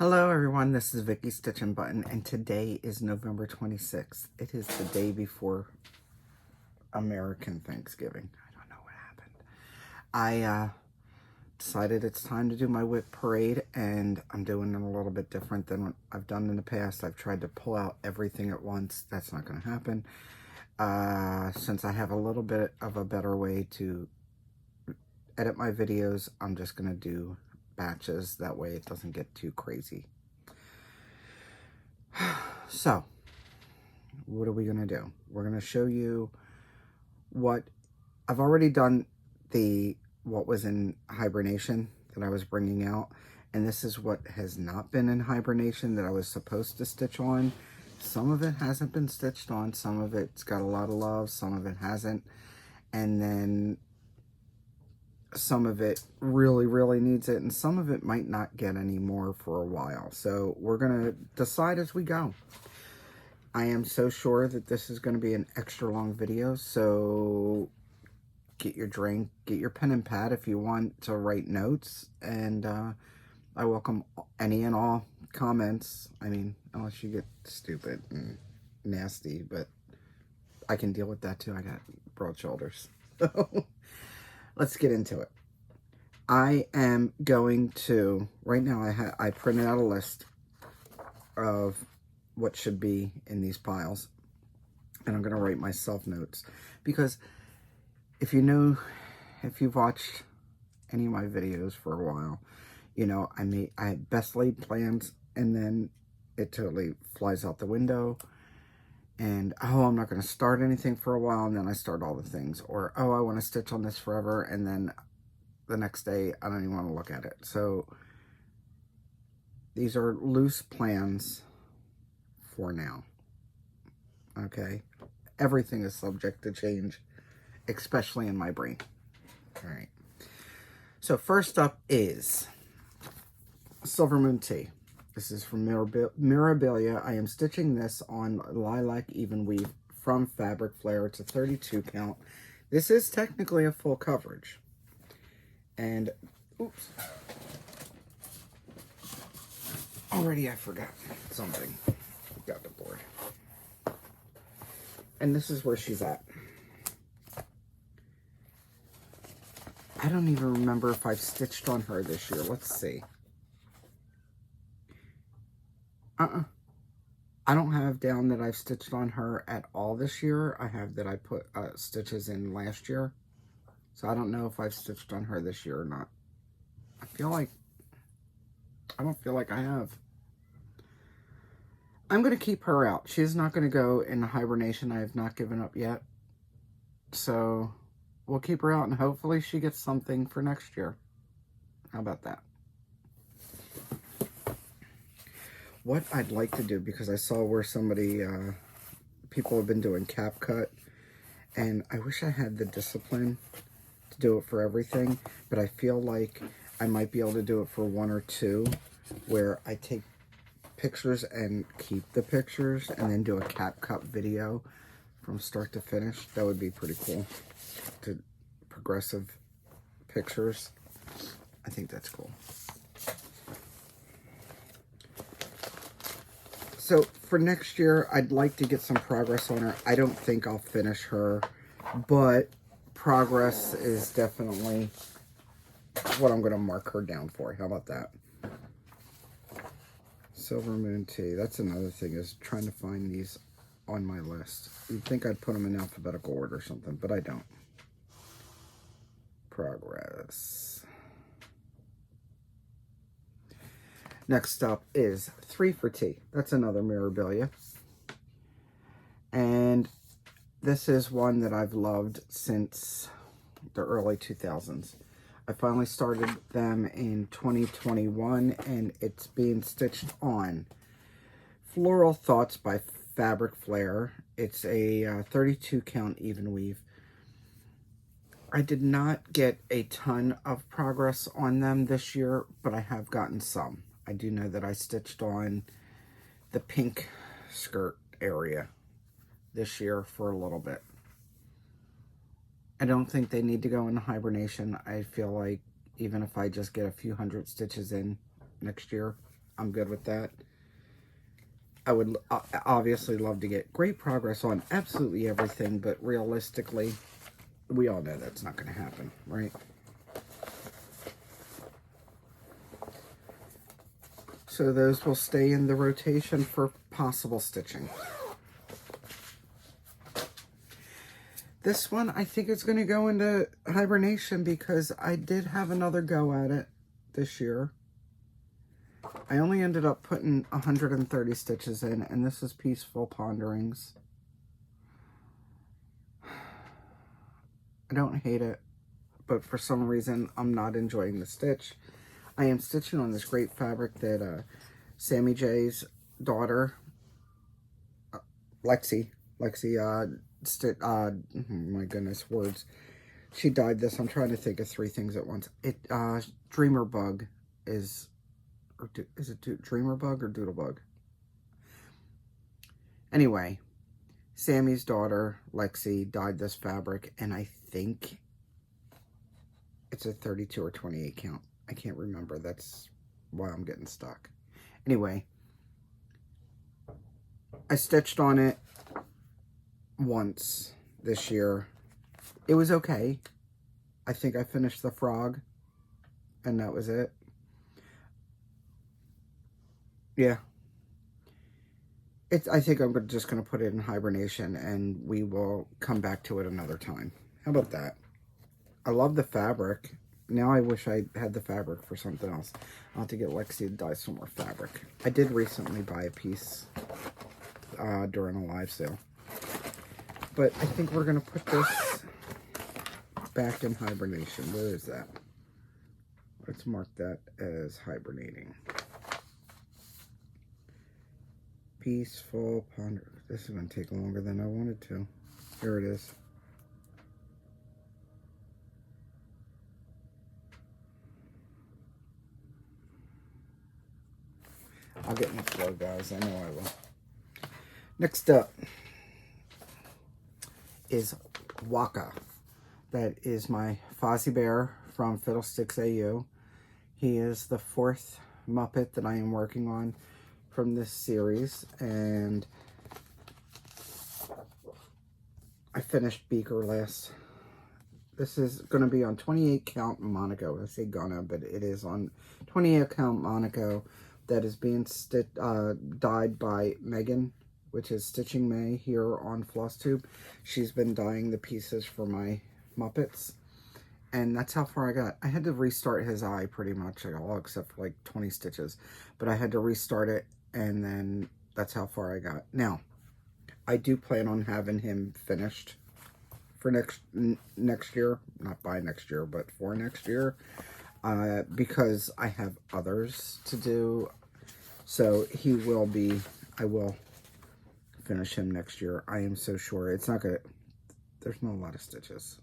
Hello everyone, this is Vicky Stitchnbutton, and today is November 26th. It is the day before American Thanksgiving. I don't know what happened. I decided it's time to do my WIP Parade, and I'm doing it a little bit different than what I've done in the past. I've tried to pull out everything at once. That's not going to happen. Since I have a little bit of a better way to edit my videos, I'm just going to do batches. That way it doesn't get too crazy. So, what are we going to do? We're going to show you what I've already done, what was in hibernation that I was bringing out, and this is what has not been in hibernation that I was supposed to stitch on. Some of it hasn't been stitched on, some of it's got a lot of love, some of it hasn't, and then some of it really needs it, and some of it might not get any more for a while. So we're gonna decide as we go. I am so sure that this is going to be an extra long video, so get your drink, get your pen and pad if you want to write notes, and I welcome any and all comments. I mean, unless you get stupid and nasty, but I can deal with that too. I got broad shoulders. So let's get into it. I am going to, right now I printed out a list of what should be in these piles, and I'm going to write myself notes, because if you've watched any of my videos for a while, you know, I had best laid plans, and then it totally flies out the window, and oh, I'm not going to start anything for a while, and then I start all the things, or oh, I want to stitch on this forever, and then the next day I don't even want to look at it. So these are loose plans for now. Okay, everything is subject to change, especially in my brain. All right, so first up is Silver Moon Tea. This is from Mirabilia. I am stitching this on Lilac Even Weave from Fabric Flare. It's a 32 count. This is technically a full coverage. And, oops. Already I forgot something. Got the board. And this is where she's at. I don't even remember if I've stitched on her this year. Let's see. I don't have down that I've stitched on her at all this year. I have that I put stitches in last year. So I don't know if I've stitched on her this year or not. I don't feel like I have. I'm going to keep her out. She's not going to go into hibernation. I have not given up yet. So we'll keep her out, and hopefully she gets something for next year. How about that? What I'd like to do, because I saw where people have been doing cap cut, and I wish I had the discipline to do it for everything, but I feel like I might be able to do it for one or two, where I take pictures and keep the pictures, and then do a cap cut video from start to finish. That would be pretty cool. Progressive pictures. I think that's cool. So for next year, I'd like to get some progress on her. I don't think I'll finish her, but progress is definitely what I'm going to mark her down for. How about that? Silver Moon Tea. That's another thing, is trying to find these on my list. You'd think I'd put them in alphabetical order or something, but I don't. Progress. Next up is 3 for Tea. That's another Mirabilia. And this is one that I've loved since the early 2000s. I finally started them in 2021, and it's being stitched on Floral Thoughts by Fabric Flare. It's a 32 count even weave. I did not get a ton of progress on them this year, but I have gotten some. I do know that I stitched on the pink skirt area this year for a little bit. I don't think they need to go into hibernation. I feel like even if I just get a few hundred stitches in next year, I'm good with that. I would obviously love to get great progress on absolutely everything, but realistically, we all know that's not going to happen, right? So those will stay in the rotation for possible stitching. This one, I think it's going to go into hibernation because I did have another go at it this year. I only ended up putting 130 stitches in, and this is Peaceful Ponderings. I don't hate it, but for some reason, I'm not enjoying the stitch. I am stitching on this great fabric that Sammy J's daughter, Lexi, my goodness, words. She dyed this. I'm trying to think of 3 things at once. Dreamer Bug is... Is it Dreamer Bug or Doodle Bug? Anyway, Sammy's daughter, Lexi, dyed this fabric, and I think it's a 32 or 28 count. I can't remember. That's why I'm getting stuck. Anyway, I stitched on it once this year. It was okay. I think I finished the frog, and that was it. Yeah. I think I'm just going to put it in hibernation, and we will come back to it another time. How about that? I love the fabric. Now I wish I had the fabric for something else. I'll have to get Lexi to dye some more fabric. I did recently buy a piece during a live sale. But I think we're going to put this back in hibernation. Where is that? Let's mark that as hibernating. Peaceful Ponder. This is going to take longer than I wanted to. Here it is. I'll get in the flow, guys. I know I will. Next up is Waka. That is my Fozzie Bear from Fiddlesticks AU. He is the 4th Muppet that I am working on from this series, and I finished Beaker last. This is going to be on 28 count Monaco. I say gonna, but it is on 28 count Monaco. That is being dyed by Megan, which is Stitching May here on Flosstube. She's been dyeing the pieces for my Muppets, and that's how far I got. I had to restart his eye pretty much, all except for like 20 stitches, but I had to restart it, and then that's how far I got. Now, I do plan on having him finished for next year, not by next year, but for next year, because I have others to do. So he will be, I will finish him next year. I am so sure. It's not gonna, there's not a lot of stitches.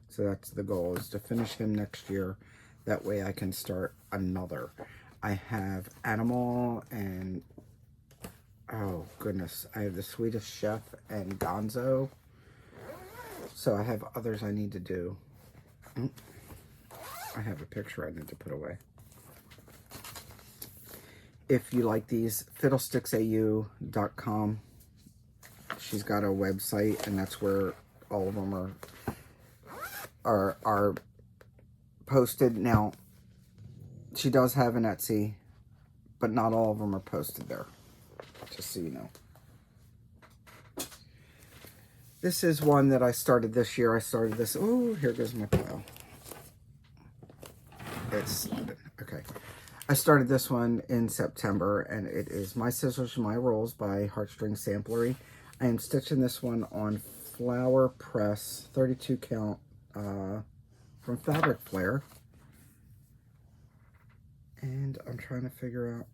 So that's the goal, is to finish him next year. That way I can start another. I have Animal and, oh goodness, I have the Swedish Chef and Gonzo. So I have others I need to do. I have a picture I need to put away. If you like these, fiddlesticksau.com. She's got a website, and that's where all of them are posted. Now, she does have an Etsy, but not all of them are posted there, just so you know. This is one that I started this year. I started this, oh, here goes my pile. It's sliding. Okay. I started this one in September, and it is My Scissors, My Rolls by Heartstring Samplery. I am stitching this one on Flower Press, 32 count, from Fabric Flare. And I'm trying to figure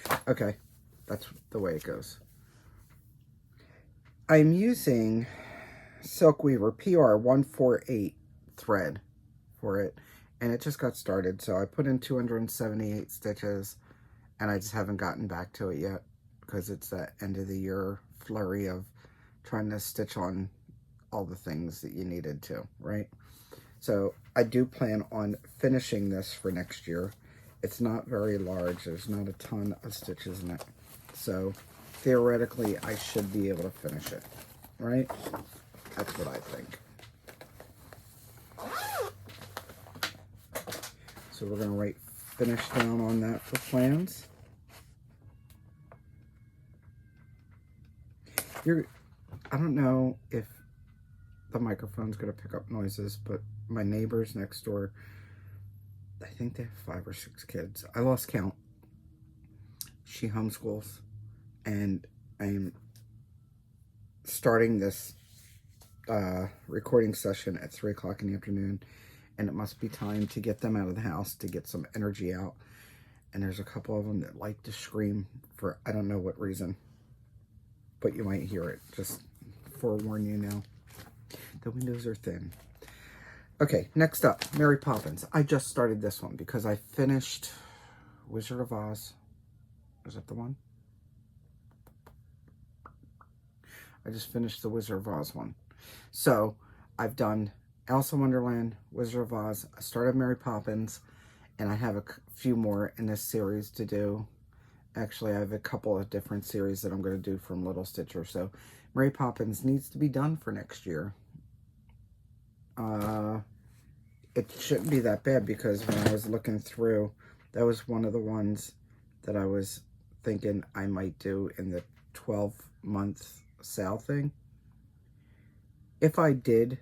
out... Okay, that's the way it goes. I'm using Silk Weaver PR148 thread for it, and it just got started. So I put in 278 stitches, and I just haven't gotten back to it yet because it's that end of the year flurry of trying to stitch on all the things that you needed to, right? So I do plan on finishing this for next year. It's not very large. There's not a ton of stitches in it. So theoretically, I should be able to finish it, right? That's what I think. So we're going to write finish down on that for plans. I don't know if the microphone's going to pick up noises, but my neighbors next door, I think they have 5 or 6 kids. I lost count. She homeschools, and I'm starting this recording session at 3 o'clock in the afternoon, and it must be time to get them out of the house to get some energy out. And there's a couple of them that like to scream for I don't know what reason, but you might hear it. Just forewarn you now. The windows are thin. Okay, next up, Mary Poppins. I just started this one because I finished Wizard of Oz. Is that the one? I just finished the Wizard of Oz one. So I've done Alice in Wonderland, Wizard of Oz. I started Mary Poppins, and I have a few more in this series to do. Actually, I have a couple of different series that I'm going to do from Little Stitcher. So Mary Poppins needs to be done for next year. It shouldn't be that bad because when I was looking through, that was one of the ones that I was thinking I might do in the 12-month sale thing. If I did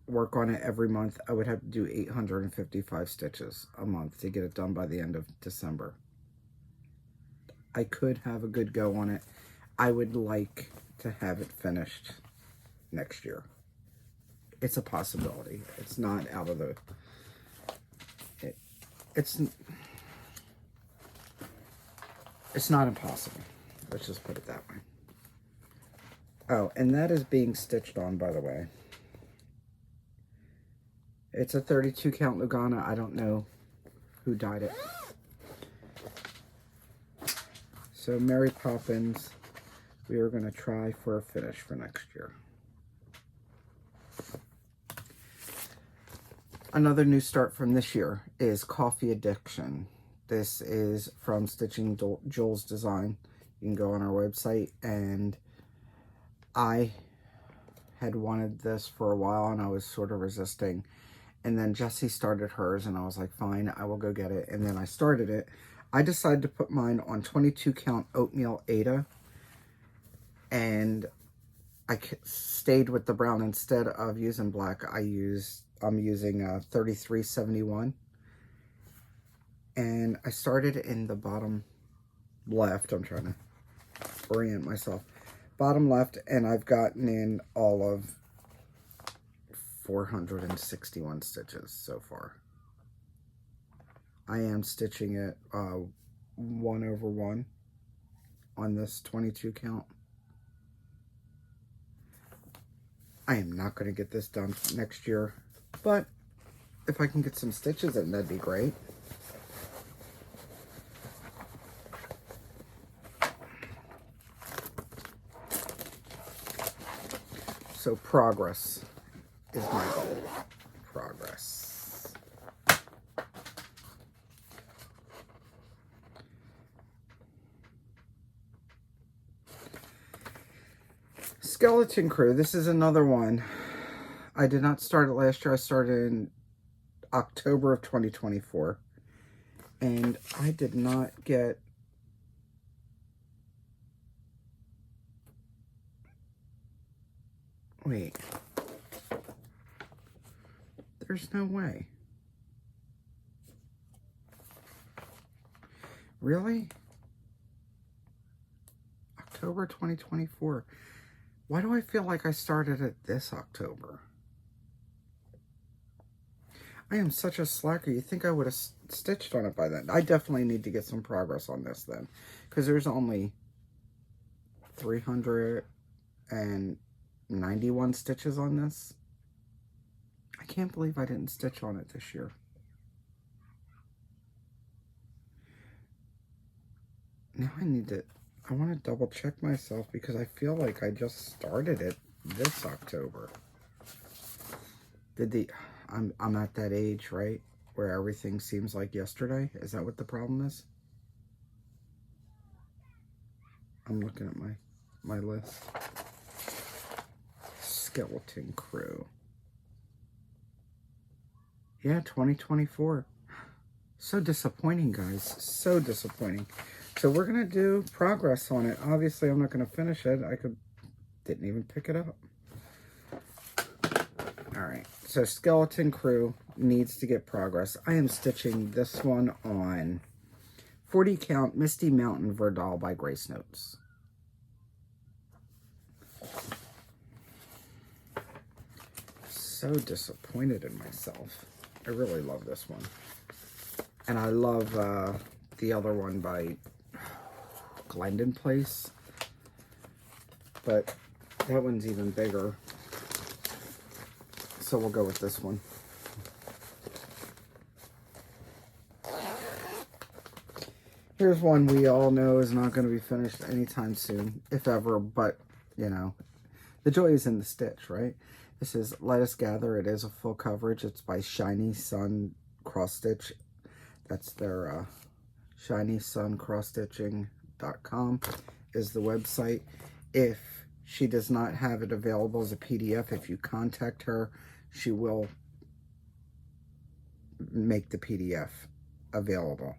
work on it every month, I would have to do 855 stitches a month to get it done by the end of December. I could have a good go on it. I would like to have it finished next year. It's a possibility. It's not out of the... It's not impossible. Let's just put it that way. Oh, and that is being stitched on, by the way. It's a 32 count Lugana. I don't know who dyed it. So Mary Poppins, we are going to try for a finish for next year. Another new start from this year is Coffee Addiction. This is from Stitching Jules Design. You can go on our website, and I had wanted this for a while and I was sort of resisting. And then Jessie started hers and I was like, fine, I will go get it. And then I started it. I decided to put mine on 22 count oatmeal Aida, and I stayed with the brown instead of using black. I'm using 3371, and I started in the bottom left. I'm trying to orient myself. Bottom left, and I've gotten in all of 461 stitches so far. I am stitching it 1/1 on this 22 count. I am not going to get this done next year, but if I can get some stitches in, that'd be great. So progress is my goal. Progress. Skeleton Crew. This is another one. I did not start it last year. I started in October of 2024. And I did not get... Wait. There's no way. Really? October 2024. Why do I feel like I started it this October? I am such a slacker. You think I would have stitched on it by then. I definitely need to get some progress on this then, because there's only 391 stitches on this. I can't believe I didn't stitch on it this year. Now I want to double check myself because I feel like I just started it this October. I'm at that age, right, where everything seems like yesterday. Is that what the problem is? I'm looking at my list. Skeleton Crew. Yeah, 2024. So disappointing, guys. So disappointing. So we're going to do progress on it. Obviously, I'm not going to finish it. Didn't even pick it up. All right. So Skeleton Crew needs to get progress. I am stitching this one on 40 count Misty Mountain Verdal by Grace Notes. So disappointed in myself. I really love this one. And I love the other one by Glendon Place. But that one's even bigger. So we'll go with this one. Here's one we all know is not going to be finished anytime soon, if ever, but, you know, the joy is in the stitch, right? This is Let Us Gather. It is a full coverage. It's by Shiny Sun Cross Stitch. That's their shinysuncrossstitching.com is the website. If she does not have it available as a PDF, if you contact her, she will make the PDF available.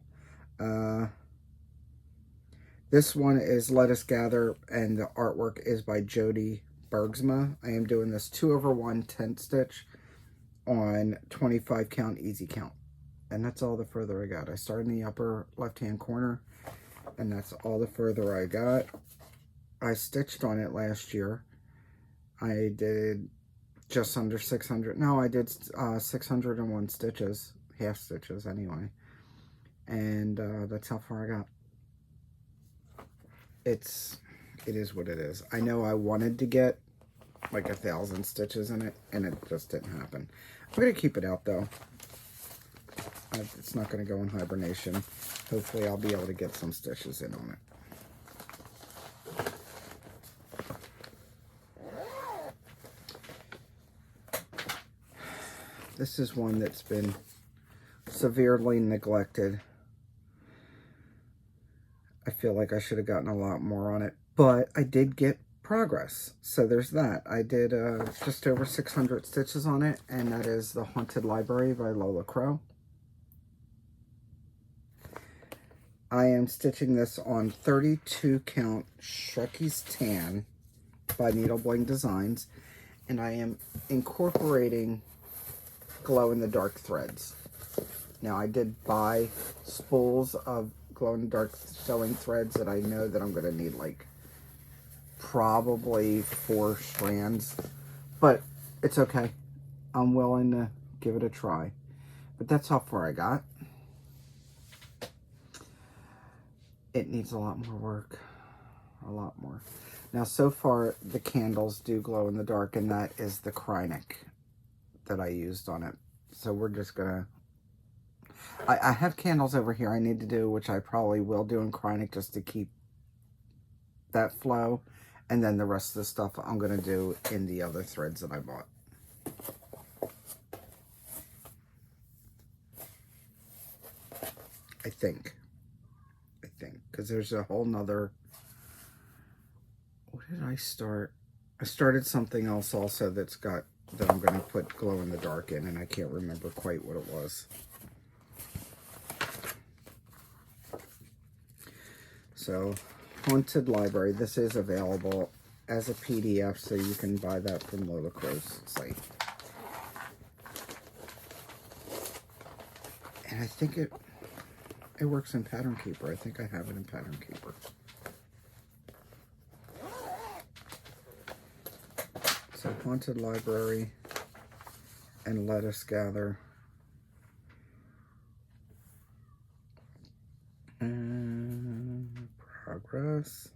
This one is Let Us Gather, and the artwork is by Jody Bergsma. I am doing this 2/1 tent stitch on 25 count easy count. And that's all the further I got. I started in the upper left-hand corner, and that's all the further I got. I stitched on it last year. I did just under 600. No, I did 601 stitches, half stitches anyway. And that's how far I got. It is what it is. I know I wanted to get like 1,000 stitches in it, and it just didn't happen. I'm going to keep it out, though. It's not going to go in hibernation. Hopefully I'll be able to get some stitches in on it. This is one that's been severely neglected. I feel like I should have gotten a lot more on it, but I did get progress. So there's that. I did just over 600 stitches on it, and that is The Haunted Library by Lola Crow. I am stitching this on 32 count Shrekie's Tan by Needle Bling Designs, and I am incorporating glow-in-the-dark threads. Now, I did buy spools of glow-in-the-dark sewing threads that I know that I'm going to need like probably 4 strands, but it's okay. I'm willing to give it a try. But that's how far I got. It needs a lot more work. A lot more. Now, so far, the candles do glow in the dark, and that is the Krynic that I used on it. So we're just gonna... I have candles over here I need to do, which I probably will do in Krynic just to keep that flow. And then the rest of the stuff I'm going to do in the other threads that I bought. I think. Because there's a whole nother... What did I start? I started something else also that I'm going to put glow in the dark in, and I can't remember quite what it was. So, Haunted Library. This is available as a PDF, so you can buy that from Lola Crow's site. And I think it works in Pattern Keeper. I think I have it in Pattern Keeper. So Haunted Library and Let Us Gather. And progress.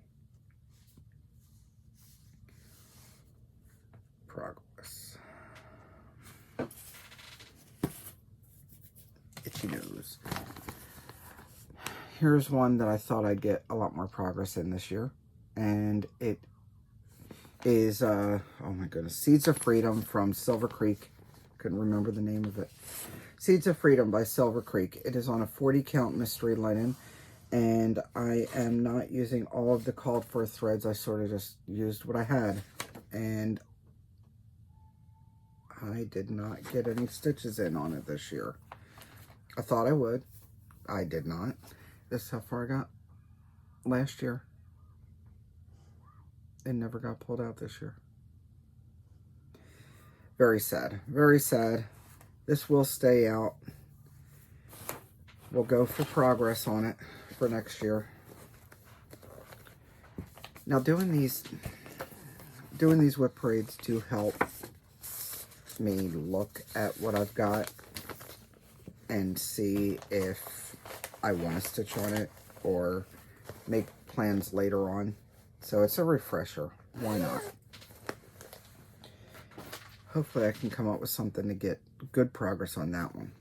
Itchy nose. Here's one that I thought I'd get a lot more progress in this year. And it is, oh my goodness, Seeds of Freedom from Silver Creek couldn't remember the name of it. Seeds of Freedom by Silver Creek. It is on a 40 count mystery linen, and I am not using all of the called for threads. I sort of just used what I had, and I did not get any stitches in on it this year. I thought I would. I did not. This is how far I got last year. It never got pulled out this year. Very sad. Very sad. This will stay out. We'll go for progress on it for next year. Now doing these WIP parades do help me look at what I've got and see if I want to stitch on it or make plans later on. So it's a refresher. Why not? Hopefully I can come up with something to get good progress on that one.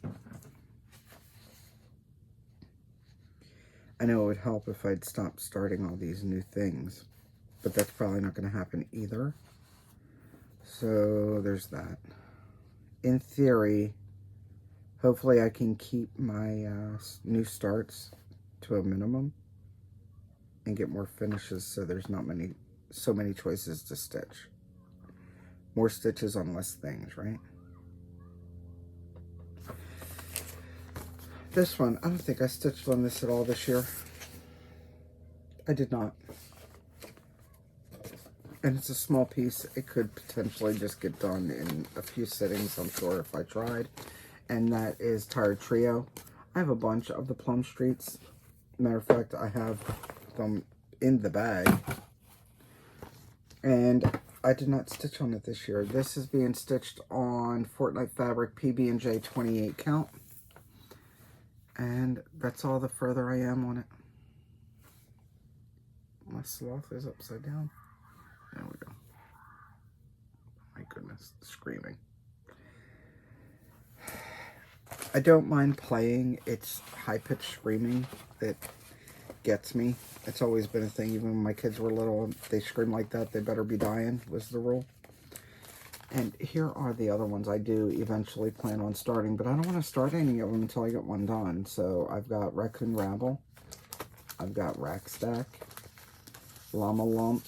I know it would help if I'd stop starting all these new things, but that's probably not going to happen either. So there's that. In theory, hopefully I can keep my new starts to a minimum and get more finishes so there's not so many choices to stitch. More stitches on less things, right? This one, I don't think I stitched on this at all this year. I did not. And it's a small piece. It could potentially just get done in a few sittings, I'm sure, if I tried. And that is Tired Trio. I have a bunch of the Plum Streets. Matter of fact, I have them in the bag. And I did not stitch on it this year. This is being stitched on Fortnite Fabric PB&J 28 count. And that's all the further I am on it. My sloth is upside down. There we go. My goodness, screaming. I don't mind playing. It's high-pitched screaming that gets me. It's always been a thing. Even when my kids were little, they scream like that, they better be dying, was the rule. And here are the other ones I do eventually plan on starting, but I don't want to start any of them until I get one done. So I've got Raccoon Rabble, I've got Rack Stack, Llama Lump.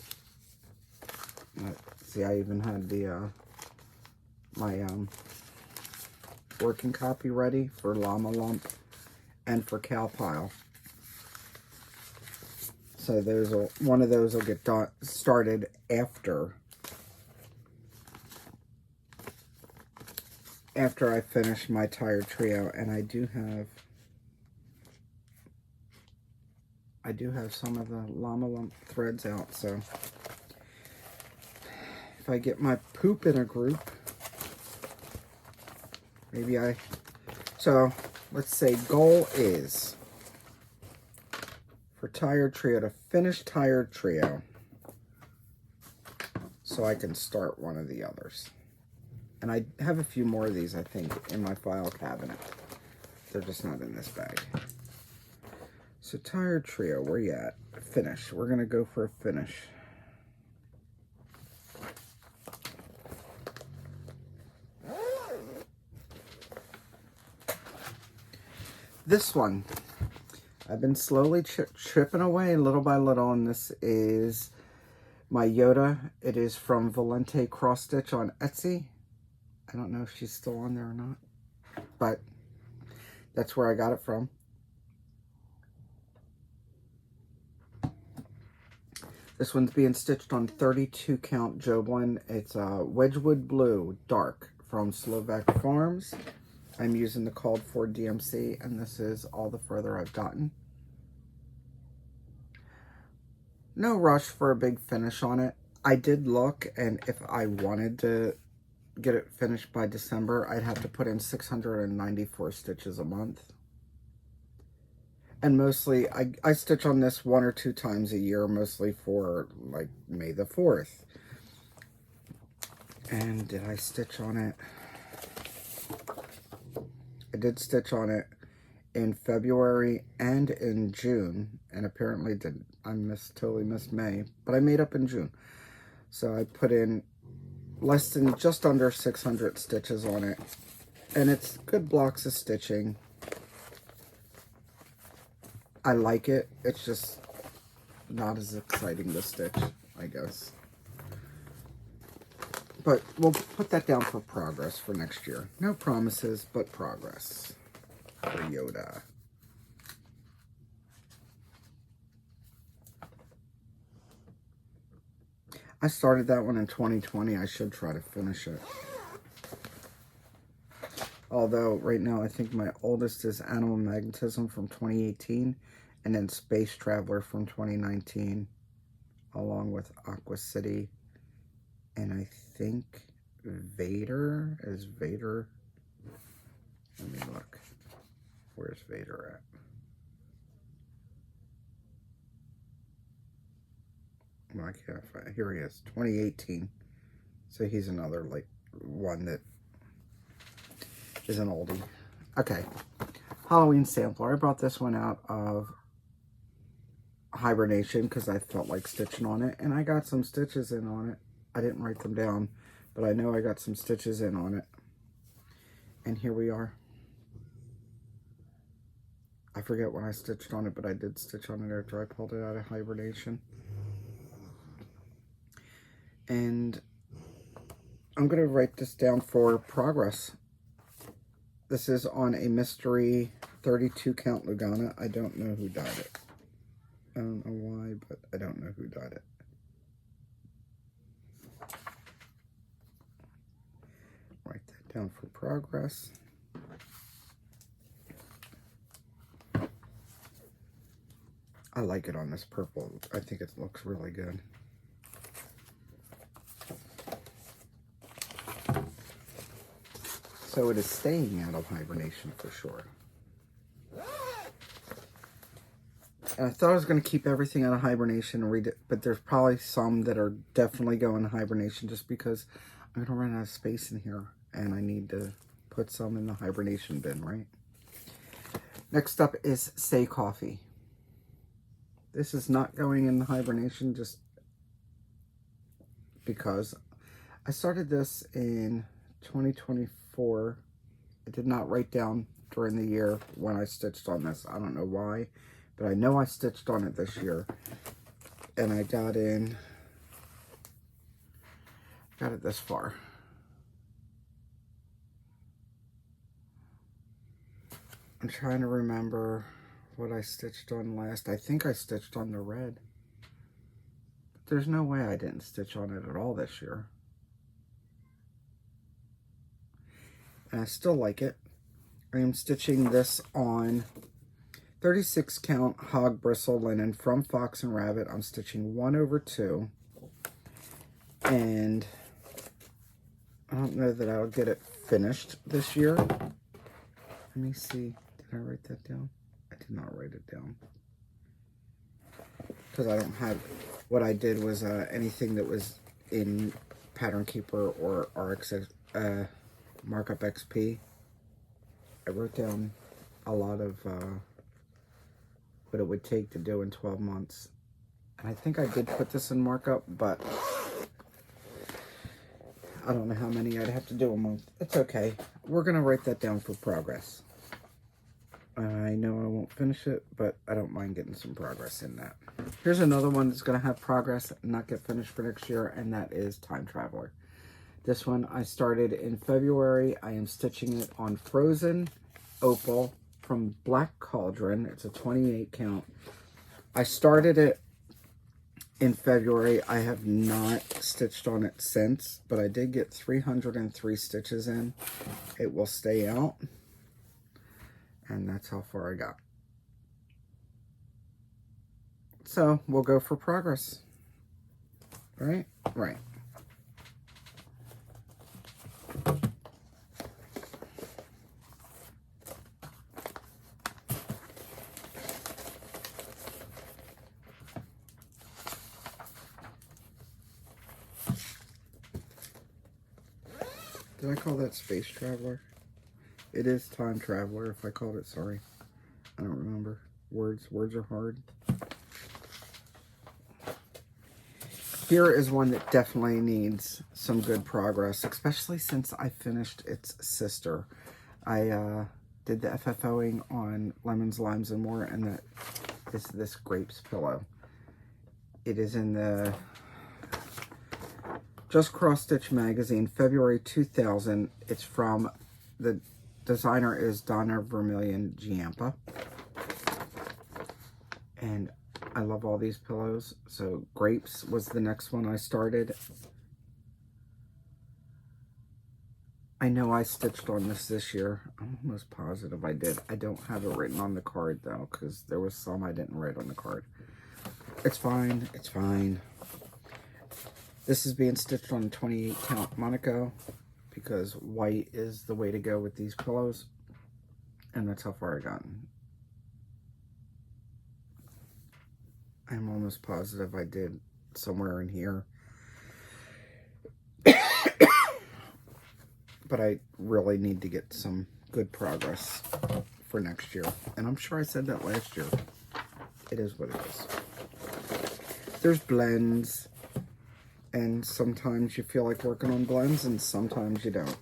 See, I even had the my working copy ready for Llama Lump and for Cow Pile. So one of those will get started after I finish my Tired Trio. And I do have some of the Llama Lump threads out. So if I get my poop in a group, maybe so let's say goal is for Tired Trio to finish Tired Trio so I can start one of the others. And I have a few more of these, I think, in my file cabinet. They're just not in this bag. So Tired Trio, where you at? Finish. We're going to go for a finish. This one, I've been slowly chipping away little by little, and this is my Yoda. It is from Valente Cross Stitch on Etsy. I don't know if she's still on there or not, but that's where I got it from. This one's being stitched on 32 count Joblin. It's a Wedgwood Blue Dark from Slovak Farms. I'm using the called for DMC, and this is all the further I've gotten. No rush for a big finish on it. I did look, and if I wanted to get it finished by December, I'd have to put in 694 stitches a month. And mostly, I stitch on this 1 or 2 times a year, mostly for, like, May the 4th. And did I stitch on it? I did stitch on it in February and in June, and apparently totally missed May, but I made up in June. So I put in less than, just under 600 stitches on it. And it's good blocks of stitching. I like it. It's just not as exciting to stitch, I guess. But we'll put that down for progress for next year. No promises, but progress for Yoda. I started that one in 2020. I should try to finish it. Although, right now, I think my oldest is Animal Magnetism from 2018. And then Space Traveler from 2019. Along with Aqua City. And I think Vader is Vader. Let me look. Where's Vader at? Well, I can't find. Here he is. 2018. So he's another like one that is an oldie. Okay. Halloween sampler. I brought this one out of hibernation because I felt like stitching on it. And I got some stitches in on it. I didn't write them down, but I know I got some stitches in on it. And here we are. I forget when I stitched on it, but I did stitch on it after I pulled it out of hibernation. And I'm going to write this down for progress. This is on a mystery 32 count Lugana. I don't know who dyed it. I don't know why, but I don't know who dyed it. Write that down for progress. I like it on this purple. I think it looks really good. So it is staying out of hibernation for sure. And I thought I was going to keep everything out of hibernation and read it, but there's probably some that are definitely going to hibernation just because I'm going to run out of space in here and I need to put some in the hibernation bin, right? Next up is Say Coffee. This is not going in the hibernation just because I started this in 2024. I did not write down during the year when I stitched on this. I don't know why, but I know I stitched on it this year. And I got it this far. I'm trying to remember what I stitched on last. I think I stitched on the red. But there's no way I didn't stitch on it at all this year. And I still like it. I am stitching this on 36 count hog bristle linen from Fox and Rabbit. I'm stitching 1/2. And I don't know that I'll get it finished this year. Let me see. Did I write that down? I did not write it down. Because I don't have... What I did was anything that was in Pattern Keeper or RX Markup XP. I wrote down a lot of what it would take to do in 12 months. And I think I did put this in markup, but I don't know how many I'd have to do a month. It's okay. We're going to write that down for progress. I know I won't finish it, but I don't mind getting some progress in that. Here's another one that's going to have progress and not get finished for next year, and that is Time Traveler. This one I started in February. I am stitching it on Frozen Opal from Black Cauldron. It's a 28 count. I started it in February. I have not stitched on it since, but I did get 303 stitches in. It will stay out. And that's how far I got. So we'll go for progress. Right? Right. Did I call that Space Traveler? It is Time Traveler if I called it, sorry. I don't remember. Words are hard. Here is one that definitely needs some good progress, especially since I finished its sister. I did the FFOing on Lemons, Limes, and More, and that is this Grapes pillow. It is in the Just Cross Stitch magazine, February 2000. It's from, the designer is Donna Vermillion Giampa. And I love all these pillows. So Grapes was the next one I started. I know I stitched on this year. I'm almost positive I did. I don't have it written on the card though, because there was some I didn't write on the card. It's fine. It's fine. This is being stitched on 28 count Monaco because white is the way to go with these pillows. And that's how far I gotten. I'm almost positive I did somewhere in here. But I really need to get some good progress for next year. And I'm sure I said that last year. It is what it is. There's blends. And sometimes you feel like working on blends and sometimes you don't.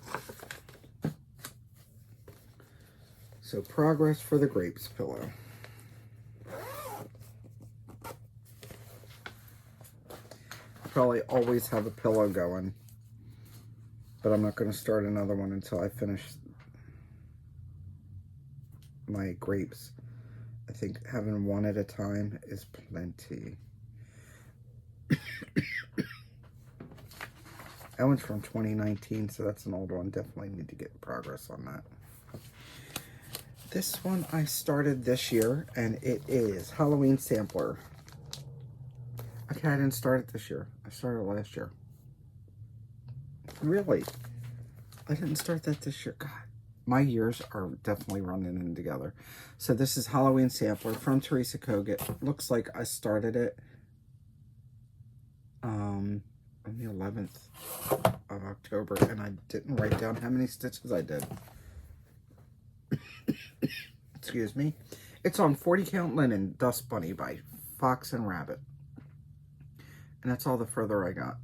So progress for the Grapes pillow. I probably always have a pillow going. But I'm not going to start another one until I finish my Grapes. I think having one at a time is plenty. That one's from 2019, so that's an old one. Definitely need to get progress on that. This one I started this year, and it is Halloween Sampler. Okay, I didn't start it this year. I started it last year. Really? I didn't start that this year. God, my years are definitely running in together. So this is Halloween Sampler from Teresa Kogut. Looks like I started it on the 11th of October, and I didn't write down how many stitches I did. Excuse me. It's on 40 count linen, Dust Bunny by Fox and Rabbit. And that's all the further I got.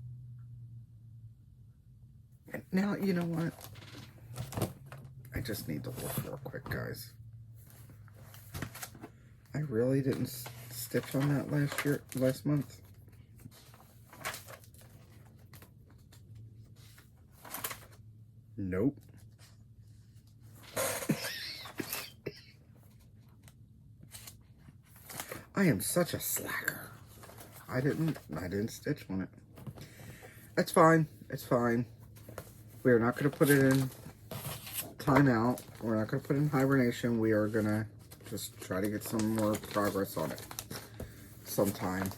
And now, you know what? I just need to look real quick, guys. I really didn't stitch on that last month. Nope. I am such a slacker. I didn't stitch on it. That's fine. It's fine. We're not going to put it in timeout. We're not going to put it in hibernation. We are going to just try to get some more progress on it sometime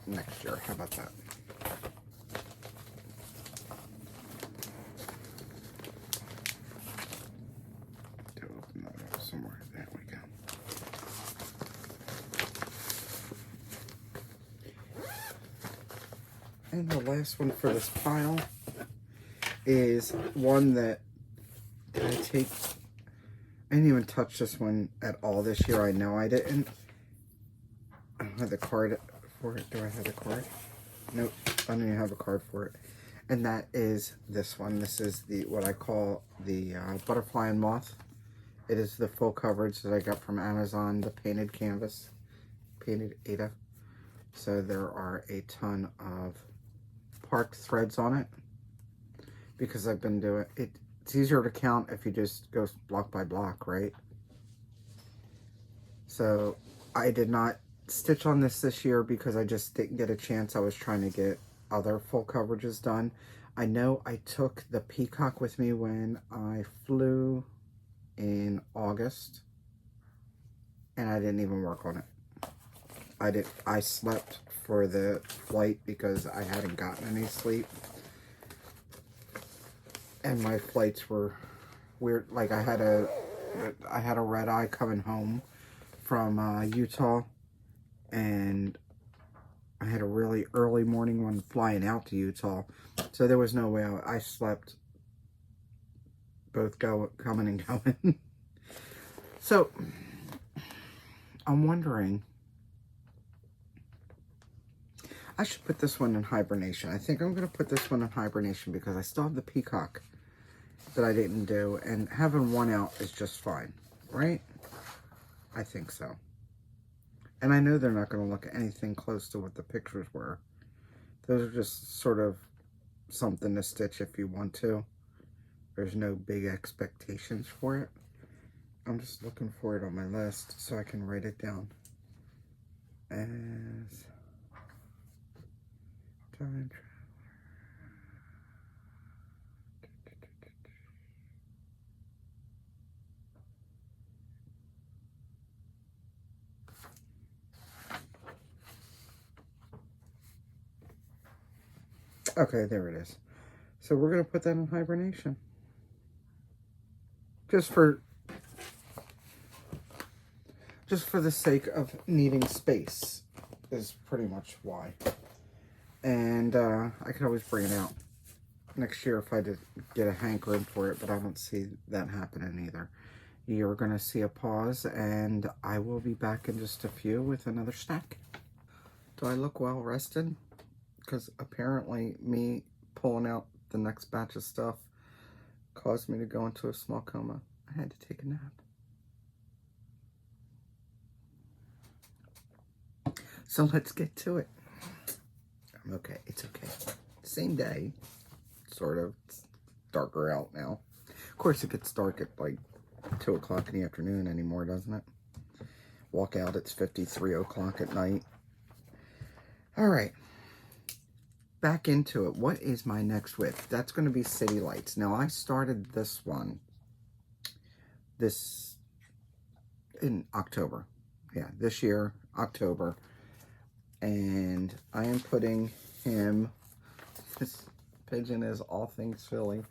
next year. How about that? To open that up somewhere. There we go. And the last one for this pile is one that I didn't even touch this one at all this year. I know I didn't. I don't have the card for it. Do I have the card? Nope. I don't even have a card for it. And that is this one. This is what I call the Butterfly and Moth. It is the full coverage that I got from Amazon, the painted canvas, painted Ada. So there are a ton of parked threads on it because I've been doing it. It's easier to count if you just go block by block, right? So I did not stitch on this year because I just didn't get a chance. I was trying to get other full coverages done. I know I took the peacock with me when I flew in August, and I didn't even work on it. I slept for the flight because I hadn't gotten any sleep. And my flights were weird. Like I had a red eye coming home from Utah, and I had a really early morning one flying out to Utah. So there was no way I slept both coming and going. So I'm wondering, I should put this one in hibernation. I think I'm going to put this one in hibernation because I still have the peacock that I didn't do, and having one out is just fine, right? I think so. And I know they're not going to look anything close to what the pictures were. Those are just sort of something to stitch if you want to. There's no big expectations for it. I'm just looking for it on my list so I can write it down. As time traveler. Okay, there it is. So we're going to put that in hibernation. Just for the sake of needing space is pretty much why. And I could always bring it out next year if I did get a hankering for it, but I don't see that happening either. You're going to see a pause, and I will be back in just a few with another stack. Do I look well rested? Because apparently me pulling out the next batch of stuff caused me to go into a small coma. I had to take a nap. So let's get to it. I'm okay. It's okay. Same day, sort of. It's darker out now. Of course, it gets dark at like 2 o'clock in the afternoon anymore, doesn't it? Walk out, it's 53 o'clock at night. All right. Back into it. What is my next WIP? That's going to be City Lights. Now, I started this one in October. Yeah, this year, October. And I am putting him, this pigeon is all things Philly.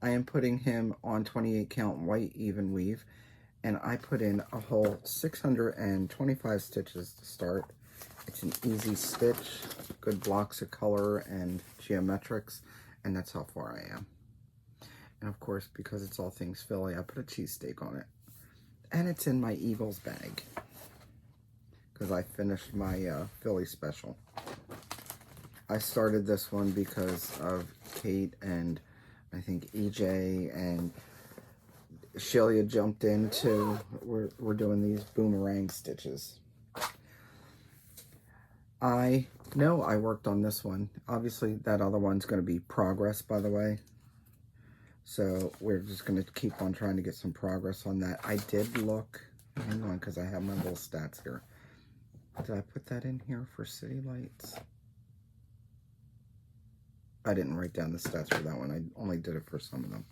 I am putting him on 28 count white even weave. And I put in a whole 625 stitches to start. It's an easy stitch, good blocks of color and geometrics, and that's how far I am. And of course, because it's all things Philly, I put a cheesesteak on it. And it's in my Eagles bag, because I finished my Philly special. I started this one because of Kate and I think EJ and Shelia jumped into, we're doing these boomerang stitches. I know I worked on this one. Obviously, that other one's going to be progress, by the way. So we're just going to keep on trying to get some progress on that. I did look, hang on, because I have my little stats here. Did I put that in here for City Lights? I didn't write down the stats for that one. I only did it for some of them.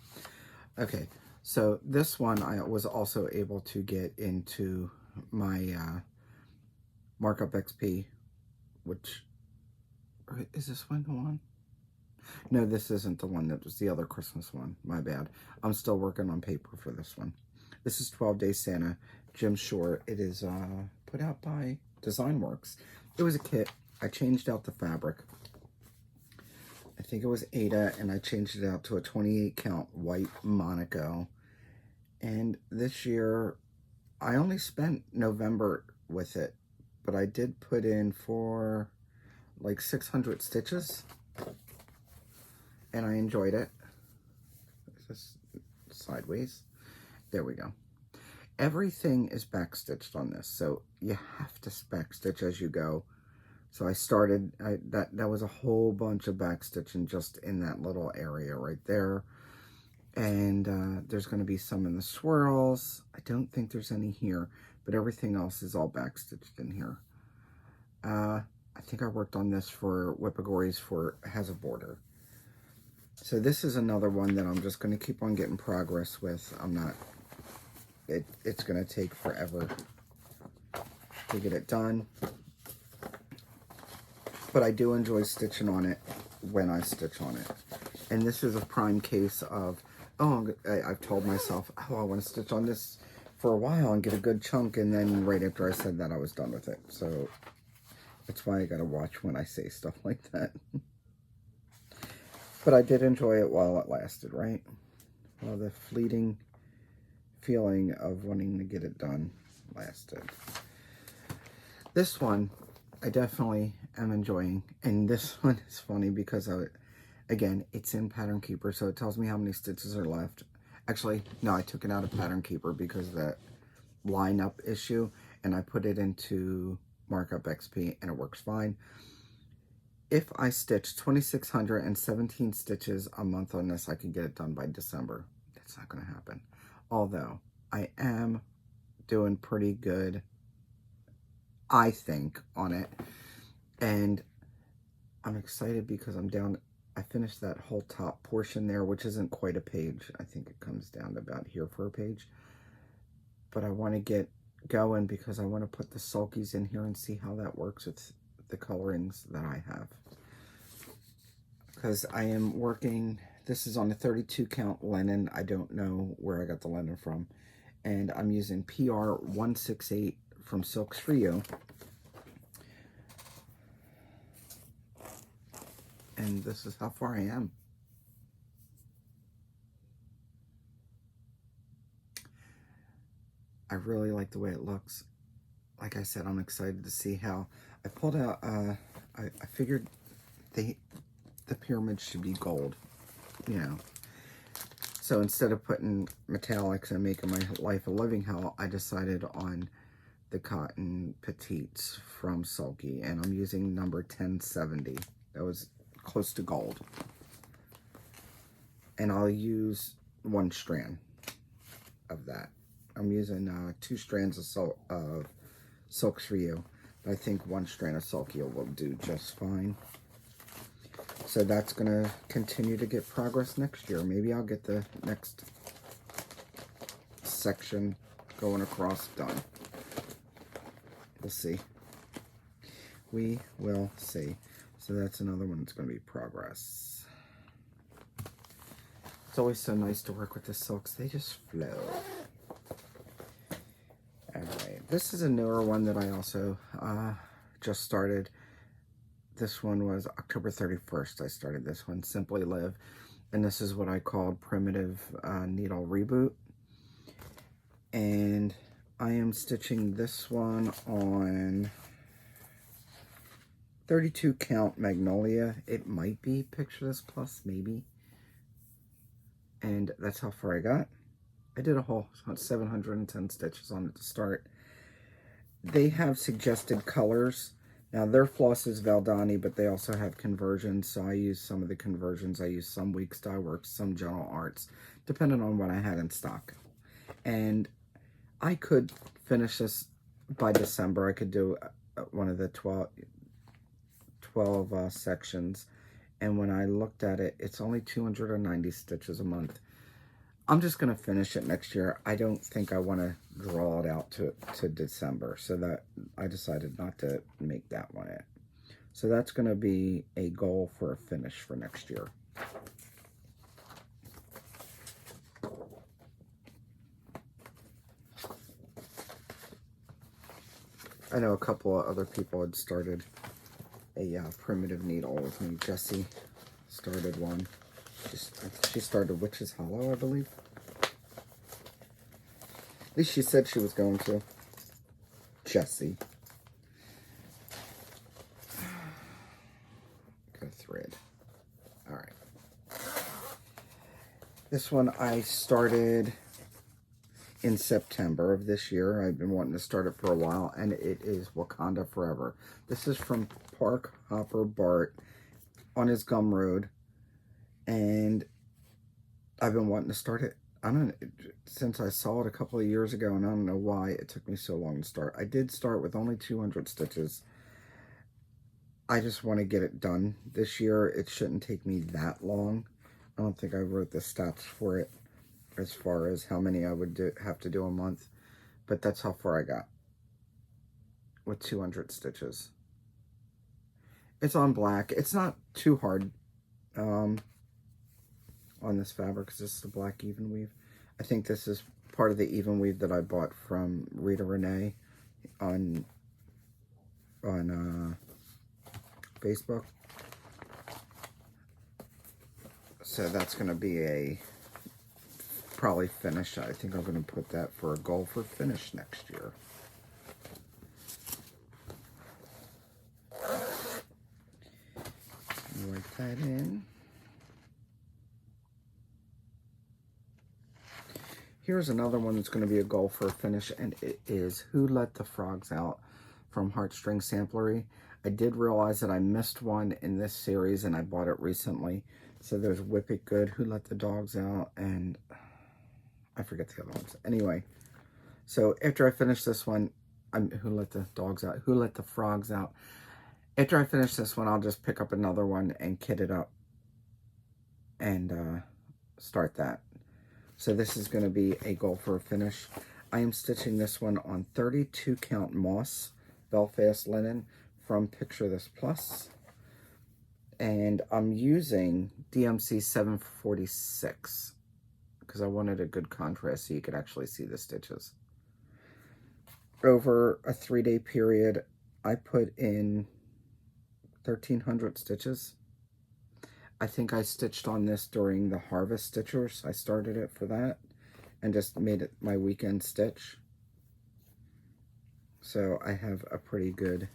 Okay, so this one I was also able to get into my Markup XP, which, is this one the one? No, this isn't the one. That was the other Christmas one. My bad. I'm still working on paper for this one. This is 12 Day Santa, Jim Shore. It is put out by Design Works. It was a kit. I changed out the fabric. I think it was Ada, and I changed it out to a 28 count white Monaco. And this year, I only spent November with it, but I did put in for like 600 stitches, and I enjoyed it. Is this sideways? There we go. Everything is backstitched on this, so you have to backstitch as you go. So I started, that was a whole bunch of backstitching just in that little area right there. And there's going to be some in the swirls. I don't think there's any here, but everything else is all backstitched in here. I think I worked on this for Whippagories for has a border. So this is another one that I'm just going to keep on getting progress with. I'm not, it's going to take forever to get it done. But I do enjoy stitching on it when I stitch on it. And this is a prime case of, oh, I've told myself, oh, I want to stitch on this for a while and get a good chunk. And then right after I said that, I was done with it. So that's why I got to watch when I say stuff like that. But I did enjoy it while it lasted, right? While the fleeting feeling of wanting to get it done lasted. This one, I definitely am enjoying. And this one is funny because again, it's in Pattern Keeper, so it tells me how many stitches are left. Actually, no, I took it out of Pattern Keeper because of that lineup issue, and I put it into Markup XP, and it works fine. If I stitch 2,617 stitches a month on this, I can get it done by December. That's not going to happen. Although, I am doing pretty good, I think, on it. And I'm excited because I'm down, I finished that whole top portion there, which isn't quite a page. I think it comes down to about here for a page. But I want to get going because I want to put the sulkies in here and see how that works with the colorings that I have. Because I am working, this is on a 32 count linen. I don't know where I got the linen from. And I'm using PR 168 from Silks For You. And this is how far I am. I really like the way it looks. Like I said, I'm excited to see how I pulled out. I figured the pyramid should be gold, you know. So instead of putting metallics and making my life a living hell, I decided on the cotton petites from Sulky, and I'm using number 1070. That was close to gold. And I'll use one strand of that. I'm using 2 strands of Silks For You. I think 1 strand of Sulky will do just fine. So that's going to continue to get progress next year. Maybe I'll get the next section going across done. We'll see. We will see. So that's another one that's going to be progress. It's always so nice to work with the silks. They just flow. Anyway, this is a newer one that I also just started. This one was October 31st. I started this one, Simply Live. And this is what I called Primitive Needle Reboot. And I am stitching this one on 32 count Magnolia. It might be Picture This Plus, maybe. And that's how far I got. I did a whole 710 stitches on it to start. They have suggested colors. Now their floss is Valdani, but they also have conversions. So I use some of the conversions. I use some Weeks Dye Works, some General Arts, depending on what I had in stock. And I could finish this by December. I could do one of the 12 sections. And when I looked at it, it's only 290 stitches a month. I'm just going to finish it next year. I don't think I want to draw it out to December. So that I decided not to make that one it. So that's going to be a goal for a finish for next year. I know a couple of other people had started a primitive needle with me. Jessie started one. She started Witch's Hollow, I believe. At least she said she was going to. Jessie. Got a thread. Alright. This one I started in September of this year. I've been wanting to start it for a while, and it is Wakanda Forever. This is from Park Hopper Bart on his Gumroad, and I've been wanting to start it. I don't know, since I saw it a couple of years ago, and I don't know why it took me so long to start. I did start with only 200 stitches. I just want to get it done this year. It shouldn't take me that long. I don't think I wrote the stats for it as far as how many I would have to do a month, but that's how far I got with 200 stitches. It's on black. It's not too hard on this fabric because this is the black even weave. I think this is part of the even weave that I bought from Rita Renee on Facebook. So that's going to be a probably finish. I think I'm going to put that for a goal for finish next year. Work that in. Here's another one that's going to be a goal for a finish, and it is Who Let the Frogs Out from Heartstring Samplery. I did realize that I missed one in this series, and I bought it recently. So there's Whip It Good, Who Let the Dogs Out, and I forget the other ones. Anyway, so after I finish this one, Who Let the Dogs Out, Who Let the Frogs Out. After I finish this one, I'll just pick up another one and kit it up and start that. So this is going to be a goal for a finish. I am stitching this one on 32 count moss Belfast linen from Picture This Plus. And I'm using DMC 746 because I wanted a good contrast so you could actually see the stitches. Over a 3-day period, I put in 1,300 stitches. I think I stitched on this during the Harvest Stitchers. I started it for that and just made it my weekend stitch. So I have a pretty good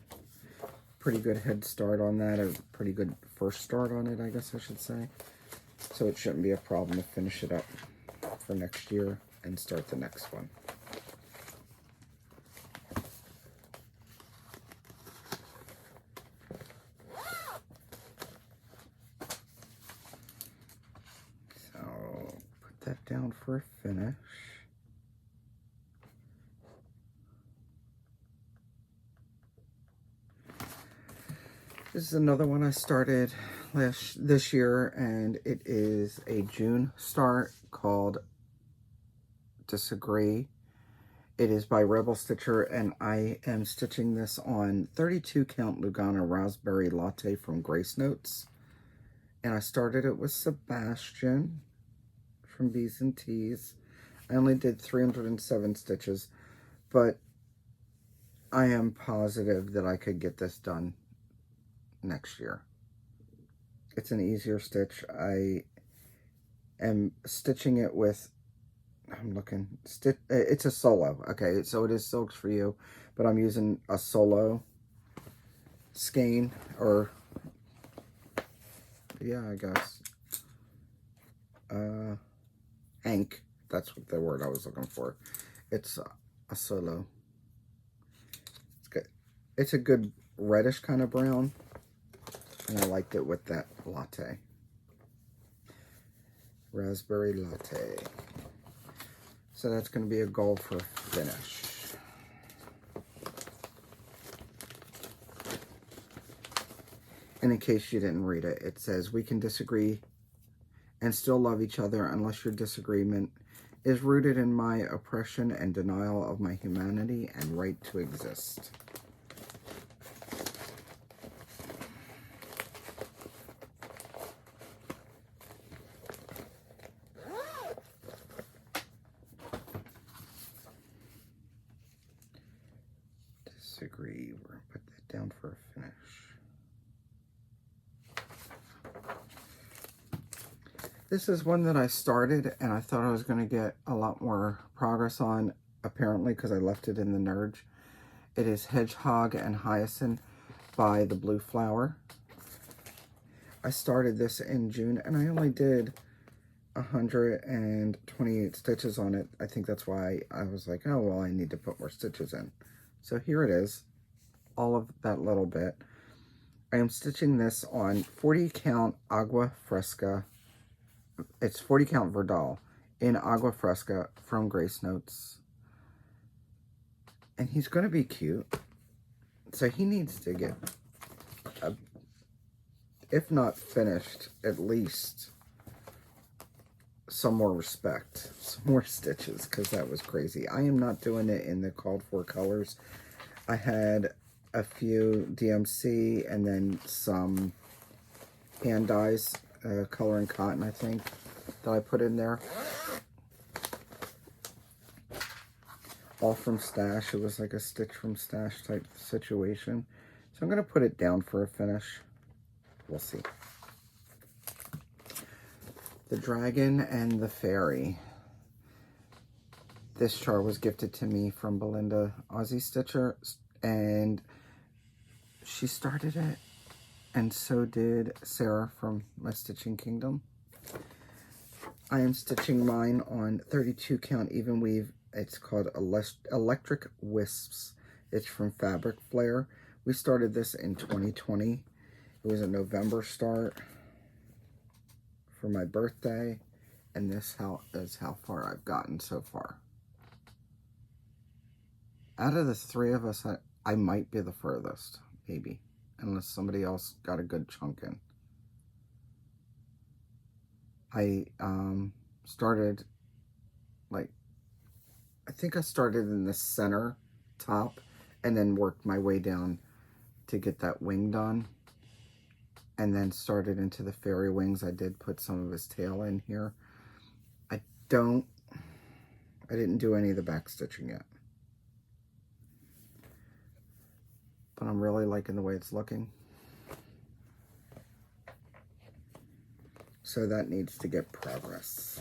head start on that, a pretty good first start on it, I guess I should say. So it shouldn't be a problem to finish it up for next year and start the next one. That down for a finish. This is another one I started this year, and it is a June start called Disagree. It is by Rebel Stitcher, and I am stitching this on 32 count Lugana Raspberry Latte from Grace Notes. And I started it with Sebastian from B's and T's. I only did 307 stitches, but I am positive that I could get this done next year. It's an easier stitch. I am stitching it with, it's a solo. Okay, so it is Silks for You, but I'm using a solo skein, or yeah, I guess hank, that's what the word I was looking for. It's a solo. It's good. It's a good reddish kind of brown, and I liked it with that latte. Raspberry latte. So that's going to be a goal for finish. And in case you didn't read it, it says, we can disagree and still love each other unless your disagreement is rooted in my oppression and denial of my humanity and right to exist. Disagree. We're going to put that down for a finish. This is one that I started and I thought I was going to get a lot more progress on, apparently, because I left it in the Nurge. It is Hedgehog and Hyacinth by The Blue Flower. I started this in June and I only did 128 stitches on it. I think that's why I was like, oh, well, I need to put more stitches in. So here it is, all of that little bit. I am stitching this on 40 count Agua Fresca. It's 40 count Verdal in Agua Fresca from Grace Notes. And he's going to be cute. So he needs to get, if not finished, at least some more respect, some more stitches, because that was crazy. I am not doing it in the called for colors. I had a few DMC and then some hand dyes, color and cotton, I think, that I put in there. All from Stash. It was like a Stitch from Stash type situation. So I'm going to put it down for a finish. We'll see. The Dragon and the Fairy. This chart was gifted to me from Belinda Aussie Stitcher, and she started it and so did Sarah from My Stitching Kingdom. I am stitching mine on 32 count even weave. It's called Electric Wisps. It's from Fabric Flare. We started this in 2020. It was a November start for my birthday, and this is how far I've gotten so far. Out of the three of us, I might be the furthest, maybe, unless somebody else got a good chunk in. I started, like, I think I started in the center top and then worked my way down to get that wing done, and then started into the fairy wings. I did put some of his tail in here. I didn't do any of the back stitching yet, but I'm really liking the way it's looking. So that needs to get progress.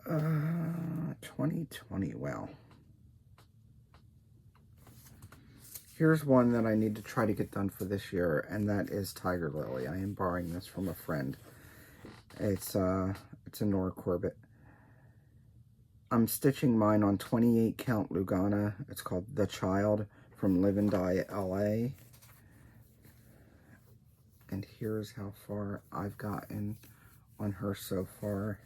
Uh, 2020, wow. Here's one that I need to try to get done for this year, and that is Tiger Lily. I am borrowing this from a friend. It's a Nora Corbett. I'm stitching mine on 28 count Lugana. It's called The Child from Live and Die LA. And here's how far I've gotten on her so far.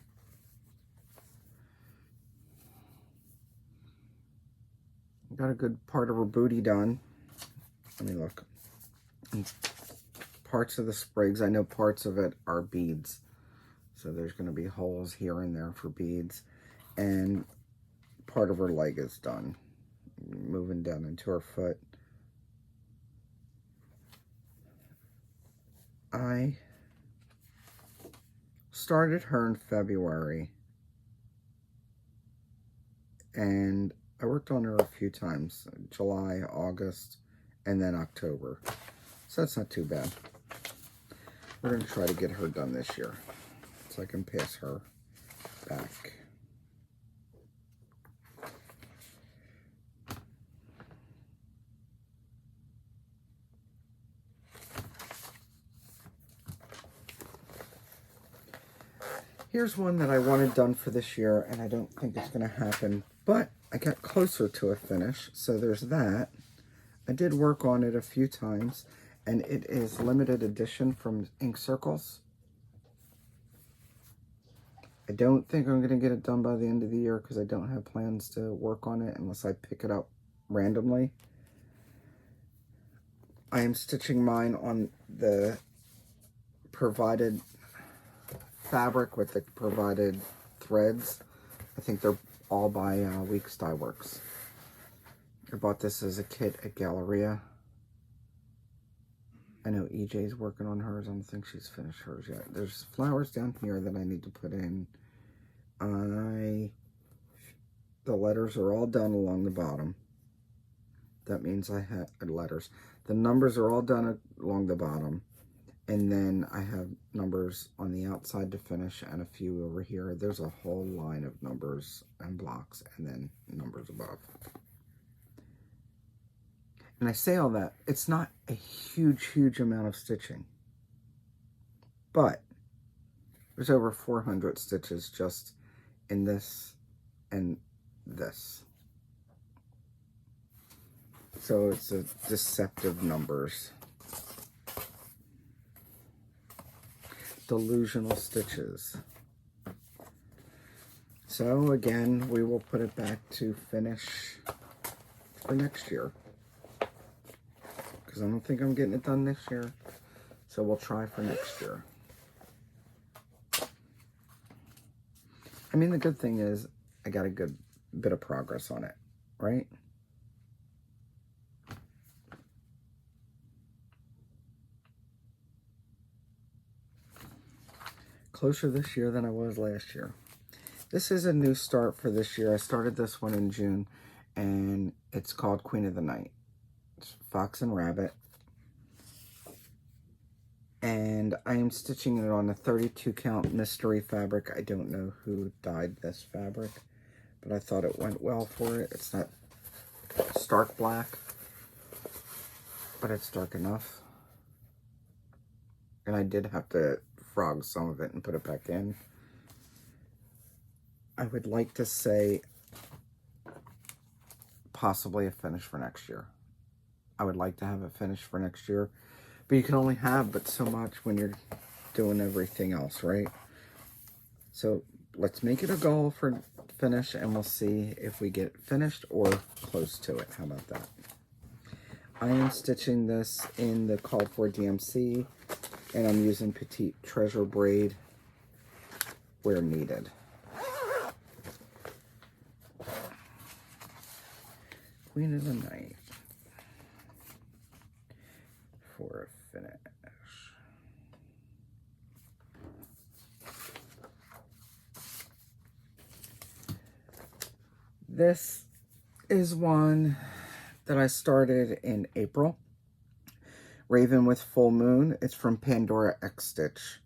Got a good part of her booty done. Let me look. And parts of the sprigs, I know parts of it are beads. So there's going to be holes here and there for beads. And part of her leg is done. Moving down into her foot. I started her in February. And I worked on her a few times. July, August, and then October. So that's not too bad. We're going to try to get her done this year, so I can pass her back. Here's one that I wanted done for this year, and I don't think it's going to happen, but I got closer to a finish, so there's that. I did work on it a few times, and it is limited edition from Ink Circles. I don't think I'm going to get it done by the end of the year because I don't have plans to work on it unless I pick it up randomly. I am stitching mine on the provided fabric with the provided threads. I think they're all by Weeks Dye Works. I bought this as a kit at Galleria. I know EJ's working on hers. I don't think she's finished hers yet. There's flowers down here that I need to put in. The letters are all done along the bottom. That means I have letters. The numbers are all done along the bottom. And then I have numbers on the outside to finish and a few over here. There's a whole line of numbers and blocks and then numbers above. And I say all that, it's not a huge amount of stitching. But there's over 400 stitches just in this and this. So it's a deceptive numbers. Delusional stitches. So again, we will put it back to finish for next year. Because I don't think I'm getting it done this year. So we'll try for next year. I mean, the good thing is I got a good bit of progress on it, right? Closer this year than I was last year. This is a new start for this year. I started this one in June, and it's called Queen of the Night. It's Fox and Rabbit. And I am stitching it on a 32 count mystery fabric. I don't know who dyed this fabric, but I thought it went well for it. It's not stark black, but it's dark enough. And I did have to frog some of it and put it back in. I would like to say possibly a finish for next year. I would like to have it finished for next year, but you can only have but so much when you're doing everything else, right? So let's make it a goal for finish, and we'll see if we get finished or close to it. How about that? I am stitching this in the called for DMC, and I'm using Petite Treasure braid where needed. Queen of the Night for a finish. This is one that I started in April. Raven with Full Moon. It's from Pandora X Stitch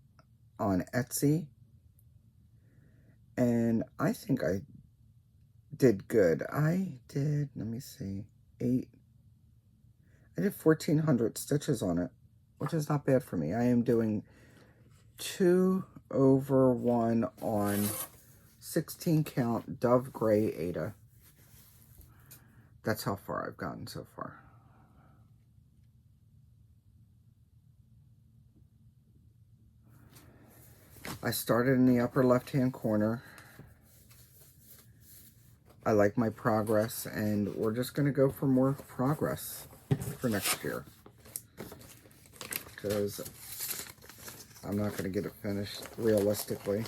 on Etsy. And I think I did good. I did, let me see, I did 1,400 stitches on it, which is not bad for me. I am doing 2/1 on 16 count Dove Gray Ada. That's how far I've gotten so far. I started in the upper left-hand corner. I like my progress, and we're just going to go for more progress for next year, because I'm not going to get it finished realistically.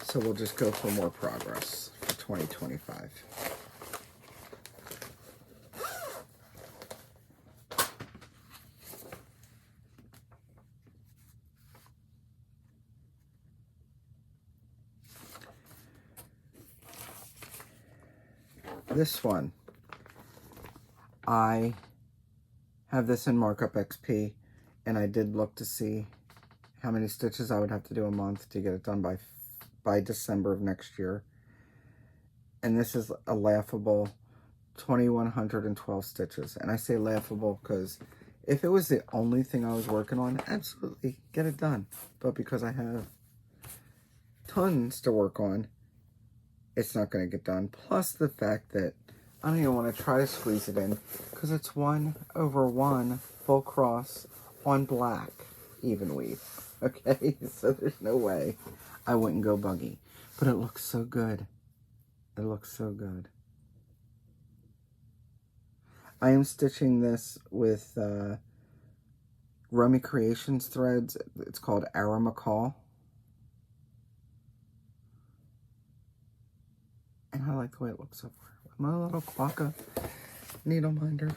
So we'll just go for more progress for 2025. This one, I have this in Markup XP, and I did look to see how many stitches I would have to do a month to get it done by December of next year. And this is a laughable 2,112 stitches. And I say laughable because if it was the only thing I was working on, absolutely get it done. But because I have tons to work on, it's not going to get done. Plus the fact that I don't even want to try to squeeze it in, because it's 1/1 full cross on black even weave. Okay, so there's no way I wouldn't go buggy. But it looks so good. It looks so good. I am stitching this with Romy Creations threads. It's called Ara McCall. And I like the way it looks so far. With my little quokka needle minder.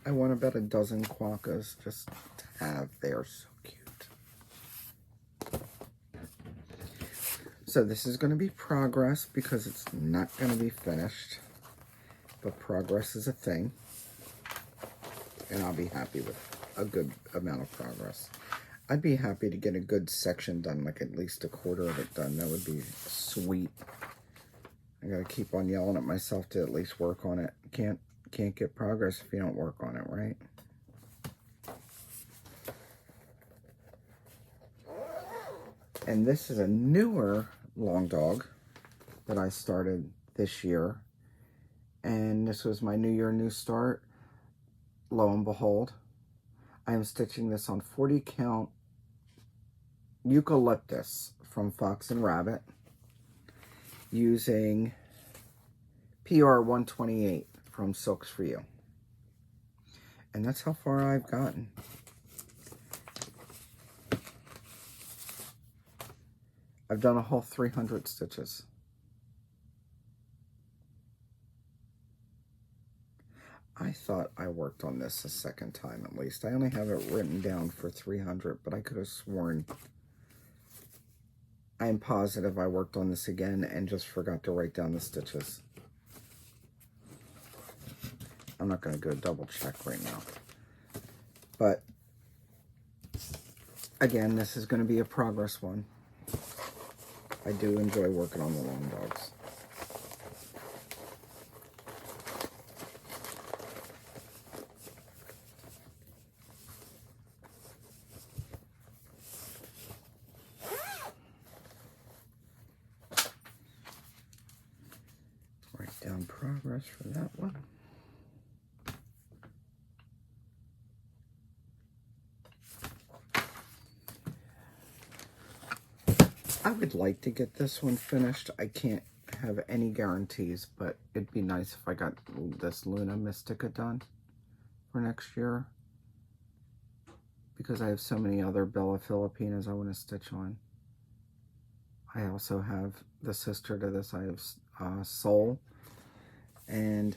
I want about a dozen quokkas just to have. They are so cute. So this is going to be progress because it's not going to be finished. But progress is a thing. And I'll be happy with a good amount of progress. I'd be happy to get a good section done, like at least a quarter of it done. That would be sweet. I gotta keep on yelling at myself to at least work on it. Can't get progress if you don't work on it, right? And this is a newer long dog that I started this year. And this was my New Year, New Start. Lo and behold, I am stitching this on 40 count Eucalyptus from Fox and Rabbit, using PR 128 from Silks For You. And that's how far I've gotten. I've done a whole 300 stitches. I thought I worked on this a second time at least. I only have it written down for 300, but I could have sworn. I am positive I worked on this again and just forgot to write down the stitches. I'm not going to go double check right now. But Again, this is going to be a progress one. I do enjoy working on the long dogs. Write down progress for that one. I would like to get this one finished. I can't have any guarantees, but it'd be nice if I got this Luna Mystica done for next year, because I have so many other Bella Filipinas I want to stitch on. I also have the sister to this. I have Soul, and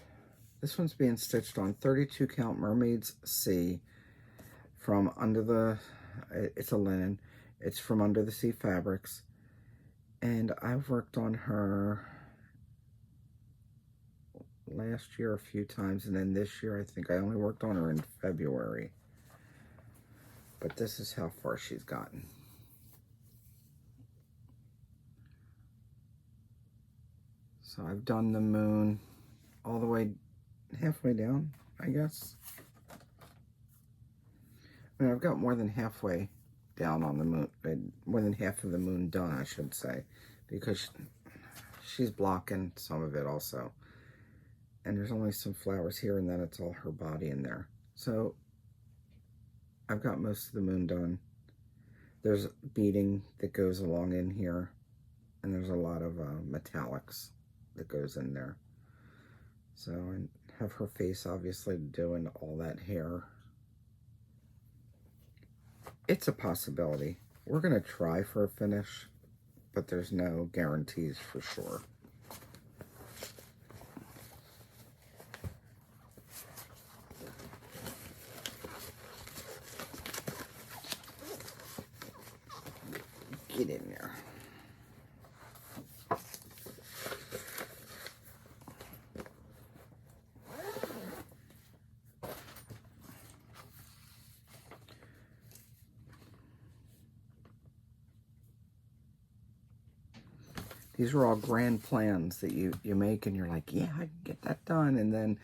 this one's being stitched on 32 count Mermaids Sea from under the, it's a linen, it's from Under the Sea Fabrics. And I've worked on her last year a few times, and then this year I think I only worked on her in February. But this is how far she's gotten. So I've done the moon all the way halfway down, I guess. I mean, I've got more than halfway down on the moon, more than half of the moon done, I should say, because she's blocking some of it also. And there's only some flowers here, and then it's all her body in there. So I've got most of the moon done. There's beading that goes along in here, and there's a lot of metallics that goes in there. So I have her face obviously doing all that hair. It's a possibility. We're going to try for a finish, but there's no guarantees for sure. Get in there. These are all grand plans that you make, and you're like, yeah, I can get that done. And then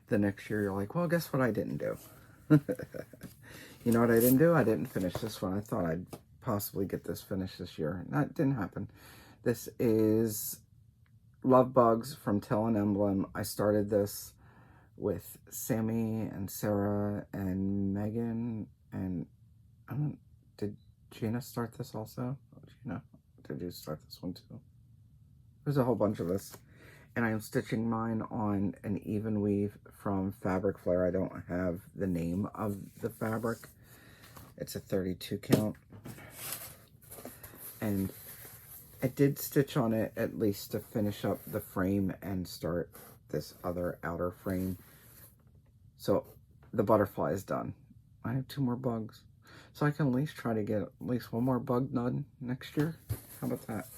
the next year you're like, well, guess what I didn't do? You know what I didn't do? I didn't finish this one. I thought I'd possibly get this finished this year. That didn't happen. This is Love Bugs from Tell an Emblem. I started this with Sammy and Sarah and Megan, and did Gina start this also? Gina, did you start this one too? There's a whole bunch of us, and I am stitching mine on an even weave from Fabric Flare. I don't have the name of the fabric. It's a 32 count, and I did stitch on it at least to finish up the frame and start this other outer frame. So the butterfly is done. I have 2 more bugs, so I can at least try to get at least 1 more bug done next year. How about that?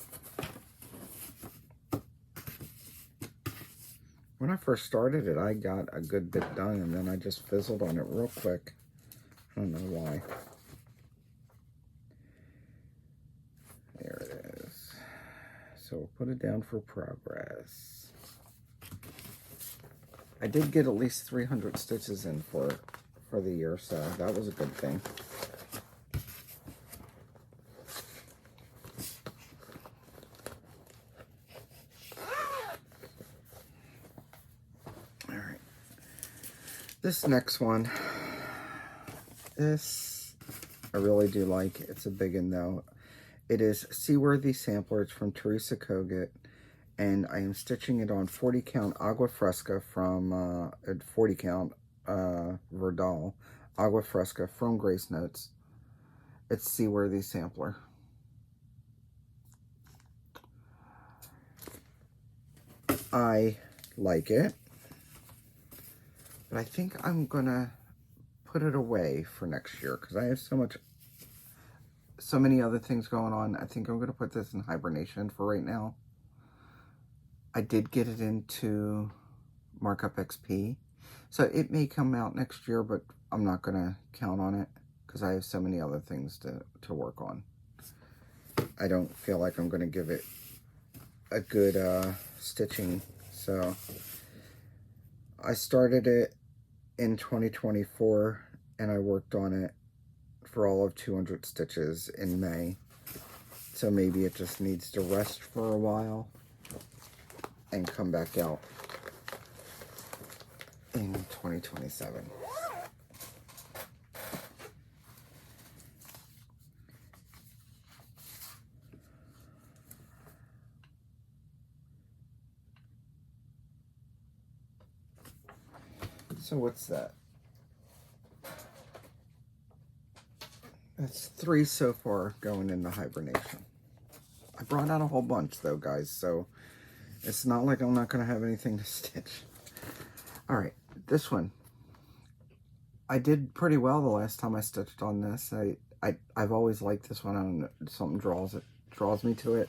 When I first started it, I got a good bit done, and then I just fizzled on it real quick. I don't know why. There it is. So we'll put it down for progress. I did get at least 300 stitches in for the year, so that was a good thing. This next one, this I really do like. It's a big one though. It is Seaworthy Sampler. It's from Teresa Kogut, and I am stitching it on 40 count Agua Fresca from 40 count Verdal Agua Fresca from Grace Notes. It's Seaworthy Sampler. I like it, but I think I'm gonna put it away for next year because I have so many other things going on. I think I'm gonna put this in hibernation for right now. I did get it into Markup XP, so it may come out next year, but I'm not gonna count on it. because I have so many other things to work on. I don't feel like I'm going to give it a good stitching. So I started it in 2024 and I worked on it for all of 200 stitches in May. So maybe it just needs to rest for a while and come back out in 2027. So what's that? That's 3 so far going into hibernation. I brought out a whole bunch though, guys, so it's not like I'm not going to have anything to stitch. Alright, this one. I did pretty well the last time I stitched on this. I've always liked this one. I don't know, something draws me to it.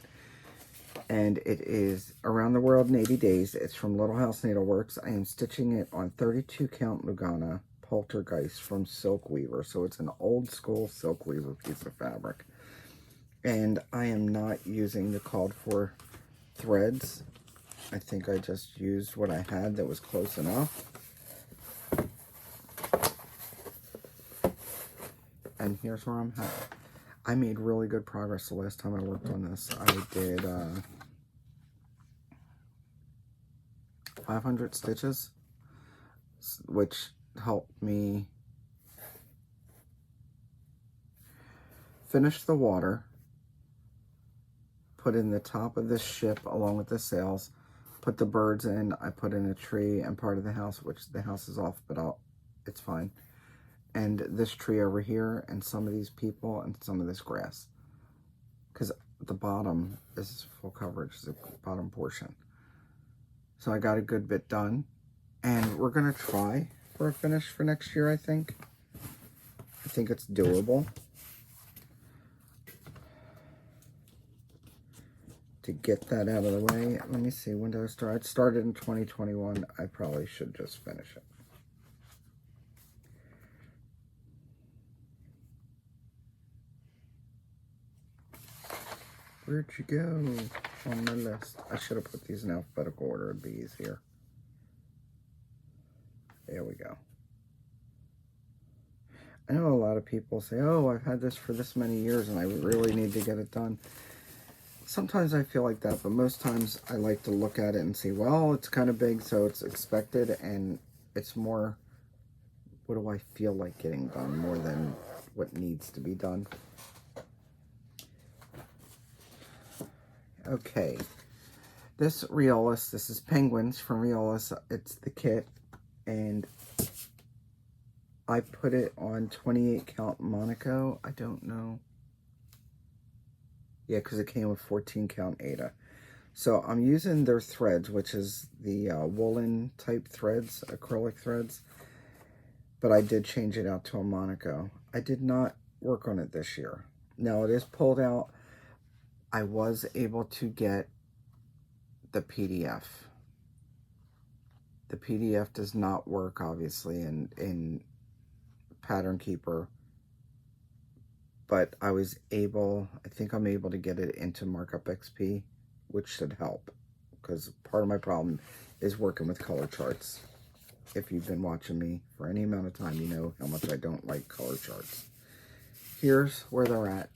And it is Around the World in 80 Days. It's from Little House Needleworks. I am stitching it on 32 count Lugana Poltergeist from Silk Weaver. So it's an old school Silk Weaver piece of fabric. And I am not using the called for threads. I think I just used what I had that was close enough. And here's where I'm at. I made really good progress the last time I worked on this. I did 500 stitches, which helped me finish the water, put in the top of this ship along with the sails, put the birds in. I put in a tree and part of the house, which the house is off, but it's fine. And this tree over here, and some of these people, and some of this grass. Because the bottom is full coverage, the bottom portion. So I got a good bit done. And we're going to try for a finish for next year, I think. I think it's doable. To get that out of the way, let me see, when did I start? I started in 2021. I probably should just finish it. Where'd you go on my list? I should have put these in alphabetical order. It'd be easier. There we go. I know a lot of people say, oh, I've had this for this many years and I really need to get it done. Sometimes I feel like that, but most times I like to look at it and see, well, it's kind of big, so it's expected, and it's more, what do I feel like getting done more than what needs to be done. Okay, this Riolis, this is Penguins from Riolis. It's the kit, and I put it on 28 count Monaco. I don't know. Yeah, because it came with 14 count Ada. So I'm using their threads, which is the woolen type threads, acrylic threads. But I did change it out to a Monaco. I did not work on it this year. Now it is pulled out. I was able to get the PDF. The PDF does not work, obviously, in Pattern Keeper. But I was able, I think I'm able to get it into Markup XP, which should help. Because part of my problem is working with color charts. If you've been watching me for any amount of time, you know how much I don't like color charts. Here's where they're at.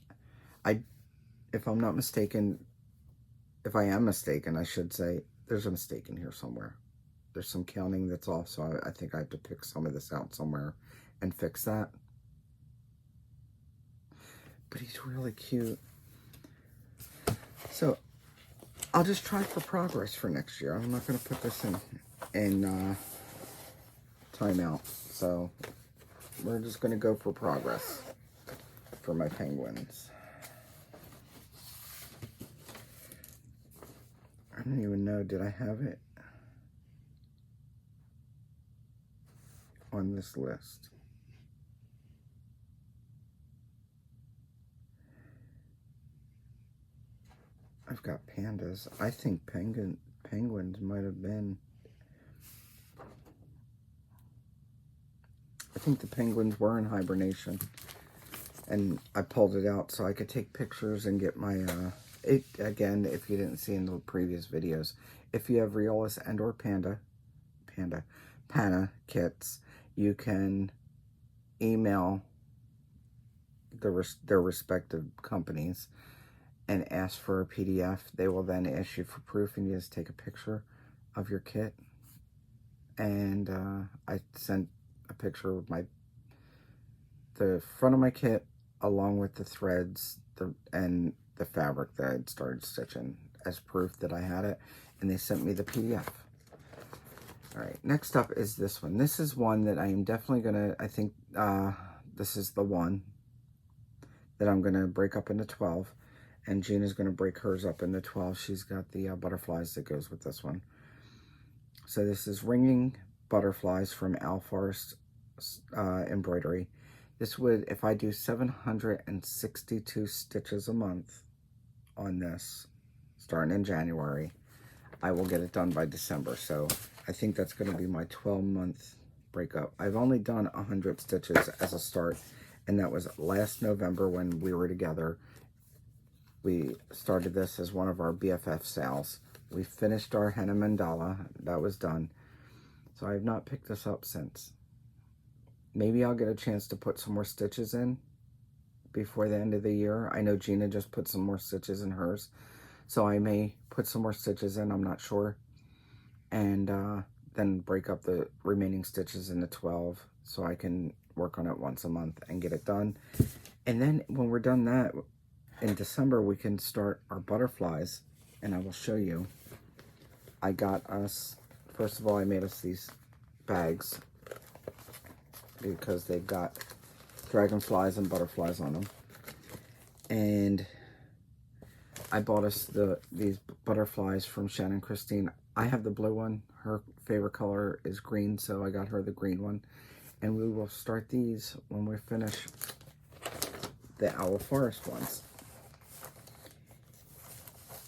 If I'm not mistaken, if I am mistaken, I should say, there's a mistake in here somewhere. There's some counting that's off, so I think I have to pick some of this out somewhere and fix that. But he's really cute. So, I'll just try for progress for next year. I'm not going to put this in timeout. So, we're just going to go for progress for my penguins. I don't even know, did I have it on this list? I've got pandas. I think penguins might have been. I think the penguins were in hibernation. And I pulled it out so I could take pictures and get my, again, if you didn't see in the previous videos, if you have Riolis and or Pana kits, you can email their respective companies and ask for a PDF. They will then ask you for proof, and you just take a picture of your kit. And I sent a picture of the front of my kit along with the threads and the fabric that I'd started stitching as proof that I had it, and they sent me the PDF. Alright, next up is this one. This is one that I am definitely gonna, I think this is the one that I'm gonna break up into 12, and Gina's gonna break hers up into 12. She's got the butterflies that goes with this one. So this is Ringing Butterflies from Al Forest Embroidery. This would, if I do 762 stitches a month on this, starting in January, I will get it done by December. So I think that's going to be my 12-month breakup. I've only done 100 stitches as a start, and that was last November when we were together. We started this as one of our BFF sales. We finished our henna mandala. That was done. So I have not picked this up since. Maybe I'll get a chance to put some more stitches in before the end of the year. I know Gina just put some more stitches in hers, so I may put some more stitches in, I'm not sure. And then break up the remaining stitches into 12 so I can work on it once a month and get it done. And then when we're done that, in December, we can start our butterflies, and I will show you. I got us, first of all, I made us these bags because they've got dragonflies and butterflies on them. And I bought us these butterflies from Shannon Christine. I have the blue one. Her favorite color is green, so I got her the green one. And we will start these when we finish the Owl Forest ones.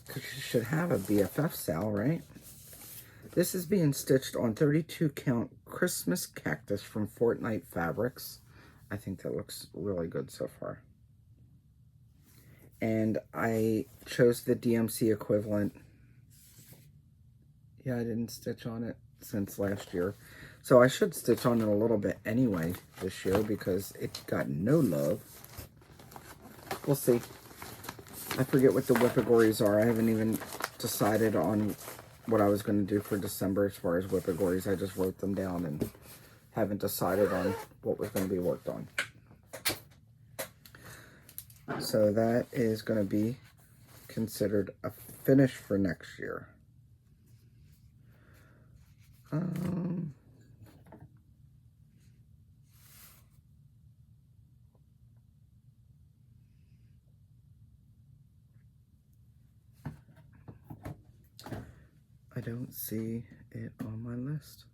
Because you should have a BFF sale, right? This is being stitched on 32 count Christmas cactus from Fortnite Fabrics. I think that looks really good so far. And I chose the DMC equivalent. Yeah, I didn't stitch on it since last year. So I should stitch on it a little bit anyway this year because it got no love. We'll see. I forget what the whippagories are. I haven't even decided on what I was going to do for December as far as whippagories. I just wrote them down and haven't decided on what was going to be worked on. So that is going to be considered a finish for next year. I don't see it on my list.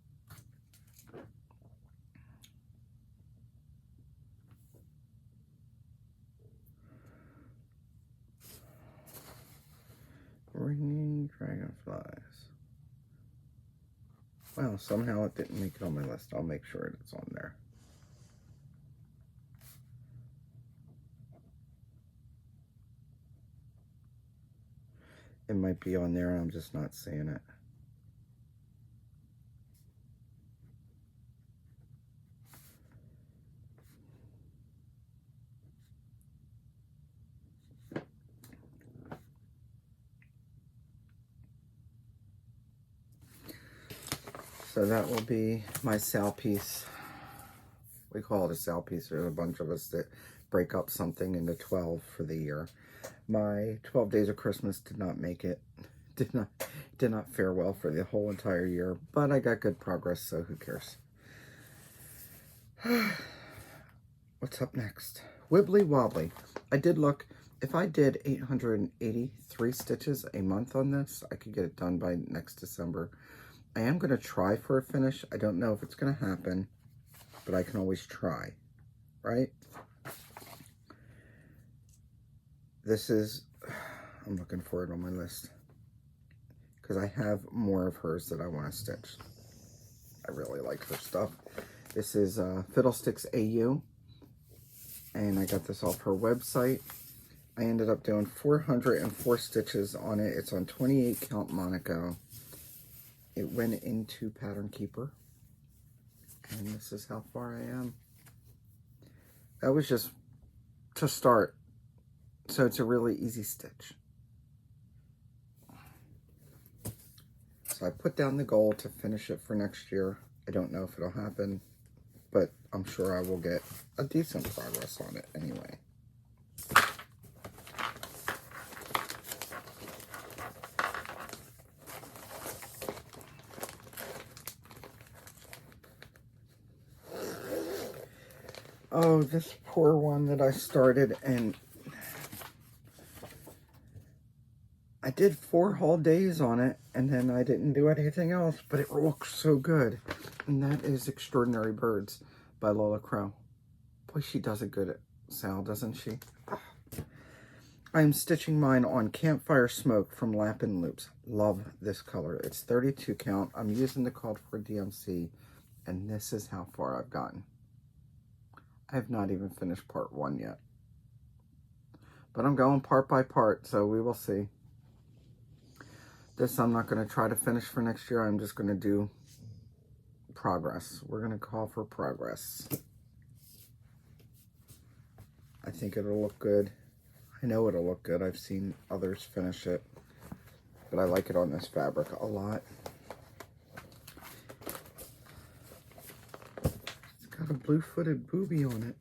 Ringing dragonflies. Well, somehow it didn't make it on my list. I'll make sure it's on there. It might be on there and I'm just not seeing it. So that will be my sale piece. We call it a sale piece. There's a bunch of us that break up something into 12 for the year. My 12 Days of Christmas did not make it. Did not fare well for the whole entire year, but I got good progress, so who cares? What's up next? Wibbly Wobbly. I did look. If I did 883 stitches a month on this, I could get it done by next December. I am going to try for a finish. I don't know if it's going to happen, but I can always try, right? This is, I'm looking for it on my list because I have more of hers that I want to stitch. I really like her stuff. This is Fiddlesticks AU. and I got this off her website. I ended up doing 404 stitches on it. It's on 28 count Monaco. It went into Pattern Keeper, and this is how far I am. That was just to start, so it's a really easy stitch. So I put down the goal to finish it for next year. I don't know if it'll happen, but I'm sure I will get a decent progress on it anyway. Oh, this poor one that I started, and I did 4 whole days on it, and then I didn't do anything else, but it looks so good. And that is Extraordinary Birds by Lola Crow. Boy, she does a good Sal, doesn't she? I'm stitching mine on Campfire Smoke from Lappin' Loops. Love this color. It's 32 count. I'm using the called for DMC, and this is how far I've gotten. I have not even finished part 1 yet. But I'm going part by part, so we will see. This I'm not going to try to finish for next year. I'm just going to do progress. We're going to call for progress. I think it'll look good. I know it'll look good. I've seen others finish it. But I like it on this fabric a lot. It's got a blue-footed booby on it.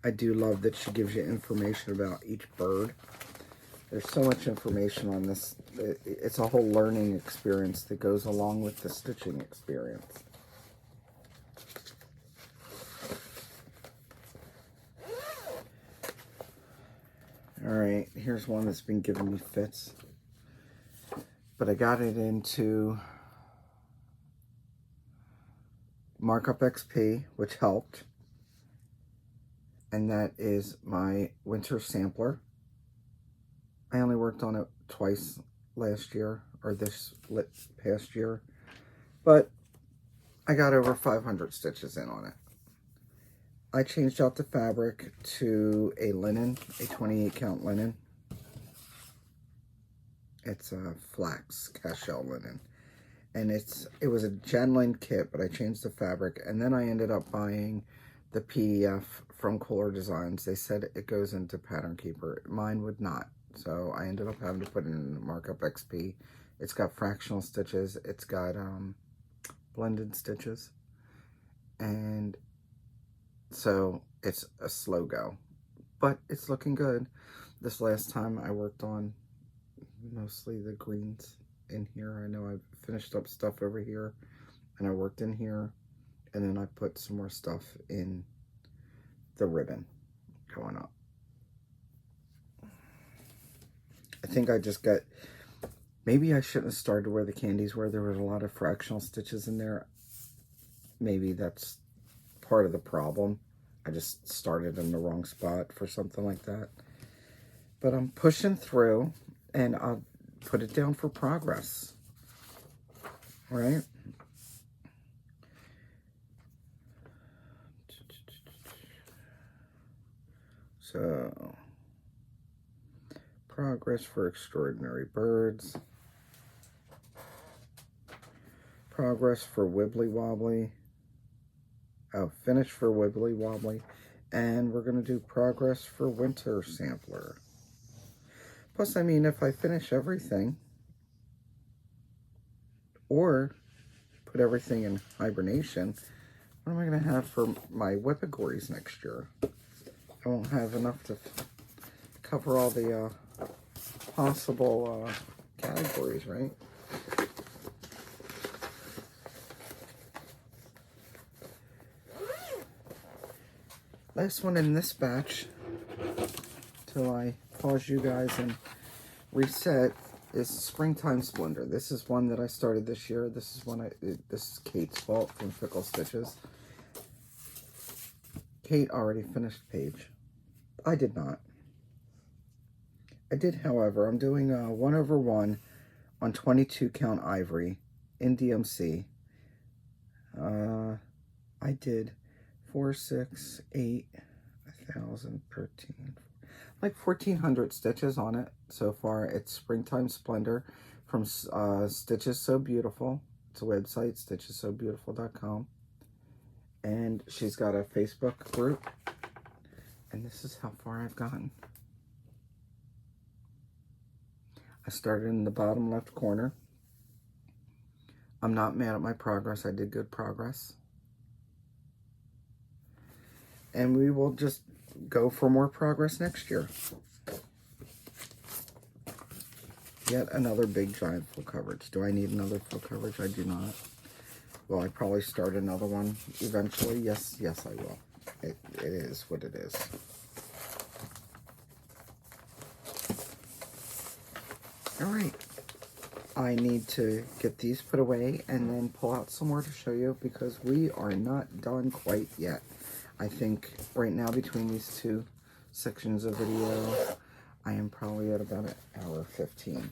I do love that she gives you information about each bird. There's so much information on this. It's a whole learning experience that goes along with the stitching experience. Alright, here's one that's been giving me fits. But I got it into Markup XP, which helped. And that is my winter sampler. I only worked on it twice last year, or this past year. But I got over 500 stitches in on it. I changed out the fabric to a linen, a 28 count linen. It's a flax cashel linen. And it was a Genlin kit, but I changed the fabric. And then I ended up buying the PDF from Cooler Designs. They said it goes into Pattern Keeper. Mine would not. So I ended up having to put it in Markup XP. It's got fractional stitches. It's got blended stitches. And so it's a slow go. But it's looking good. This last time I worked on mostly the greens in here. I know I've finished up stuff over here. And I worked in here. And then I put some more stuff in the ribbon going up. I think I just got, maybe I shouldn't have started where the candies were. There was a lot of fractional stitches in there. Maybe that's part of the problem. I just started in the wrong spot for something like that. But I'm pushing through, and I'll put it down for progress. All right? So, progress for Extraordinary Birds. Progress for Wibbly Wobbly. Oh, finish for Wibbly Wobbly. And we're going to do progress for Winter Sampler. Plus, I mean, if I finish everything, or put everything in hibernation, what am I going to have for my WIPagories next year? I won't have enough to cover all the possible categories, right? Last one in this batch, till I pause you guys and reset, is Springtime Splendor. This is one that I started this year. This is this is Kate's fault from Fickle Stitches. Kate already finished the page. I did not. I did, however, I'm doing 1/1 on 22 count ivory in DMC. I did 4, 6, 8, 1,000, 13, like 1,400 stitches on it so far. It's Springtime Splendor from Stitches So Beautiful. It's a website, stitchessobeautiful.com. And she's got a Facebook group. And this is how far I've gotten. I started in the bottom left corner. I'm not mad at my progress. I did good progress. And we will just go for more progress next year. Yet another big giant full coverage. Do I need another full coverage? I do not. Will I probably start another one eventually? Yes, I will. It is what it is. All right. I need to get these put away and then pull out some more to show you because we are not done quite yet. I think right now between these two sections of video, I am probably at about an hour 15.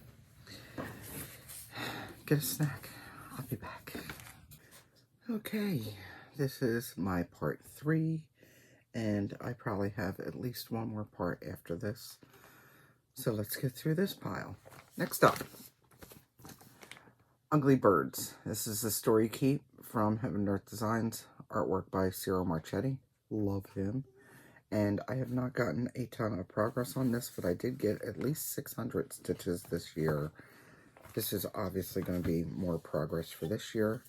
Get a snack. I'll be back. Okay, this is my part 3, and I probably have at least one more part after this. So let's get through this pile. Next up, Ugly Birds. This is the story keep from Heaven and Earth Designs, artwork by Ciro Marchetti. Love him. And I have not gotten a ton of progress on this, but I did get at least 600 stitches this year. This is obviously going to be more progress for this year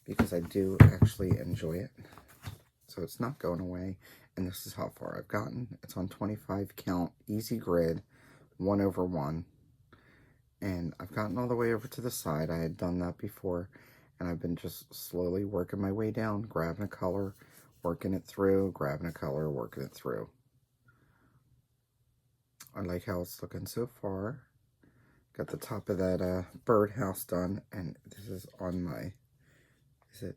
because I do actually enjoy it. So it's not going away. And this is how far I've gotten. It's on 25 count, easy grid, 1/1. And I've gotten all the way over to the side. I had done that before. And I've been just slowly working my way down, grabbing a color, working it through, grabbing a color, working it through. I like how it's looking so far. Got the top of that birdhouse done. And this is on my, is it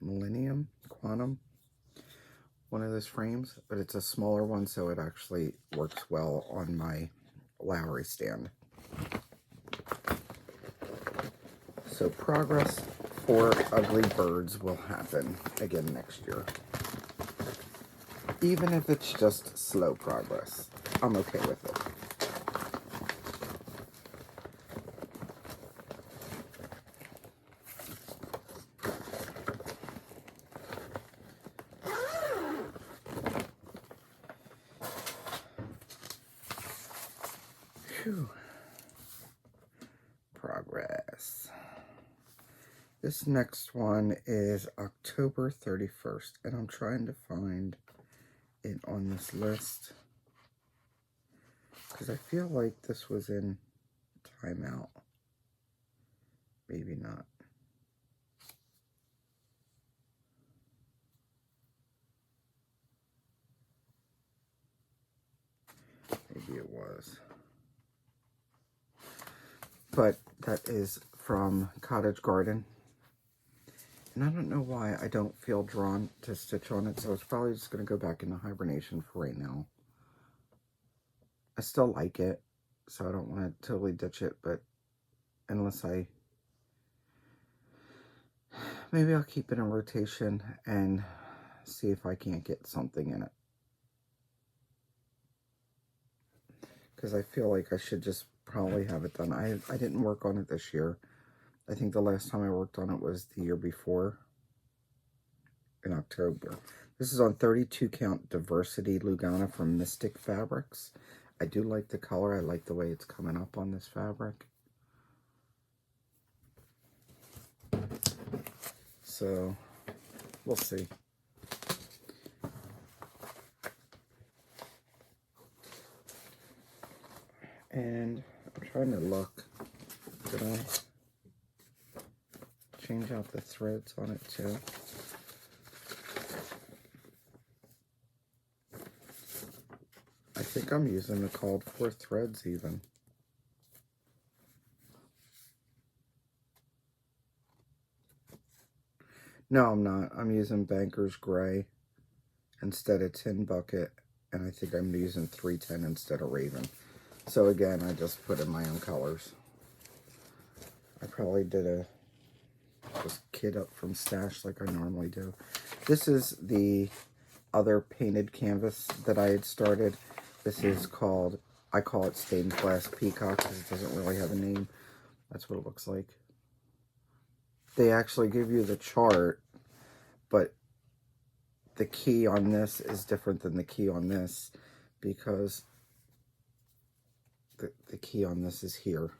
Millennium? Quantum? One of those frames. But it's a smaller one, so it actually works well on my Lowry stand. So progress for Ugly Birds will happen again next year. Even if it's just slow progress, I'm okay with it. Whew. Progress. This next one is October 31st, and I'm trying to find it on this list because I feel like this was in timeout. Maybe not. Maybe it was. But that is from Cottage Garden. And I don't know why I don't feel drawn to stitch on it, so it's probably just going to go back into hibernation for right now. I still like it, so I don't want to totally ditch it, but unless maybe I'll keep it in rotation and see if I can't get something in it. Because I feel like I should just probably have it done. I didn't work on it this year. I think the last time I worked on it was the year before, in October. This is on 32 count Diversity Lugana from Mystic Fabrics. I do like the color. I like the way it's coming up on this fabric. So, we'll see. And I'm trying to look. Did I change out the threads on it too? I think I'm using the called for threads even. No, I'm not. I'm using Banker's Gray instead of Tin Bucket, and I think I'm using 310 instead of Raven. So again, I just put in my own colors. I probably did a just kit up from stash like I normally do. This is the other painted canvas that I had started. This is called, I call it Stained Glass Peacock because it doesn't really have a name. That's what it looks like. They actually give you the chart, but the key on this is different than the key on this because the key on this is here.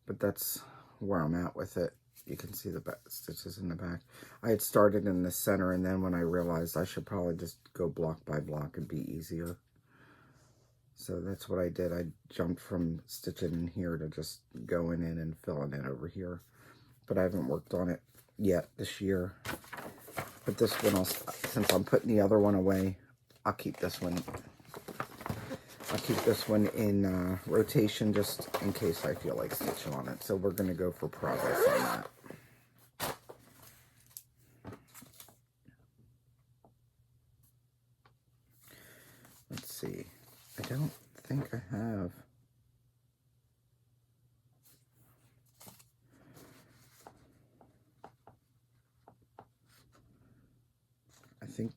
But that's where I'm at with it. You can see the back stitches in the back. I had started in the center, and then when I realized I should probably just go block by block and be easier. So that's what I did. I jumped from stitching in here to just going in and filling in over here. But I haven't worked on it yet this year. But this one, since I'm putting the other one away, I'll keep this one. I'll keep this one in rotation just in case I feel like stitching on it. So we're going to go for progress on that. Let's see. I don't think I have. I think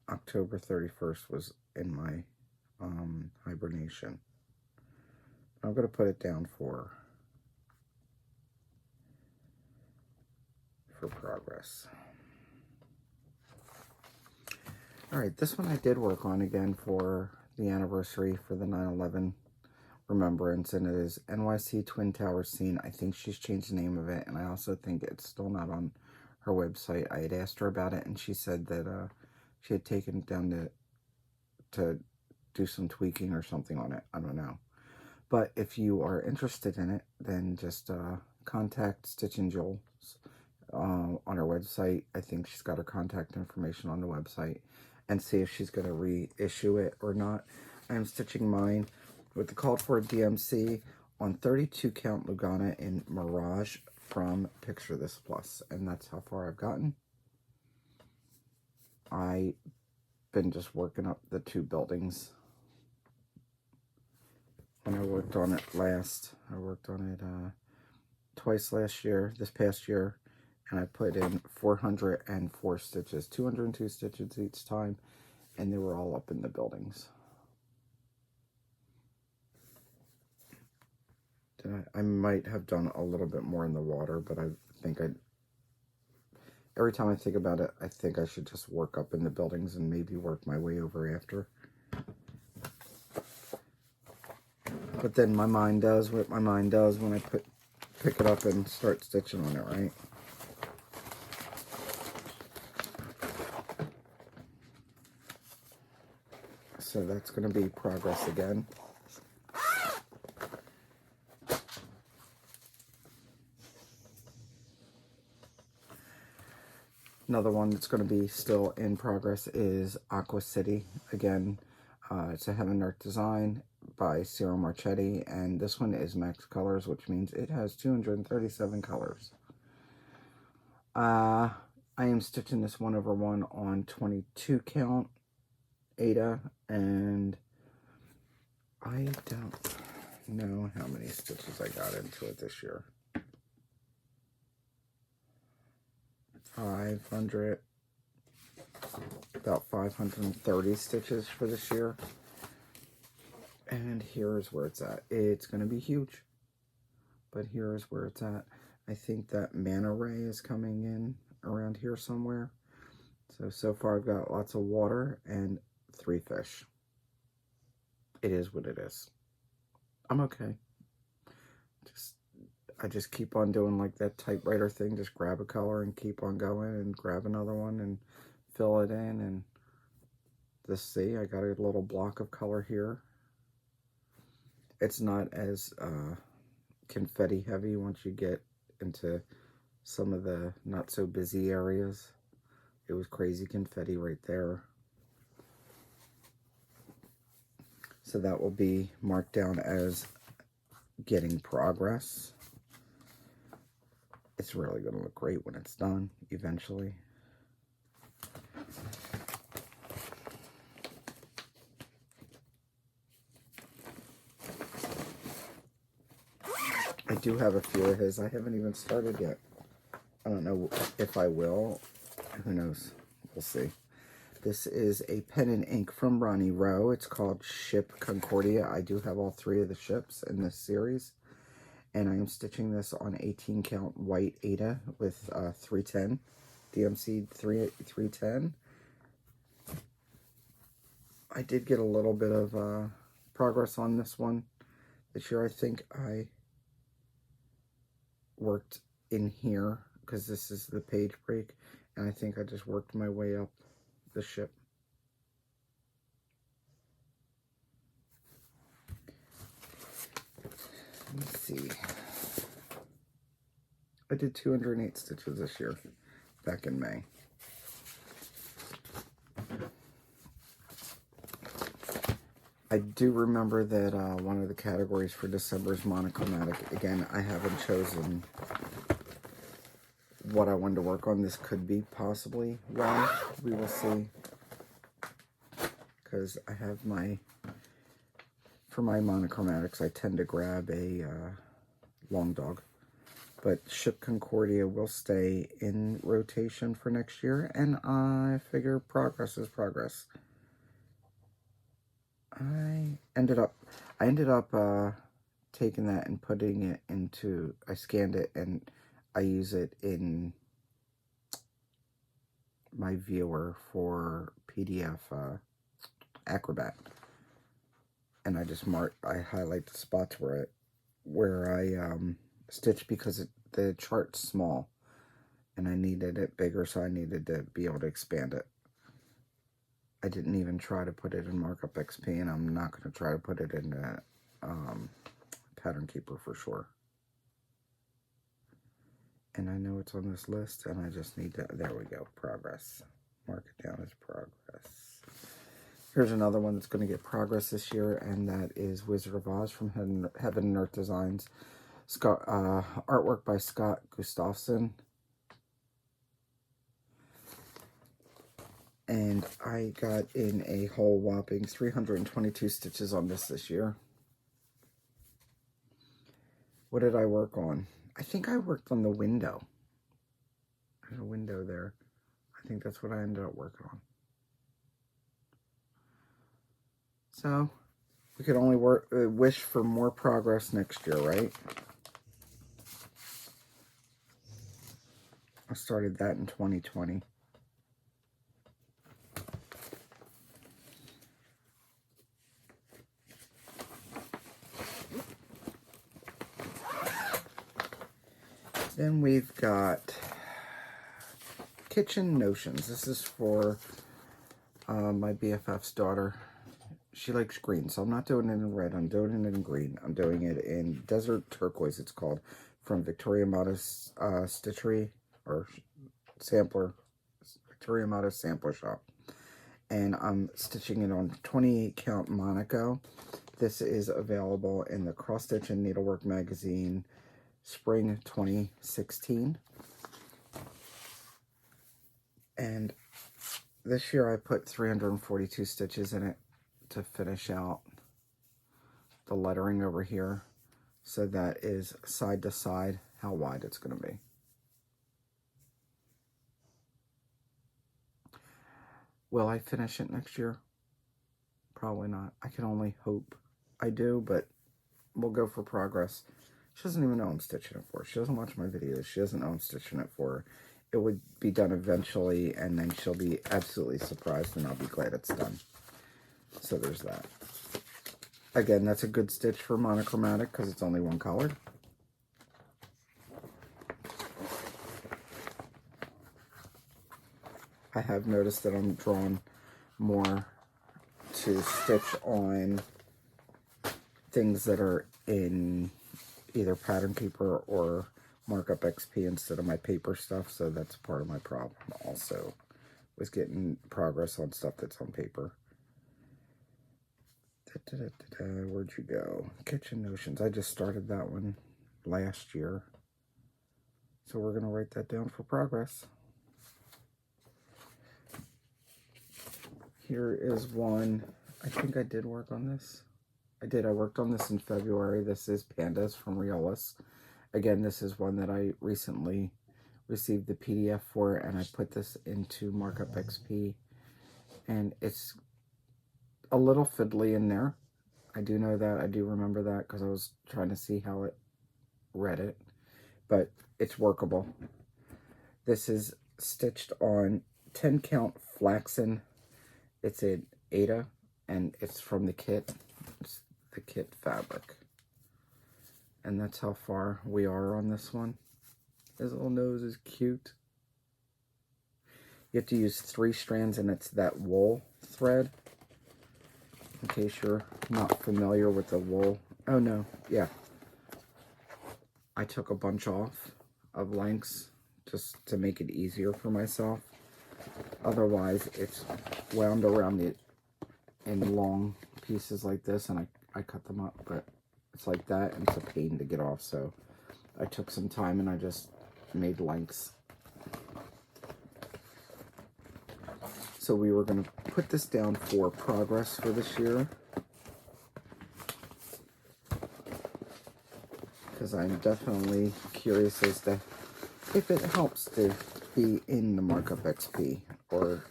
October 31st was in my hibernation. I'm going to put it down for progress. Alright, this one I did work on again for the anniversary for the 9/11 remembrance, and it is NYC Twin Towers Scene. I think she's changed the name of it, and I also think it's still not on her website. I had asked her about it, and she said that she had taken it down to do some tweaking or something on it. I don't know. But if you are interested in it, then just contact Stitch and Jules on her website. I think she's got her contact information on the website, and see if she's going to reissue it or not. I am stitching mine with the called for DMC on 32 count Lugana in Mirage from Picture This Plus, and that's how far I've gotten. I've been just working up the two buildings. When I worked on it last, I worked on it twice last year, this past year, and I put in 404 stitches, 202 stitches each time, and they were all up in the buildings. I might have done a little bit more in the water, but I think every time I think about it, I think I should just work up in the buildings and maybe work my way over after. But then my mind does what my mind does when I pick it up and start stitching on it, right? So that's going to be progress again. Another one that's going to be still in progress is Aqua City. Again, it's a Heaven Earth design by Ciro Marchetti, and this one is max colors, which means it has 237 colors. I am stitching this 1/1 on 22 count Ada, and I don't know how many stitches I got into it this year. 500, about 530 stitches for this year. And here's where it's at. It's going to be huge, but here's where it's at. I think that manta ray is coming in around here somewhere. So far I've got lots of water and 3 fish. It is what it is. I'm okay. I just keep on doing like that typewriter thing. Just grab a color and keep on going and grab another one and fill it in. And just see, I got a little block of color here. It's not as confetti heavy once you get into some of the not so busy areas. It was crazy confetti right there. So that will be marked down as getting progress. It's really going to look great when it's done eventually. I do have a few of his. I haven't even started yet. I don't know if I will. Who knows? We'll see. This is a pen and ink from Ronnie Rowe. It's called Ship Concordia. I do have all 3 of the ships in this series. And I am stitching this on 18 count white Aida with 310. DMC 310. I did get a little bit of progress on this one this year. I think I worked in here because this is the page break, and I think I just worked my way up the ship. Let's see. I did 208 stitches this year, back in May. I do remember that one of the categories for December is monochromatic. Again, I haven't chosen what I wanted to work on. This could be possibly one. We will see. Because I have for my monochromatics, I tend to grab a long dog. But Ship Concordia will stay in rotation for next year, and I figure progress is progress. I ended up taking that and putting it into, I scanned it and I use it in my viewer for PDF Acrobat. And I just I highlight the spots where I stitch because the chart's small and I needed it bigger, so I needed to be able to expand it. I didn't even try to put it in Markup XP, and I'm not going to try to put it in Pattern Keeper for sure. And I know it's on this list, and I just need to, there we go, progress. Mark it down as progress. Here's another one that's going to get progress this year, and that is Wizard of Oz from Heaven and Earth Designs. Artwork by Scott Gustafson. And I got in a whole whopping 322 stitches on this year. What did I work on? I think I worked on the window. There's a window there. I think that's what I ended up working on. So, we could only wish for more progress next year, right? I started that in 2020. Then we've got Kitchen Notions. This is for my BFF's daughter. She likes green, so I'm not doing it in red. I'm doing it in green. I'm doing it in Desert Turquoise, it's called, from Victoria Modest Stitchery, or Sampler, Victoria Modest Sampler Shop. And I'm stitching it on 28 count Monaco. This is available in the Cross Stitch and Needlework magazine, Spring 2016. And this year I put 342 stitches in it to finish out the lettering over here. So that is side to side how wide it's going to be. Will I finish it next year? Probably not. I can only hope I do, but we'll go for progress. She doesn't even know I'm stitching it for her. She doesn't watch my videos. She doesn't know I'm stitching it for her. It would be done eventually, and then she'll be absolutely surprised, and I'll be glad it's done. So there's that. Again, that's a good stitch for monochromatic because it's only one color. I have noticed that I'm drawn more to stitch on things that are in either Pattern Keeper or Markup XP instead of my paper stuff, so that's part of my problem also, was getting progress on stuff that's on paper. Where'd you go? Kitchen Notions. I just started that one last year, so we're going to write that down for progress. Here is one. I think I did work on this. I did. I worked on this in February. This is Pandas from Riolis. Again, this is one that I recently received the PDF for, and I put this into Markup XP, and it's a little fiddly in there. I do know that. I do remember that because I was trying to see how it read it, but it's workable. This is stitched on 10 count flaxen. It's an Ada, and it's from the kit. It's the kit fabric. And that's how far we are on this one. His little nose is cute. You have to use 3 strands, and it's that wool thread. In case you're not familiar with the wool. Oh no, yeah. I took a bunch off of lengths just to make it easier for myself. Otherwise, it's wound around it in long pieces like this, and I cut them up, but it's like that, and it's a pain to get off, so I took some time and I just made lengths. So we were going to put this down for progress for this year, because I'm definitely curious as to if it helps to be in the Markup XP or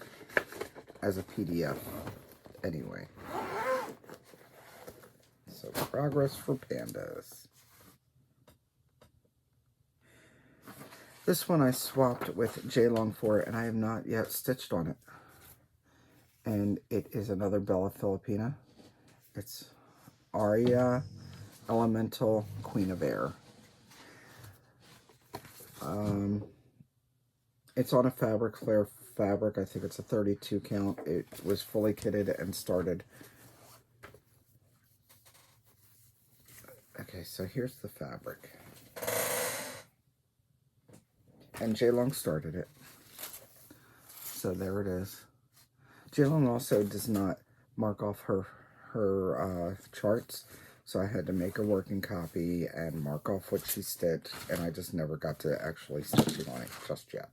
as a PDF anyway. So progress for pandas. This one I swapped with J-Long for, and I have not yet stitched on it. And it is another Bella Filipina. It's Aria Elemental Queen of Air. It's on a fabric flare fabric. I think it's a 32 count. It was fully kitted and started. Okay, so here's the fabric. And J-Long started it. So there it is. J-Long also does not mark off her charts. So I had to make a working copy and mark off what she stitched. And I just never got to actually stitching on it just yet.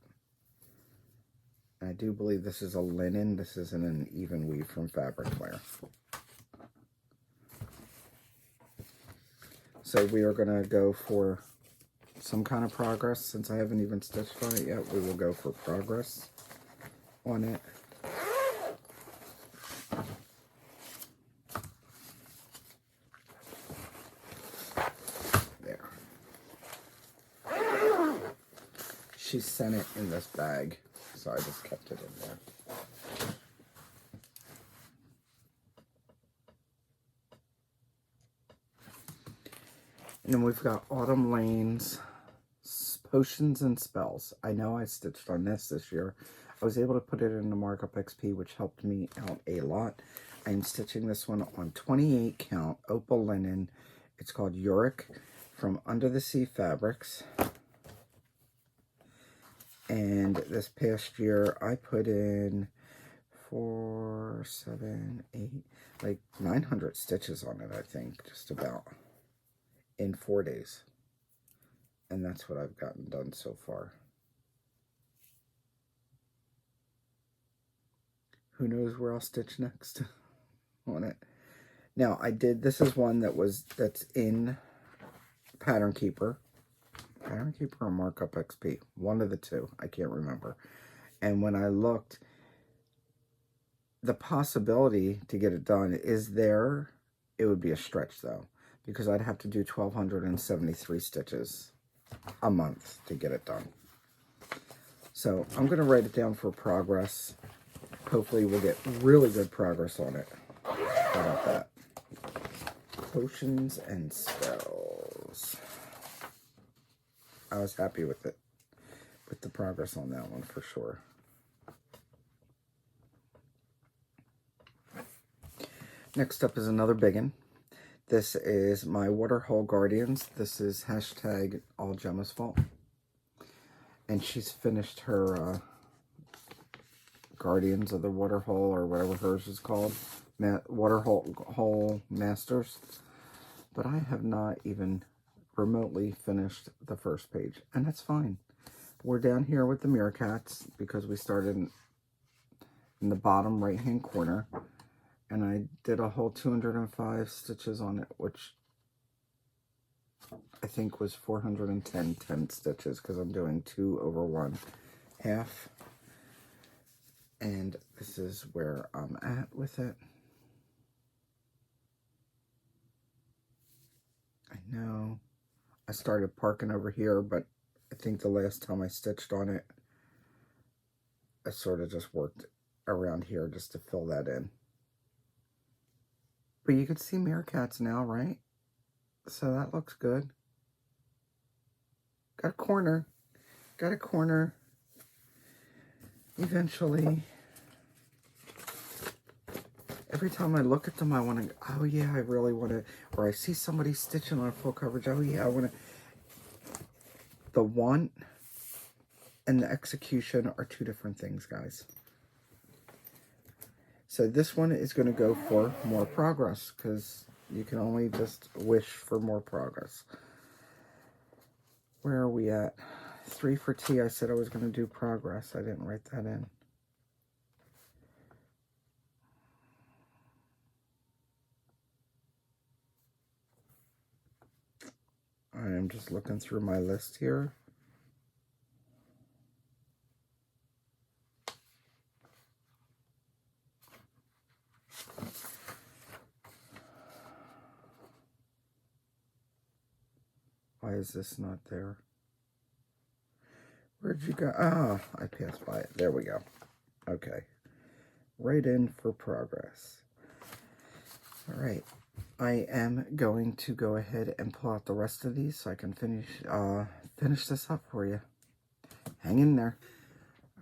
I do believe this is a linen. This isn't an even weave from Fabric Flare. So we are going to go for some kind of progress. Since I haven't even stitched on it yet, we will go for progress on it. There. She sent it in this bag, so I just kept it in there. And then we've got Autumn Lane's Potions and Spells. I know I stitched on this year. I was able to put it in the Markup XP, which helped me out a lot. I'm stitching this one on 28 count opal linen. It's called Uric from Under the Sea Fabrics. And this past year, I put in 4, 7, 8, like 900 stitches on it, I think, just about, in 4 days. And that's what I've gotten done so far. Who knows where I'll stitch next on it. Now, this is one that's in Pattern Keeper. Pattern Keeper or Markup XP. One of the two. I can't remember. And when I looked, the possibility to get it done is there. It would be a stretch, though, because I'd have to do 1,273 stitches a month to get it done. So I'm going to write it down for progress. Hopefully we'll get really good progress on it. How about that? Potions and Spells. I was happy with it. With the progress on that one for sure. Next up is another big one. This is my Waterhole Guardians. This is hashtag all Gemma's fault. And she's finished her Guardians of the Waterhole, or whatever hers is called. Waterhole Masters. But I have not even remotely finished the first page. And that's fine. We're down here with the Meerkats because we started in the bottom right hand corner. And I did a whole 205 stitches on it, which I think was 410 stitches, because I'm doing 2 over 1/2. And this is where I'm at with it. I know I started parking over here, but I think the last time I stitched on it, I sort of just worked around here just to fill that in. But you can see meerkats now, right? So that looks good. Got a corner. Got a corner. Eventually. Every time I look at them, I want to, oh yeah, I really want to, or I see somebody stitching on full coverage, oh yeah, I want to. The want and the execution are 2 different things, guys. So this one is going to go for more progress, because you can only just wish for more progress. Where are we at? 3 for T. I said I was going to do progress. I didn't write that in. I am just looking through my list here. Why is this not there? Where'd you go? Ah, I passed by it. There we go. Okay. Right in for progress. All right. I am going to go ahead and pull out the rest of these so I can finish this up for you. Hang in there.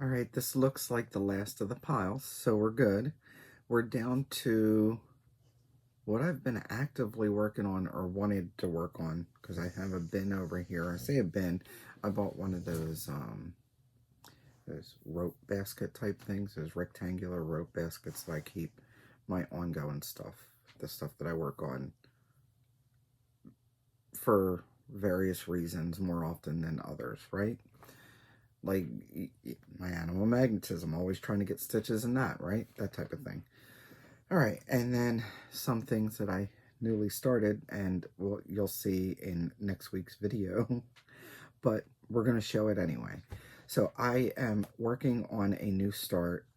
All right, this looks like the last of the piles, so we're good. We're down to what I've been actively working on, or wanted to work on, because I have a bin over here. I say a bin. I bought one of those rope basket type things, those rectangular rope baskets that I keep my ongoing stuff, the stuff that I work on for various reasons more often than others, right? Like my animal magnetism, always trying to get stitches in that, right? That type of thing. All right, and then some things that I newly started, and you'll see in next week's video, but we're going to show it anyway. So I am working on a new start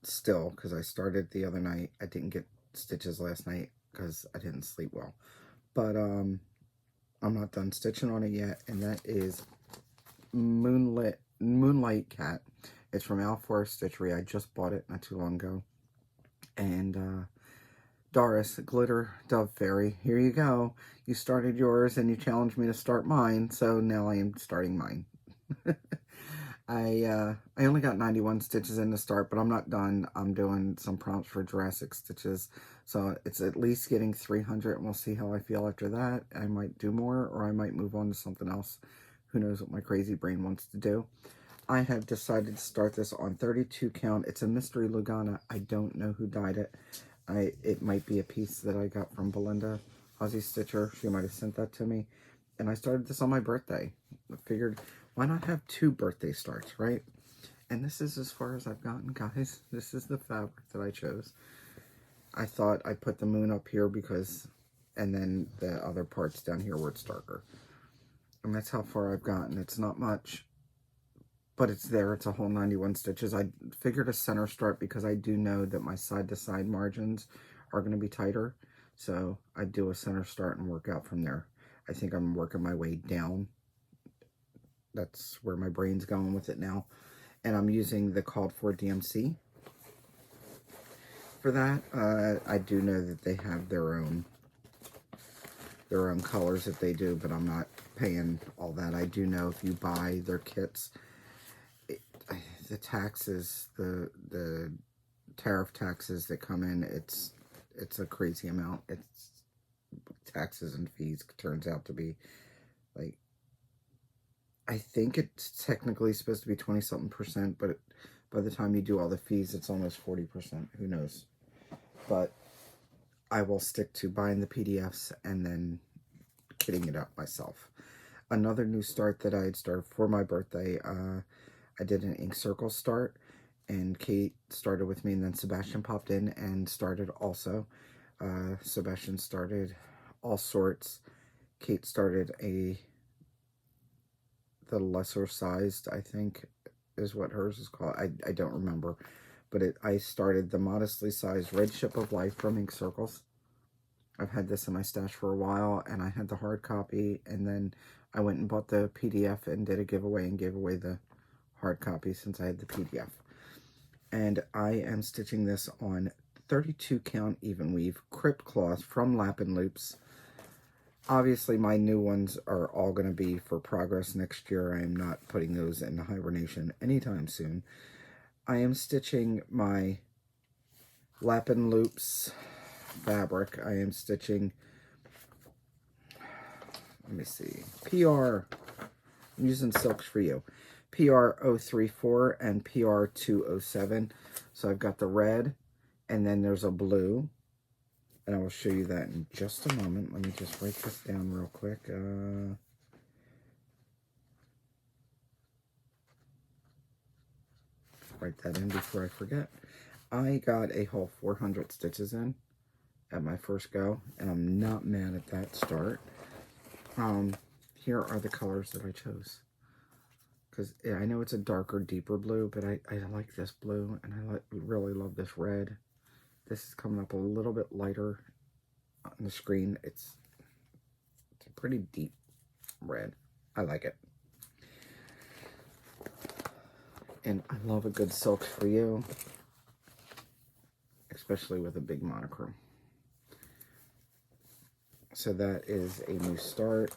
still, because I started the other night. I didn't get stitches last night because I didn't sleep well. But I'm not done stitching on it yet, and that is Moonlight Cat. It's from Stitchery. I just bought it not too long ago. And Doris, Glitter Dove Fairy, here you go. You started yours and you challenged me to start mine, so now I am starting mine. I only got 91 stitches in to start, but I'm not done. I'm doing some prompts for Jurassic stitches, so it's at least getting 300, and we'll see how I feel after that. I might do more, or I might move on to something else. Who knows what my crazy brain wants to do. I have decided to start this on 32 count. It's a Mystery Lugana. I don't know who dyed it. It might be a piece that I got from Belinda, Aussie Stitcher. She might have sent that to me. And I started this on my birthday. I figured, why not have 2 birthday starts, right? And this is as far as I've gotten, guys. This is the fabric that I chose. I thought I put the moon up here because, and then the other parts down here where it's darker. And that's how far I've gotten. It's not much, but it's there. It's a whole 91 stitches. I figured a center start because I do know that my side-to-side margins are going to be tighter. So I do a center start and work out from there. I think I'm working my way down. That's where my brain's going with it now. And I'm using the called for DMC for that. I do know that they have their own colors that they do, but I'm not paying all that. I do know if you buy their kits, the taxes, the tariff taxes that come in, it's a crazy amount. It's taxes and fees turns out to be like, I think it's technically supposed to be 20-something%, but by the time you do all the fees, it's almost 40%. Who knows? But I will stick to buying the PDFs and then kitting it up myself. Another new start that I had started for my birthday, I did an ink circle start, and Kate started with me, and then Sebastian popped in and started also. Sebastian started all sorts. Kate started a the lesser sized, I think is what hers is called. I don't remember. But I started the modestly sized Red Ship of Life from Ink Circles. I've had this in my stash for a while, and I had the hard copy, and then I went and bought the PDF and did a giveaway and gave away the hard copy since I had the PDF. And I am stitching this on 32 count even weave crypt cloth from Lap and Loops. Obviously, my new ones are all going to be for progress next year. I am not putting those into hibernation anytime soon. I am stitching my Lap and Loops fabric. I am stitching, let me see, I'm using Silks for You, PR 034 and PR 207. So I've got the red, and then there's a blue, and I will show you that in just a moment. Let me just write this down real quick. Write that in before I forget. I got a whole 400 stitches in at my first go, and I'm not mad at that start. Here are the colors that I chose, because I know it's a darker, deeper blue, but I like this blue, and I really love this red. This is coming up a little bit lighter on the screen. It's a pretty deep red. I like it. And I love a good Silks for You, especially with a big monochrome. So that is a new start.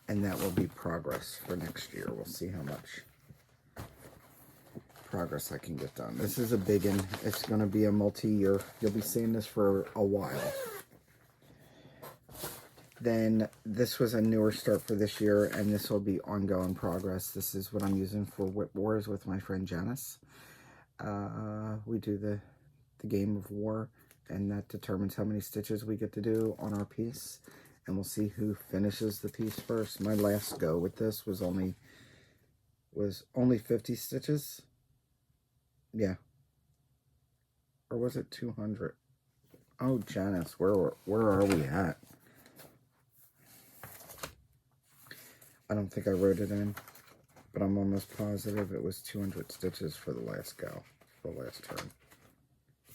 And that will be progress for next year. We'll see how much progress I can get done. This is a big one. It's going to be a multi-year. You'll be seeing this for a while. Then this was a newer start for this year, and this will be ongoing progress. This is what I'm using for WIP Wars with my friend Janice. We do the game of war, and that determines how many stitches we get to do on our piece, and we'll see who finishes the piece first. My last go with this was only 50 stitches. Yeah. Or was it 200? Oh, Janice, where are we at? I don't think I wrote it in, but I'm almost positive it was 200 stitches for the last go, for the last turn.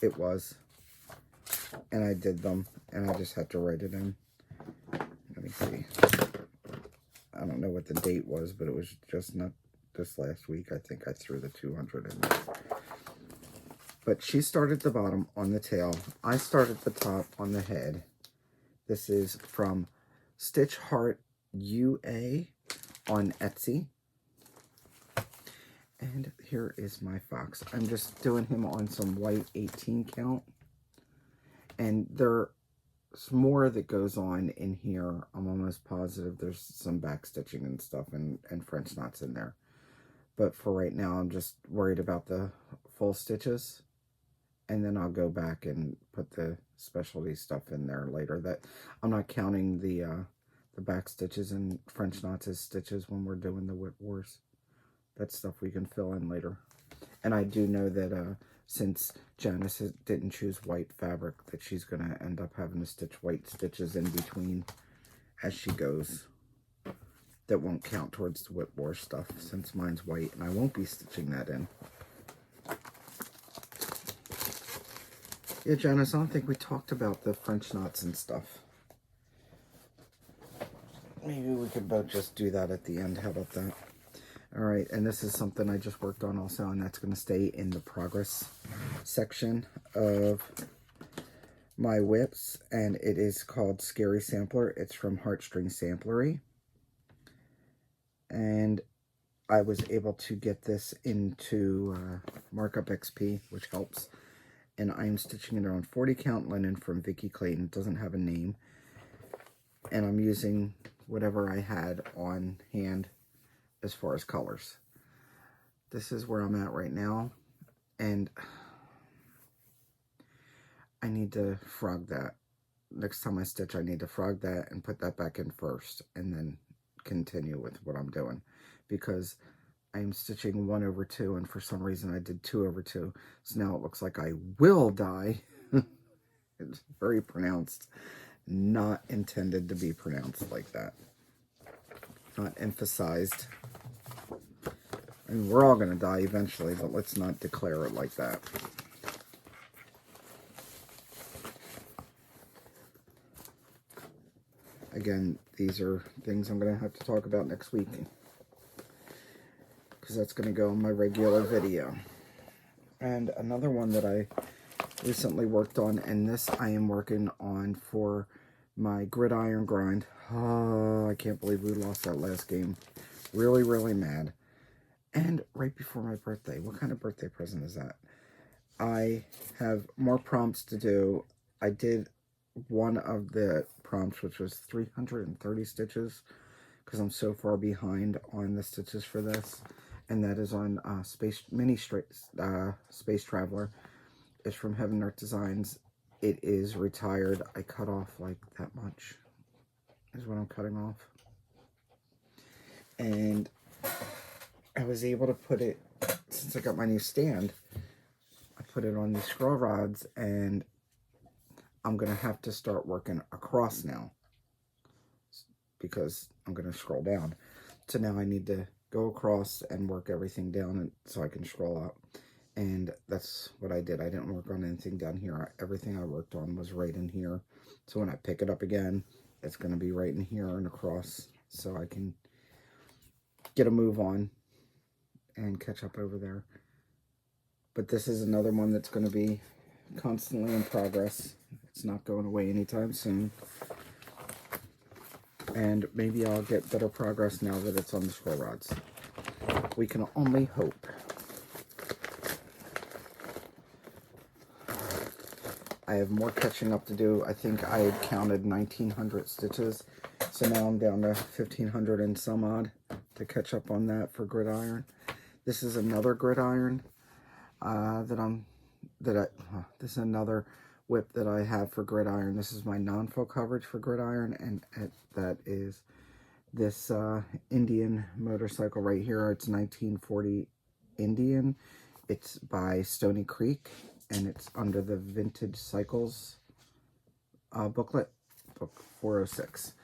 It was, and I did them, and I just had to write it in. Let me see. I don't know what the date was, but it was just not this last week. I think I threw the 200 in there. But she started the bottom on the tail. I started the top on the head. This is from Stitch Heart UA on Etsy. And here is my fox. I'm just doing him on some white 18 count. And there's more that goes on in here. I'm almost positive there's some back stitching and stuff and French knots in there. But for right now, I'm just worried about the full stitches. And then I'll go back and put the specialty stuff in there later. That I'm not counting the back stitches and French knots as stitches when we're doing the WIP Wars. That's stuff we can fill in later. And I do know that since Janice didn't choose white fabric, that she's going to end up having to stitch white stitches in between as she goes. That won't count towards the WIP Wars stuff, since mine's white, and I won't be stitching that in. Yeah, Janice, I don't think we talked about the French knots and stuff. Maybe we could both just do that at the end. How about that? All right, and this is something I just worked on also, and that's going to stay in the progress section of my WIPs, and it is called Scary Sampler. It's from Heartstring Samplery, and I was able to get this into Markup XP, which helps, and I'm stitching it on 40 count linen from Vicky Clayton. It doesn't have a name, and I'm using whatever I had on hand as far as colors. This is where I'm at right now, and I need to frog that. Next time I stitch, I need to frog that and put that back in first, and then continue with what I'm doing, because I'm stitching 1/2, and for some reason I did 2/2, so now it looks like I will die. It's very pronounced, Not intended to be pronounced like that. Not emphasized. I mean, we're all going to die eventually, but let's not declare it like that. Again, these are things I'm going to have to talk about next week, because that's going to go in my regular video. And another one that I recently worked on, and this I am working on for my gridiron grind. Oh, I can't believe we lost that last game. Really, really mad. And right before my birthday. What kind of birthday present is that? I have more prompts to do. I did one of the prompts, which was 330 stitches, because I'm so far behind on the stitches for this. And that is on Space Traveler. It's from Heaven Art Designs. It is retired. I cut off like that much is what I'm cutting off. And I was able to put it, since I got my new stand, I put it on these scroll rods, and I'm going to have to start working across now, because I'm going to scroll down. So now I need to go across and work everything down, and so I can scroll up. And that's what I did. I didn't work on anything down here. Everything I worked on was right in here. So when I pick it up again, it's going to be right in here and across, so I can get a move on and catch up over there. But this is another one that's going to be constantly in progress. It's not going away anytime soon. And maybe I'll get better progress now that it's on the scroll rods. We can only hope. I have more catching up to do. I think I had counted 1,900 stitches. So now I'm down to 1,500 and some odd to catch up on that for gridiron. This is another gridiron this is another WIP that I have for gridiron. This is my non-full coverage for gridiron, and that is this Indian motorcycle right here. It's 1940 Indian. It's by Stony Creek, and it's under the Vintage Cycles booklet, book 406.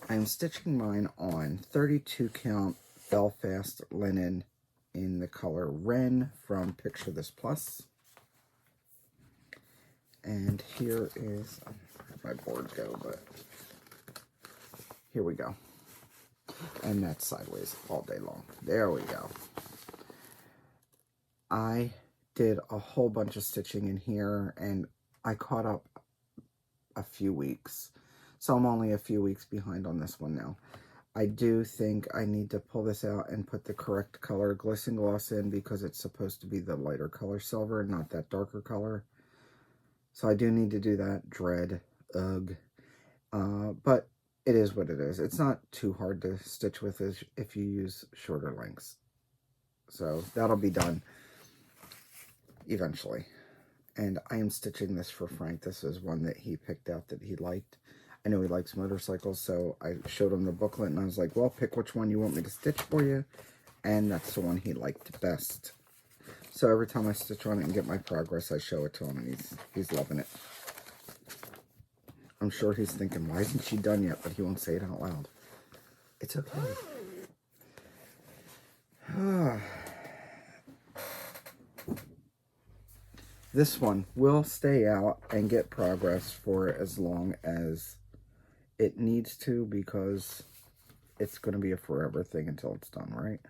I am stitching mine on 32 count Belfast linen in the color Wren from Picture This Plus. And here is, where'd my board go, but here we go. And that's sideways all day long. There we go. I did a whole bunch of stitching in here, and I caught up a few weeks. So I'm only a few weeks behind on this one now. I do think I need to pull this out and put the correct color glisten gloss in, because it's supposed to be the lighter color silver, not that darker color. So I do need to do that. Dread. Ugh. But it is what it is. It's not too hard to stitch with if you use shorter lengths. So that'll be done eventually. And I am stitching this for Frank. This is one that he picked out that he liked. I know he likes motorcycles, so I showed him the booklet, and I was like, well, pick which one you want me to stitch for you. And that's the one he liked best. So every time I stitch on it and get my progress, I show it to him, and he's loving it. I'm sure he's thinking, why isn't she done yet? But he won't say it out loud. It's okay. This one will stay out and get progress for as long as it needs to, because it's going to be a forever thing until it's done, right?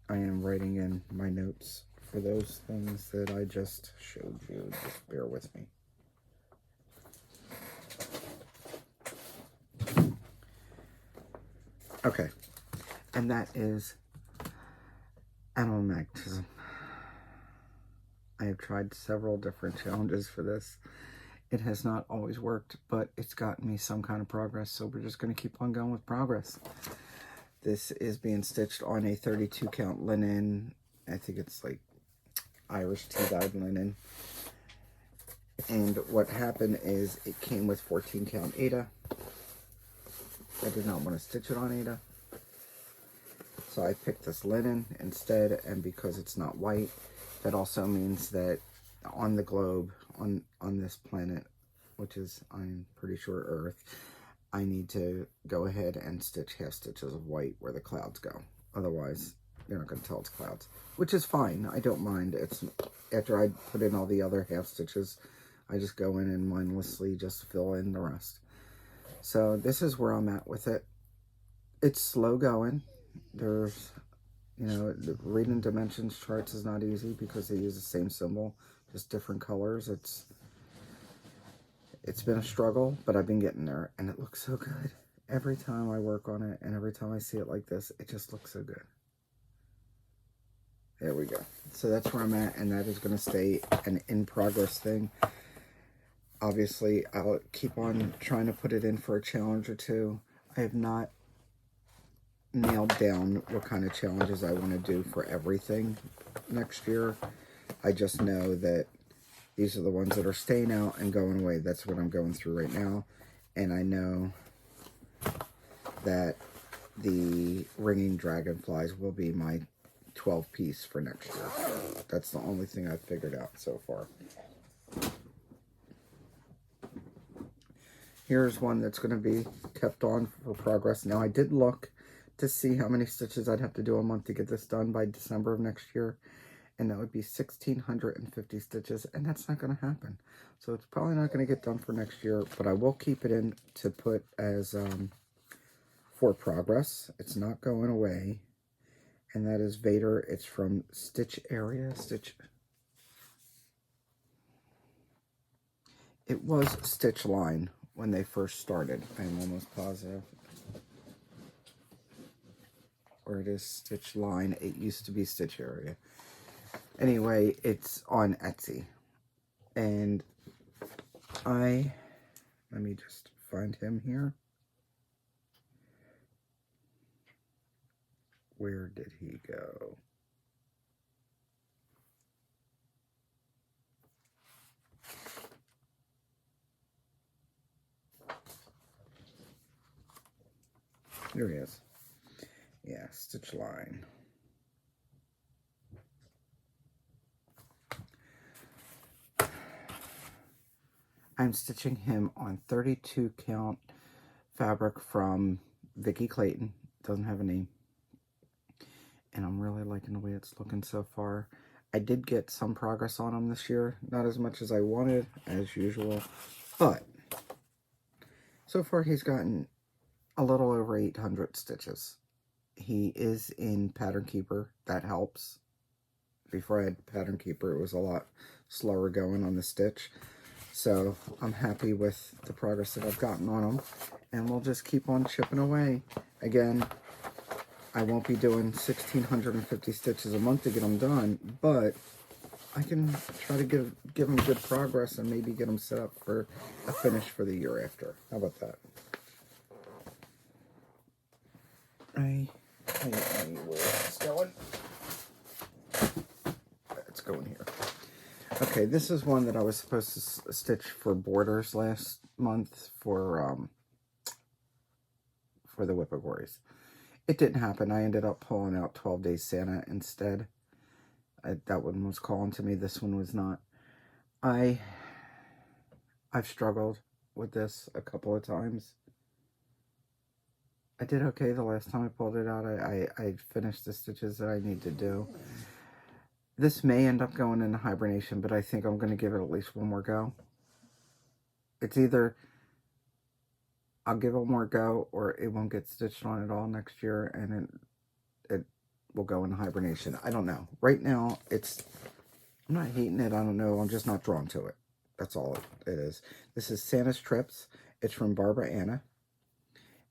I am writing in my notes for those things that I just showed you. Just bear with me. Okay. And that is animal magnetism. I have tried several different challenges for this. It has not always worked, but it's gotten me some kind of progress, so we're just going to keep on going with progress. This is being stitched on a 32 count linen. I think it's like Irish tea-dyed linen. And what happened is it came with 14 count Aida. I did not want to stitch it on Aida, so I picked this linen instead. And because it's not white, that also means that on the globe, on this planet, which is, I'm pretty sure, earth, I need to go ahead and stitch half stitches of white where the clouds go. Otherwise, you're not going to tell it's clouds, which is fine. I don't mind. It's after I put in all the other half stitches, I just go in and mindlessly just fill in the rest. So this is where I'm at with it. It's slow going. There's, you know, reading dimensions charts is not easy because they use the same symbol, just different colors. It's been a struggle, but I've been getting there, and it looks so good. Every time I work on it, and every time I see it like this, it just looks so good. There we go. So that's where I'm at, and that is going to stay an in-progress thing. Obviously, I'll keep on trying to put it in for a challenge or two. I have not nailed down what kind of challenges I want to do for everything next year. I just know that these are the ones that are staying out and going away. That's what I'm going through right now. And I know that the ringing dragonflies will be my 12 piece for next year. That's the only thing I've figured out so far. Here's one that's going to be kept on for progress. Now, I did look to see how many stitches I'd have to do a month to get this done by December of next year. And that would be 1,650 stitches. And that's not going to happen. So it's probably not going to get done for next year. But I will keep it in to put as for progress. It's not going away. And that is Vader. It's from Stitchery. It was Stitch Line when they first started. I'm almost positive. Or it is Stitch Line. It used to be Stitchery. Anyway, it's on Etsy. And let me just find him here. Where did he go? Here he is. Yeah, Stitch Line. I'm stitching him on 32 count fabric from Vicki Clayton. Doesn't have a name. And I'm really liking the way it's looking so far. I did get some progress on him this year. Not as much as I wanted, as usual. But so far he's gotten a little over 800 stitches. He is in Pattern Keeper. That helps. Before I had Pattern Keeper, it was a lot slower going on the stitch. So I'm happy with the progress that I've gotten on him. And we'll just keep on chipping away. Again, I won't be doing 1,650 stitches a month to get them done, but I can try to give them good progress and maybe get them set up for a finish for the year after. How about that? Where it's going. It's going here. Okay, this is one that I was supposed to stitch for borders last month for the WIP Parade. It didn't happen. I ended up pulling out 12 Days Santa instead. That one was calling to me. This one was not. I've struggled with this a couple of times. I did okay the last time I pulled it out. I finished the stitches that I need to do. This may end up going into hibernation, but I think I'm going to give it at least one more go. It's either I'll give it one more go or it won't get stitched on at all next year and it will go into hibernation. I don't know. Right now, I'm not hating it. I don't know. I'm just not drawn to it. That's all it is. This is Santa's Trips. It's from Barbara Anna.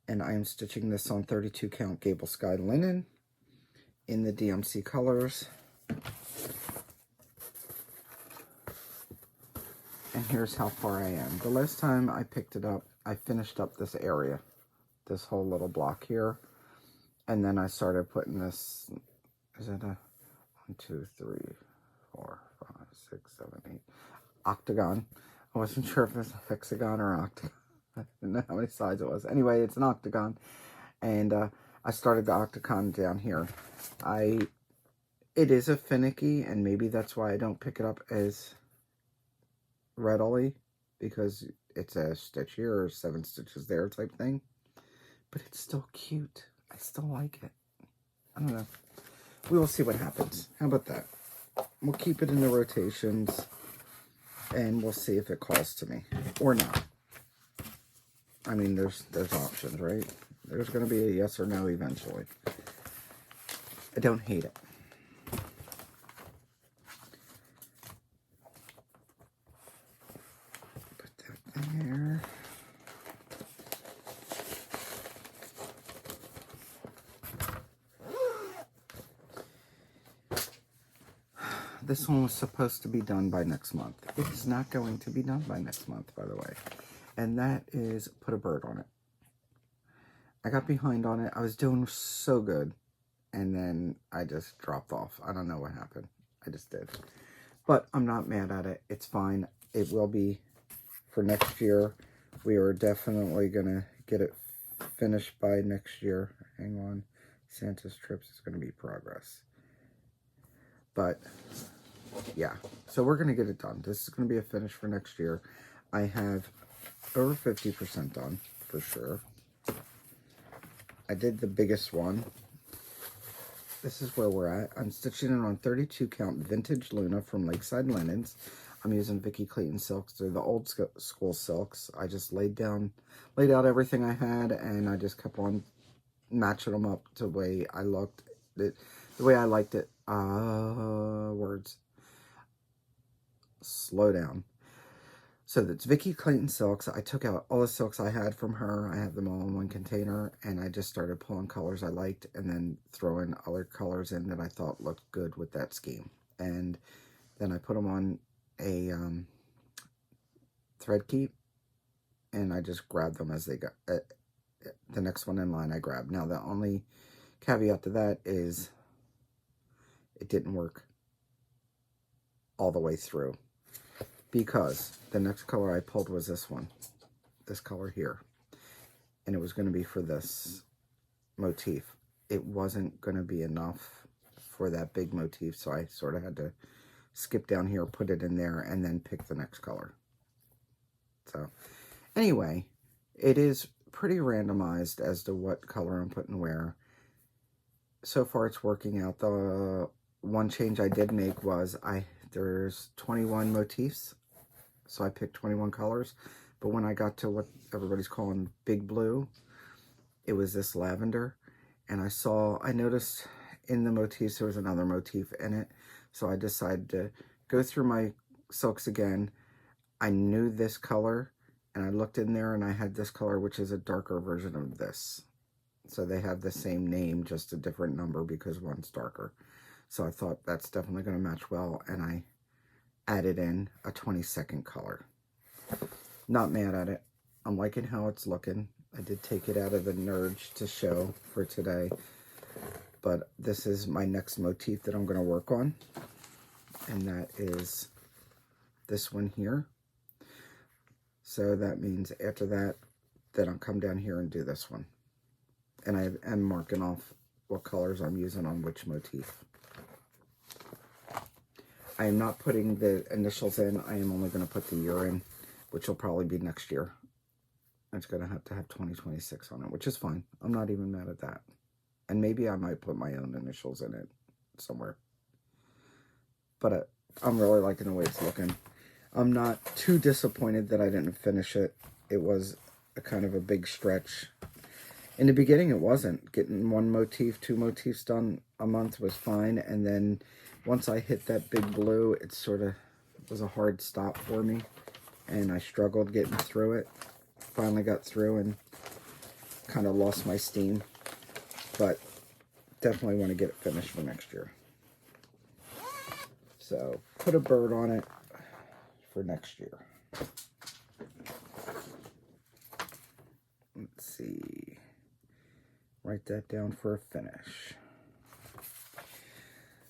And I am stitching this on 32 count Gable Sky linen in the DMC colors. And here's how far I am. The last time I picked it up, I finished up this area, this whole little block here. And then I started putting this, is it a 1, 2, 3, 4, 5, 6, 7, 8, octagon. I wasn't sure if it was a hexagon or an octagon. I didn't know how many sides it was. Anyway, it's an octagon. And I started the octagon down here. It is a finicky, and maybe that's why I don't pick it up as readily, because it's a stitch here or 7 stitches there type thing. But it's still cute. I still like it. I don't know. We will see what happens. How about that? We'll keep it in the rotations, and we'll see if it calls to me or not. I mean, there's options, right? There's going to be a yes or no eventually. I don't hate it. Put that there. This one was supposed to be done by next month. It is not going to be done by next month, by the way. And that is put a bird on it. I got behind on it. I was doing so good. And then I just dropped off. I don't know what happened. I just did. But I'm not mad at it. It's fine. It will be for next year. We are definitely going to get it finished by next year. Hang on. Santa's trips is going to be progress. But yeah, so we're going to get it done. This is going to be a finish for next year. I have over 50% done for sure. I did the biggest one. This is where we're at. I'm stitching it on 32 count vintage Luna from Lakeside Linens. I'm using Vicki Clayton silks. They're the old school silks. I just laid out everything I had, and I just kept on matching them up to the way I looked. The way I liked it. Words. Slow down. So that's Vicki Clayton silks. I took out all the silks I had from her. I have them all in one container, and I just started pulling colors I liked and then throwing other colors in that I thought looked good with that scheme. And then I put them on a thread keep, and I just grabbed them as they got the next one in line I grabbed. Now the only caveat to that is it didn't work all the way through, because the next color I pulled was this one, this color here, and it was going to be for this motif. It wasn't going to be enough for that big motif, so I sort of had to skip down here, put it in there, and then pick the next color. So anyway, it is pretty randomized as to what color I'm putting where. So far it's working out. The one change I did make was there's 21 motifs, so I picked 21 colors, but when I got to what everybody's calling big blue, it was this lavender, and I noticed in the motifs there was another motif in it, so I decided to go through my silks again. I knew this color, and I looked in there, and I had this color, which is a darker version of this. So they have the same name, just a different number because one's darker. So I thought that's definitely going to match well, and I added in a 22nd color. Not mad at it. I'm liking how it's looking. I did take it out of the Nurge to show for today, but this is my next motif that I'm going to work on, and that is this one here. So that means after that, then I'll come down here and do this one. And I am marking off what colors I'm using on which motif. I am not putting the initials in. I am only going to put the year in, which will probably be next year. It's going to have 2026 on it, which is fine. I'm not even mad at that. And maybe I might put my own initials in it somewhere. But I'm really liking the way it's looking. I'm not too disappointed that I didn't finish it. It was a kind of a big stretch. In the beginning, it wasn't. Getting one motif, 2 motifs done a month was fine. And then once I hit that big blue, it sort of was a hard stop for me. And I struggled getting through it. Finally got through and kind of lost my steam. But definitely want to get it finished for next year. So put a bird on it for next year. Let's see. Write that down for a finish.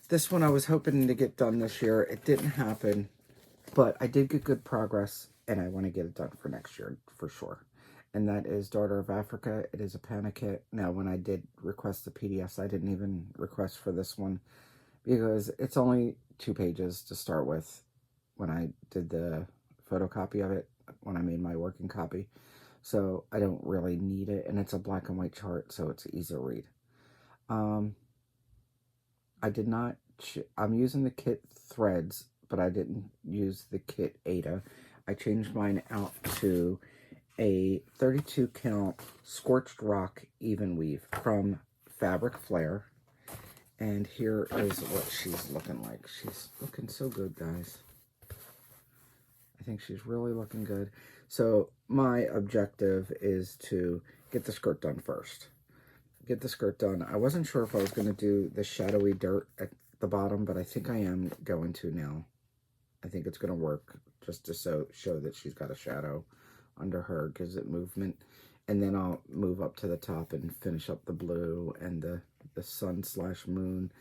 This one I was hoping to get done this year. It didn't happen, but I did get good progress, and I want to get it done for next year for sure. And that is Daughter of Africa. It is a panic kit. Now, when I did request the PDFs, I didn't even request for this one because it's only 2 pages to start with. When I did the photocopy of it, when I made my working copy. So I don't really need it. And it's a black and white chart, so it's easy to read. I did not, I'm using the kit threads, but I didn't use the kit Ada. I changed mine out to a 32 count Scorched Rock Even Weave from Fabric Flair. And here is what she's looking like. She's looking so good, guys. I think she's really looking good. So my objective is to get the skirt done first. Get the skirt done. I wasn't sure if I was going to do the shadowy dirt at the bottom, but I think I am going to now. I think it's going to work just to show that she's got a shadow under her, gives it movement. And then I'll move up to the top and finish up the blue and the sun / moon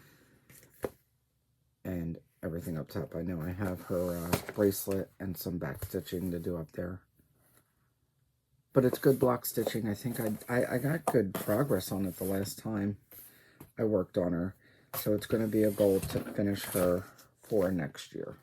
and everything up top. I know I have her bracelet and some back stitching to do up there. But it's good block stitching. I think I got good progress on it the last time I worked on her. So it's going to be a goal to finish her for next year.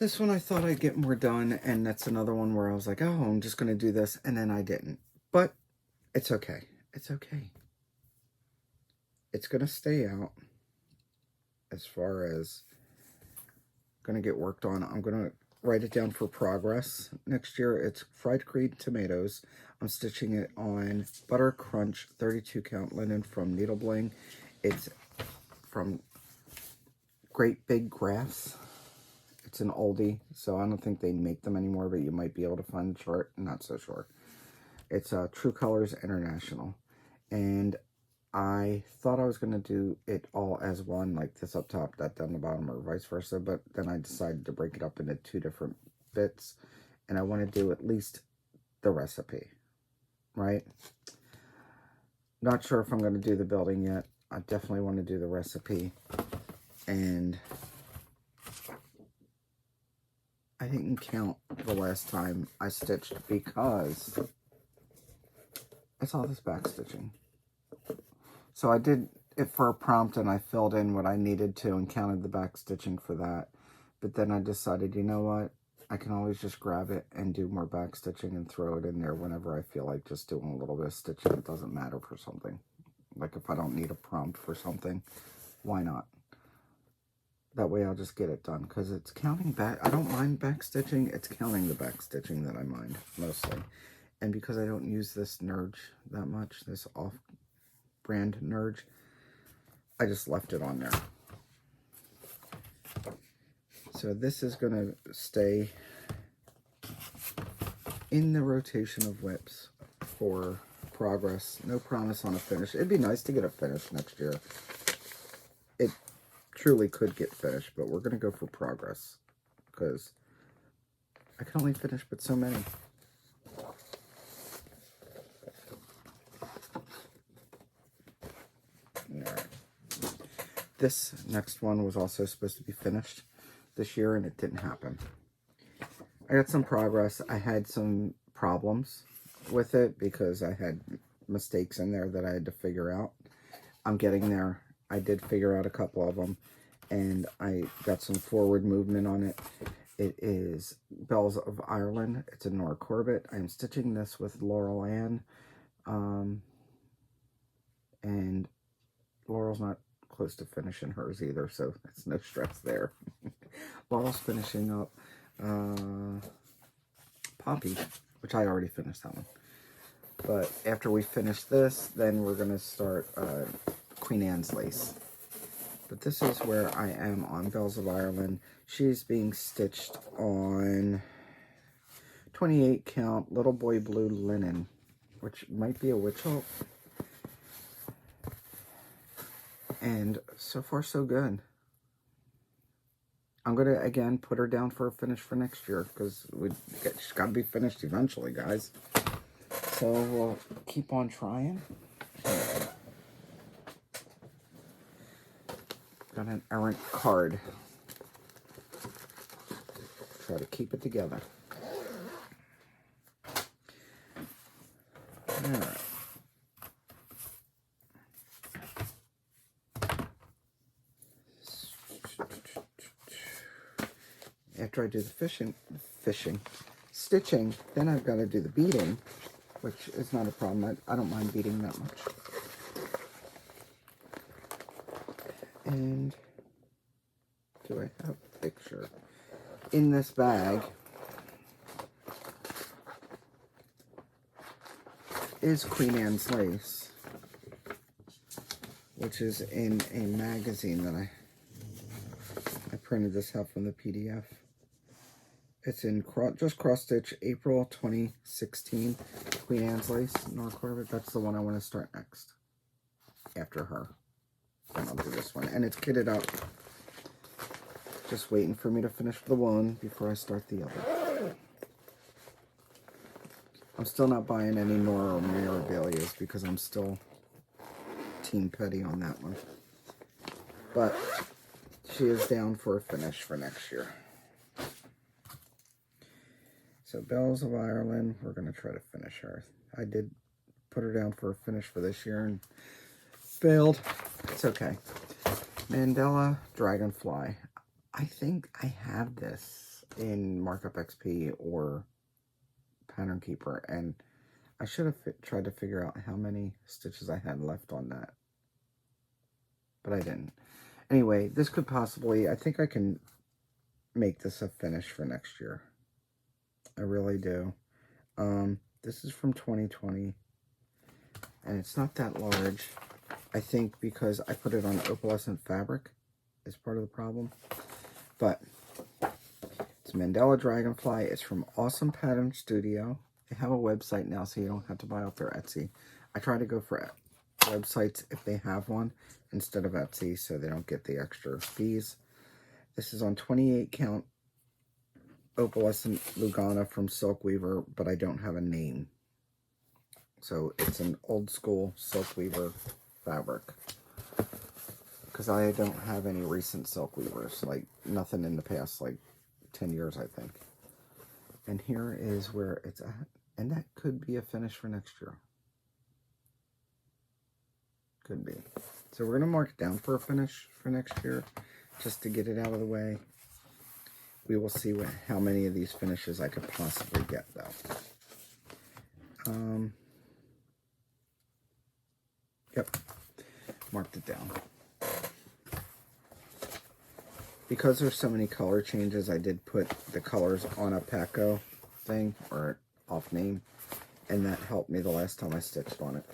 This one I thought I'd get more done, and that's another one where I was like, oh, I'm just going to do this, and then I didn't. But it's okay. It's okay. It's going to stay out as far as going to get worked on. I'm going to write it down for progress. Next year, it's fried cream tomatoes. I'm stitching it on Butter Crunch 32 count linen from Needle Bling. It's from Great Big Graphs. It's an oldie, so I don't think they make them anymore, but you might be able to find the chart. Not so sure. It's True Colors International. And I thought I was going to do it all as one, like this up top, that down the bottom, or vice versa. But then I decided to break it up into 2 different bits. And I want to do at least the recipe, right? Not sure if I'm going to do the building yet. I definitely want to do the recipe. And I didn't count the last time I stitched because I saw this back stitching. So I did it for a prompt and I filled in what I needed to and counted the back stitching for that. But then I decided, you know what? I can always just grab it and do more back stitching and throw it in there whenever I feel like just doing a little bit of stitching. It doesn't matter for something. Like if I don't need a prompt for something, why not? That way I'll just get it done, because it's counting back. I don't mind back stitching. It's counting the back stitching that I mind mostly. And because I don't use this Nerge that much, this off-brand Nerge, I just left it on there. So this is going to stay in the rotation of WIPs for progress. No promise on a finish. It'd be nice to get a finish next year. It truly could get finished, but we're going to go for progress because I can only finish but so many. Alright. This next one was also supposed to be finished this year and it didn't happen. I got some progress. I had some problems with it because I had mistakes in there that I had to figure out. I'm getting there. I did figure out a couple of them, and I got some forward movement on it. It is Bells of Ireland. It's a Nora Corbett. I'm stitching this with Laurel Ann, and Laurel's not close to finishing hers either, so it's no stress there. Laurel's finishing up Poppy, which I already finished that one. But after we finish this, then we're going to start Queen Anne's Lace. But this is where I am on Bells of Ireland. She's being stitched on 28 count Little Boy Blue linen, which might be a witch hook. And so far so good. I'm going to, again, put her down for a finish for next year, because she's got to be finished eventually, guys. So we'll keep on trying. Got an errant card. Try to keep it together. Alright. After I do the stitching, then I've got to do the beading, which is not a problem. I don't mind beading that much. And do I have a picture? In this bag is Queen Anne's lace, which is in a magazine that I printed this out from the PDF. It's in just cross stitch, April 2016. Queen Anne's lace, North Corvette. That's the one I want to start next. After her, then I'll do this one, and it's kitted up. Just waiting for me to finish the one before I start the other. I'm still not buying any Nora or Mirabilias because I'm still Team Petty on that one. But she is down for a finish for next year. So Bells of Ireland, we're going to try to finish her. I did put her down for a finish for this year and failed. It's okay. Mandela Dragonfly. I think I have this in Markup XP or Pattern Keeper, and I should have tried to figure out how many stitches I had left on that, but I didn't. Anyway, this could possibly, I think I can make this a finish for next year. I really do. This is from 2020, and it's not that large. I think because I put it on opalescent fabric is part of the problem. But it's Mandela Dragonfly. It's from Awesome Pattern Studio. They have a website now, so you don't have to buy off their Etsy. I try to go for websites if they have one instead of Etsy, so they don't get the extra fees. This is on 28 count opalescent Lugana from Silk Weaver, but I don't have a name. So it's an old school Silk Weaver fabric. Because I don't have any recent Silk Weavers, like nothing in the past, like 10 years, I think. And here is where it's at. And that could be a finish for next year. Could be. So we're going to mark it down for a finish for next year, just to get it out of the way. We will see how many of these finishes I could possibly get, though. Yep. Marked it down. Because there's so many color changes, I did put the colors on a Paco thing, or off name, and that helped me the last time I stitched on it.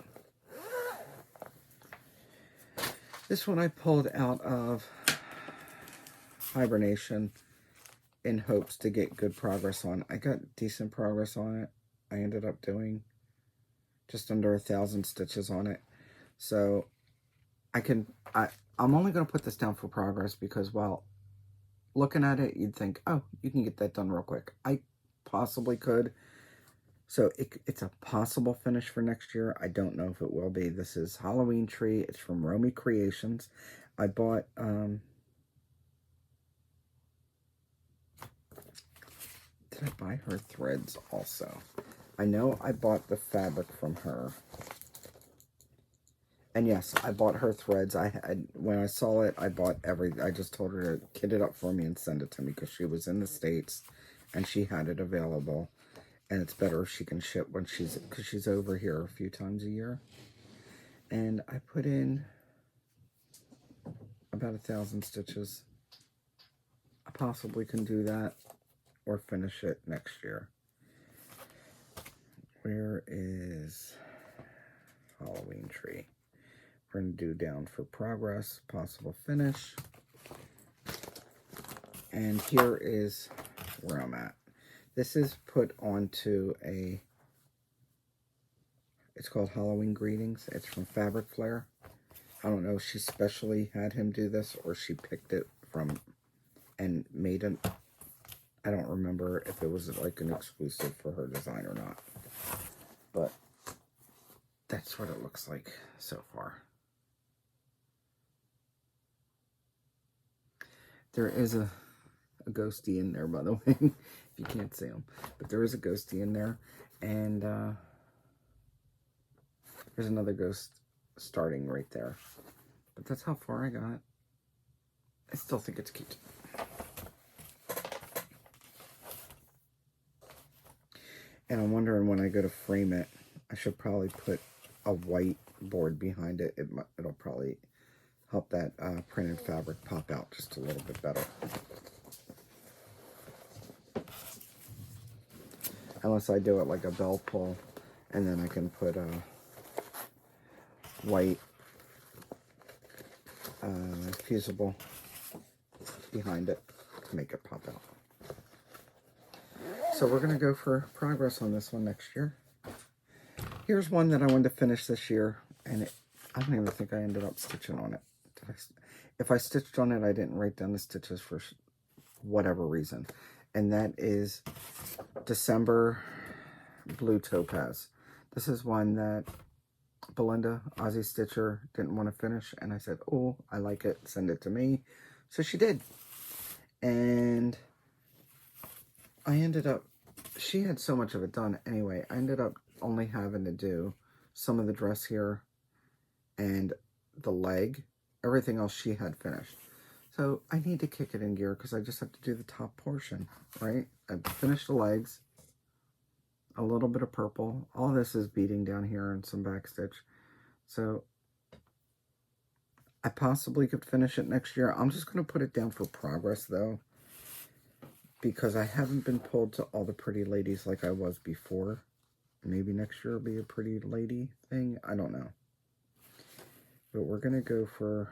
This one I pulled out of hibernation in hopes to get good progress on. I got decent progress on it. I ended up doing just under 1,000 stitches on it. So I'm only going to put this down for progress because, well, looking at it, you'd think, oh, you can get that done real quick. I possibly could. So it's a possible finish for next year. I don't know if it will be. This is Halloween Tree. It's from Romy Creations. I bought, did I buy her threads also? I know I bought the fabric from her. And yes, I bought her threads. When I saw it, I bought I just told her to kit it up for me and send it to me because she was in the States and she had it available. And it's better if she can ship when because she's over here a few times a year. And I put in about 1,000 stitches. I possibly can do that or finish it next year. Where is Halloween Tree? We're going to do down for progress, possible finish. And here is where I'm at. This is put onto it's called Halloween Greetings. It's from Fabric Flare. I don't know if she specially had him do this or she picked it from and made it. I don't remember if it was like an exclusive for her design or not. But that's what it looks like so far. There is a ghosty in there, by the way, if you can't see him. But there is a ghosty in there, and There's another ghost starting right there. But that's how far I got. I still think it's cute. And I'm wondering when I go to frame it, I should probably put a white board behind it. It'll probably help that printed fabric pop out just a little bit better. Unless I do it like a bell pull, and then I can put a white fusible behind it to make it pop out. So we're going to go for progress on this one next year. Here's one that I wanted to finish this year, and I don't even think I ended up stitching on it. If I stitched on it, I didn't write down the stitches for whatever reason. And that is December Blue Topaz. This is one that Belinda, Aussie Stitcher, didn't want to finish, and I said, oh, I like it, send it to me. So she did. And I ended up, she had so much of it done anyway, I ended up only having to do some of the dress here and the leg. Everything else she had finished. So I need to kick it in gear because I just have to do the top portion, right? I finished the legs, a little bit of purple. All this is beading down here and some back stitch. So I possibly could finish it next year. I'm just going to put it down for progress though, because I haven't been pulled to all the pretty ladies like I was before. Maybe next year will be a pretty lady thing. I don't know. But we're going to go for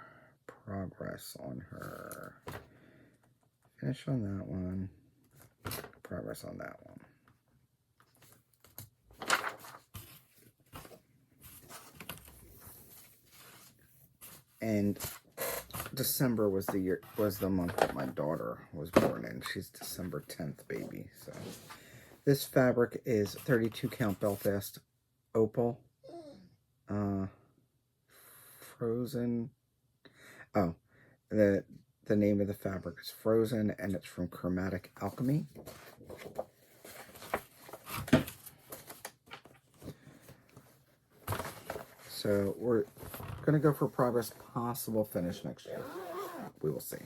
progress on her. Finish on that one. Progress on that one. And December was the month that my daughter was born in. She's December 10th baby. So this fabric is 32 count Belfast Opal. Frozen. Oh, the name of the fabric is Frozen, and it's from Chromatic Alchemy. So we're going to go for progress, possible finish next year. We will see.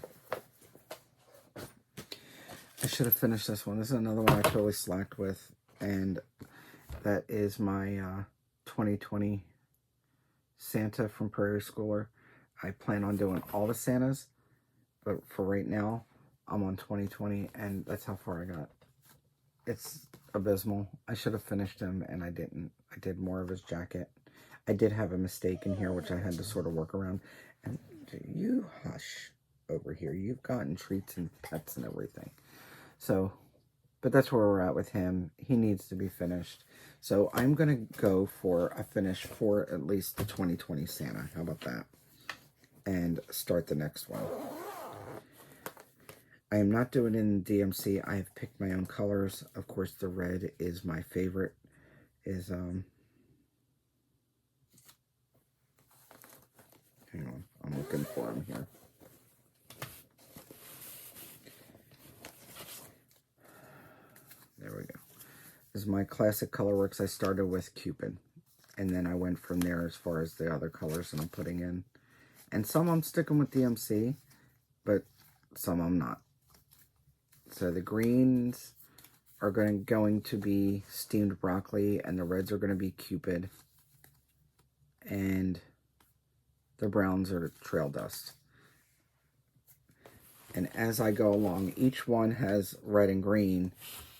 I should have finished this one. This is another one I totally slacked with, and that is my 2020 Santa from Prairie Schooler. I plan on doing all the Santas, but for right now, I'm on 2020, and that's how far I got. It's abysmal. I should have finished him, and I didn't. I did more of his jacket. I did have a mistake in here, which I had to sort of work around. And you hush over here. You've gotten treats and pets and everything. So, but that's where we're at with him. He needs to be finished. So I'm going to go for a finish for at least the 2020 Santa. How about that? And start the next one. I am not doing it in DMC. I have picked my own colors. Of course, the red is my favorite. Hang on, I'm looking for him here. There we go. This is my classic colorworks. I started with Cupid, and then I went from there as far as the other colors that I'm putting in. And some I'm sticking with DMC, but some I'm not. So the greens are going to be steamed broccoli, and the reds are going to be Cupid, and the browns are trail dust. And as I go along, each one has red and green,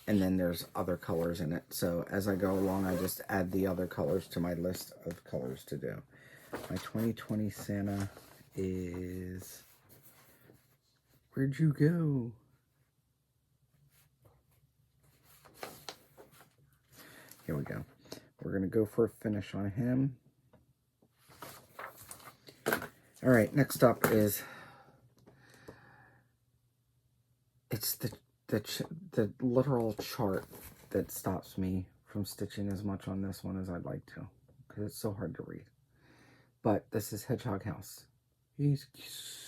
and then there's other colors in it. So as I go along, I just add the other colors to my list of colors to do. My 2020 Santa is... Where'd you go? Here we go. We're going to go for a finish on him. All right, next up is... It's the literal chart that stops me from stitching as much on this one as I'd like to, because it's so hard to read. But this is Hedgehog House. He's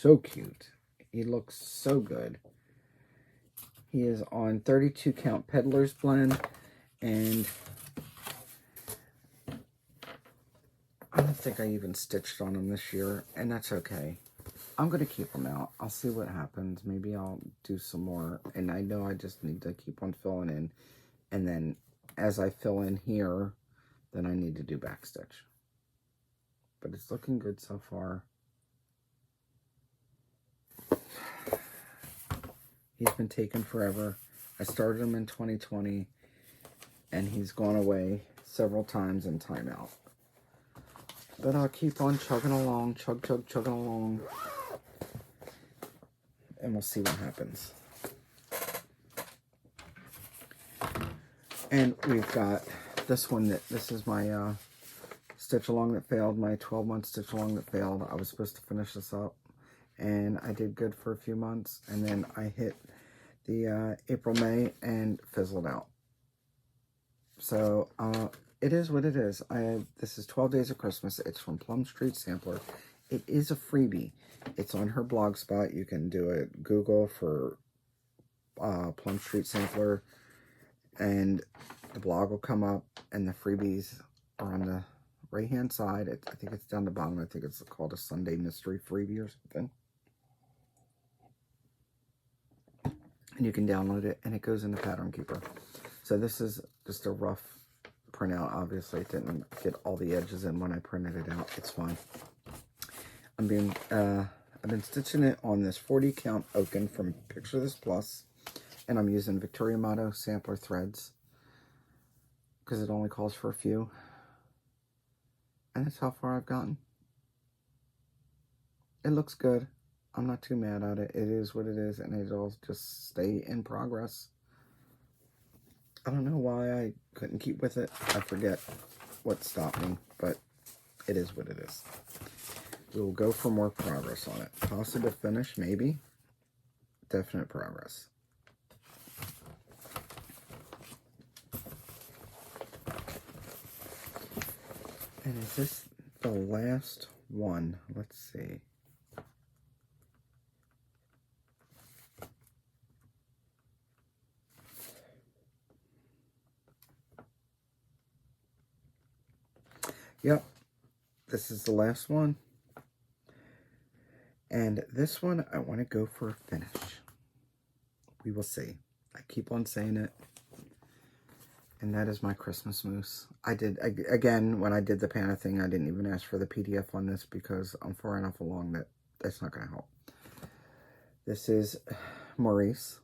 so cute. He looks so good. He is on 32 count Peddler's Blend, and I don't think I even stitched on them this year, and that's okay. I'm going to keep them out. I'll see what happens. Maybe I'll do some more, and I know I just need to keep on filling in, and then as I fill in here, then I need to do backstitch. But it's looking good so far. He's been taking forever. I started him in 2020, and he's gone away several times in timeout. But I'll keep on chugging along, chugging along, and we'll see what happens. And we've got this one, this is my stitch along that failed, my 12-month stitch along that failed. I was supposed to finish this up, and I did good for a few months, and then I hit the April, May, and fizzled out. So it is what it is. This is 12 Days of Christmas. It's from Plum Street Sampler. It is a freebie. It's on her blog spot. You can do a Google for Plum Street Sampler, and the blog will come up, and the freebies are on the right-hand side. I think it's down the bottom. I think it's called a Sunday Mystery Freebie or something. And you can download it, and it goes in the Pattern Keeper. So this is just a rough printout. Obviously, it didn't get all the edges in when I printed it out. It's fine. I've been stitching it on this 40 count Oaken from Picture This Plus, and I'm using Victoria Motto sampler threads because it only calls for a few, and that's how far I've gotten. It looks good. I'm not too mad at it. It is what it is, and it'll just stay in progress. I don't know why I couldn't keep with it. I forget what stopped me, but it is what it is. We will go for more progress on it. Possible finish, maybe. Definite progress. And is this the last one? Let's see. Yep, this is the last one. And this one, I want to go for a finish. We will see. I keep on saying it. And that is my Christmas mousse. Again, when I did the Panda thing, I didn't even ask for the PDF on this because I'm far enough along that that's not going to help. This is Maurice.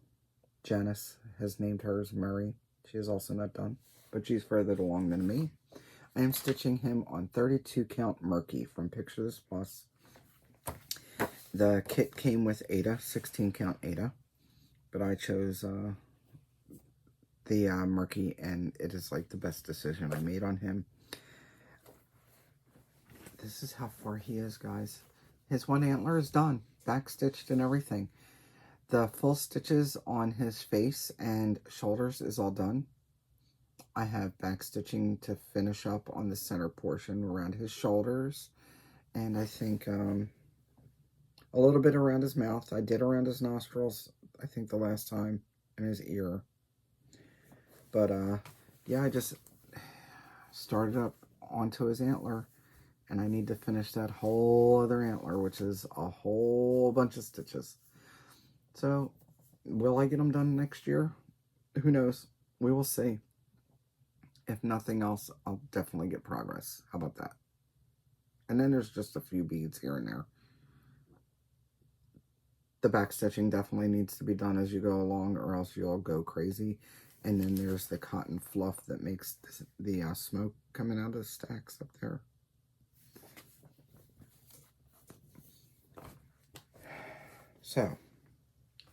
Janice has named hers Murray. She is also not done, but she's further along than me. I am stitching him on 32 count Murky from Picture This Plus. The kit came with Ada, 16 count Ada, but I chose the Murky, and it is like the best decision I made on him. This is how far he is, guys. His one antler is done, back stitched and everything. The full stitches on his face and shoulders is all done. I have back stitching to finish up on the center portion around his shoulders, and I think a little bit around his mouth. I did around his nostrils, I think the last time, and his ear. But yeah, I just started up onto his antler, and I need to finish that whole other antler, which is a whole bunch of stitches. So will I get them done next year? Who knows? We will see. If nothing else, I'll definitely get progress. How about that? And then there's just a few beads here and there. The back stitching definitely needs to be done as you go along, or else you'll go crazy. And then there's the cotton fluff that makes the smoke coming out of the stacks up there. So,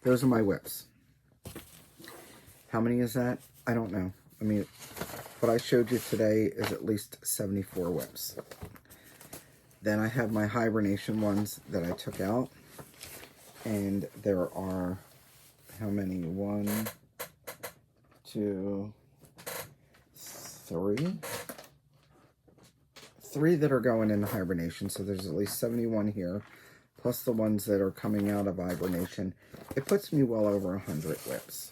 those are my whips. How many is that? I don't know. I mean, what I showed you today is at least 74 whips. Then I have my hibernation ones that I took out. And there are, how many? 1, 2, 3. 3 that are going into hibernation. So there's at least 71 here. Plus the ones that are coming out of hibernation. It puts me well over 100 whips.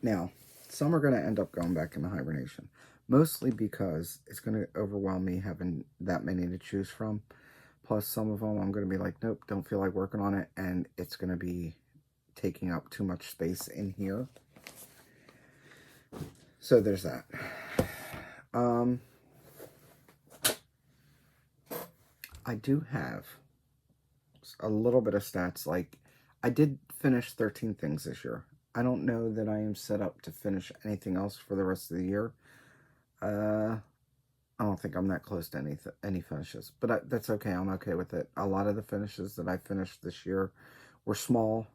Now, some are going to end up going back into hibernation. Mostly because it's going to overwhelm me having that many to choose from. Plus, some of them I'm going to be like, nope, don't feel like working on it. And it's going to be taking up too much space in here. So there's that. I do have a little bit of stats. Like, I did finish 13 things this year. I don't know that I am set up to finish anything else for the rest of the year. I don't think I'm that close to any finishes, but that's okay. I'm okay with it. A lot of the finishes that I finished this year were small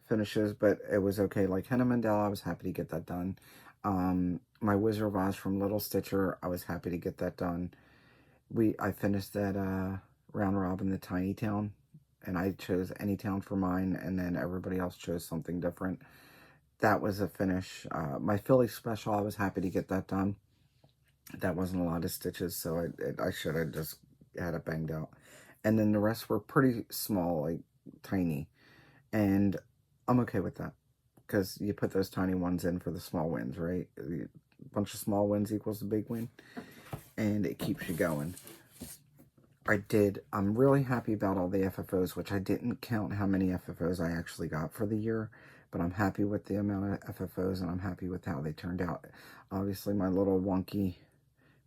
finishes, but it was okay. Like Henna Mandela, I was happy to get that done. My Wizard of Oz from Little Stitcher, I was happy to get that done. I finished that round robin, the Tiny Town, and I chose any town for mine, and then everybody else chose something different. That was a finish. My Philly special, I was happy to get that done. That wasn't a lot of stitches, so I should have just had it banged out. And then the rest were pretty small, like tiny. And I'm okay with that, because you put those tiny ones in for the small wins, right? A bunch of small wins equals a big win, and it keeps you going. I'm really happy about all the FFOs, which I didn't count how many FFOs I actually got for the year, but I'm happy with the amount of FFOs, and I'm happy with how they turned out. Obviously, my little wonky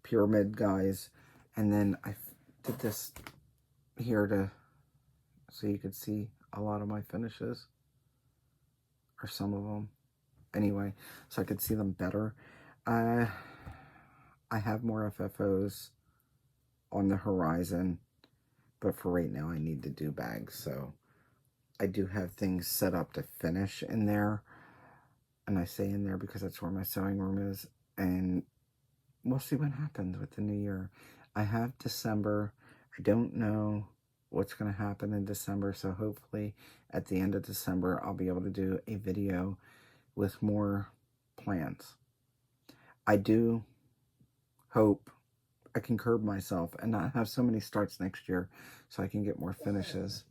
pyramid guys, and then I did this here so you could see a lot of my finishes, or some of them anyway, so I could see them better. I have more FFOs on the horizon, but for right now I need to do bags, so I do have things set up to finish in there, and I say in there because that's where my sewing room is, and we'll see what happens with the new year. I have December. I don't know what's going to happen in December, so hopefully at the end of December I'll be able to do a video with more plans. I do hope I can curb myself and not have so many starts next year so I can get more finishes.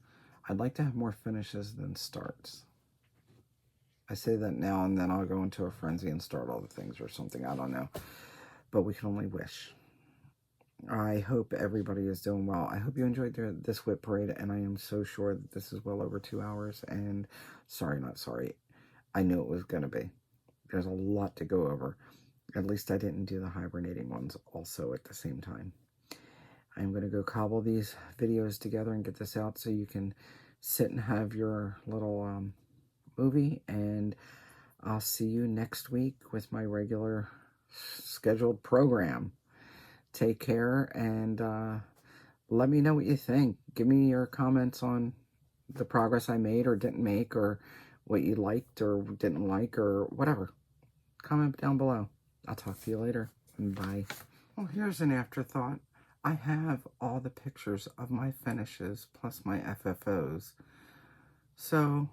I'd like to have more finishes than starts. I say that now, and then I'll go into a frenzy and start all the things or something. I don't know. But we can only wish. I hope everybody is doing well. I hope you enjoyed this WIP Parade, and I am so sure that this is well over 2 hours, and sorry, not sorry. I knew it was going to be. There's a lot to go over. At least I didn't do the hibernating ones also at the same time. I'm going to go cobble these videos together and get this out so you can sit and have your little movie, and I'll see you next week with my regular scheduled program. Take care, and let me know what you think. Give me your comments on the progress I made or didn't make, or what you liked or didn't like, or whatever. Comment down below. I'll talk to you later. Bye. Well, here's an afterthought. I have all the pictures of my finishes plus my FFOs. So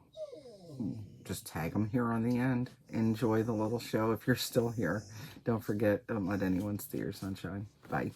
just tag them here on the end. Enjoy the little show if you're still here. Don't forget, don't let anyone steal your sunshine. Bye.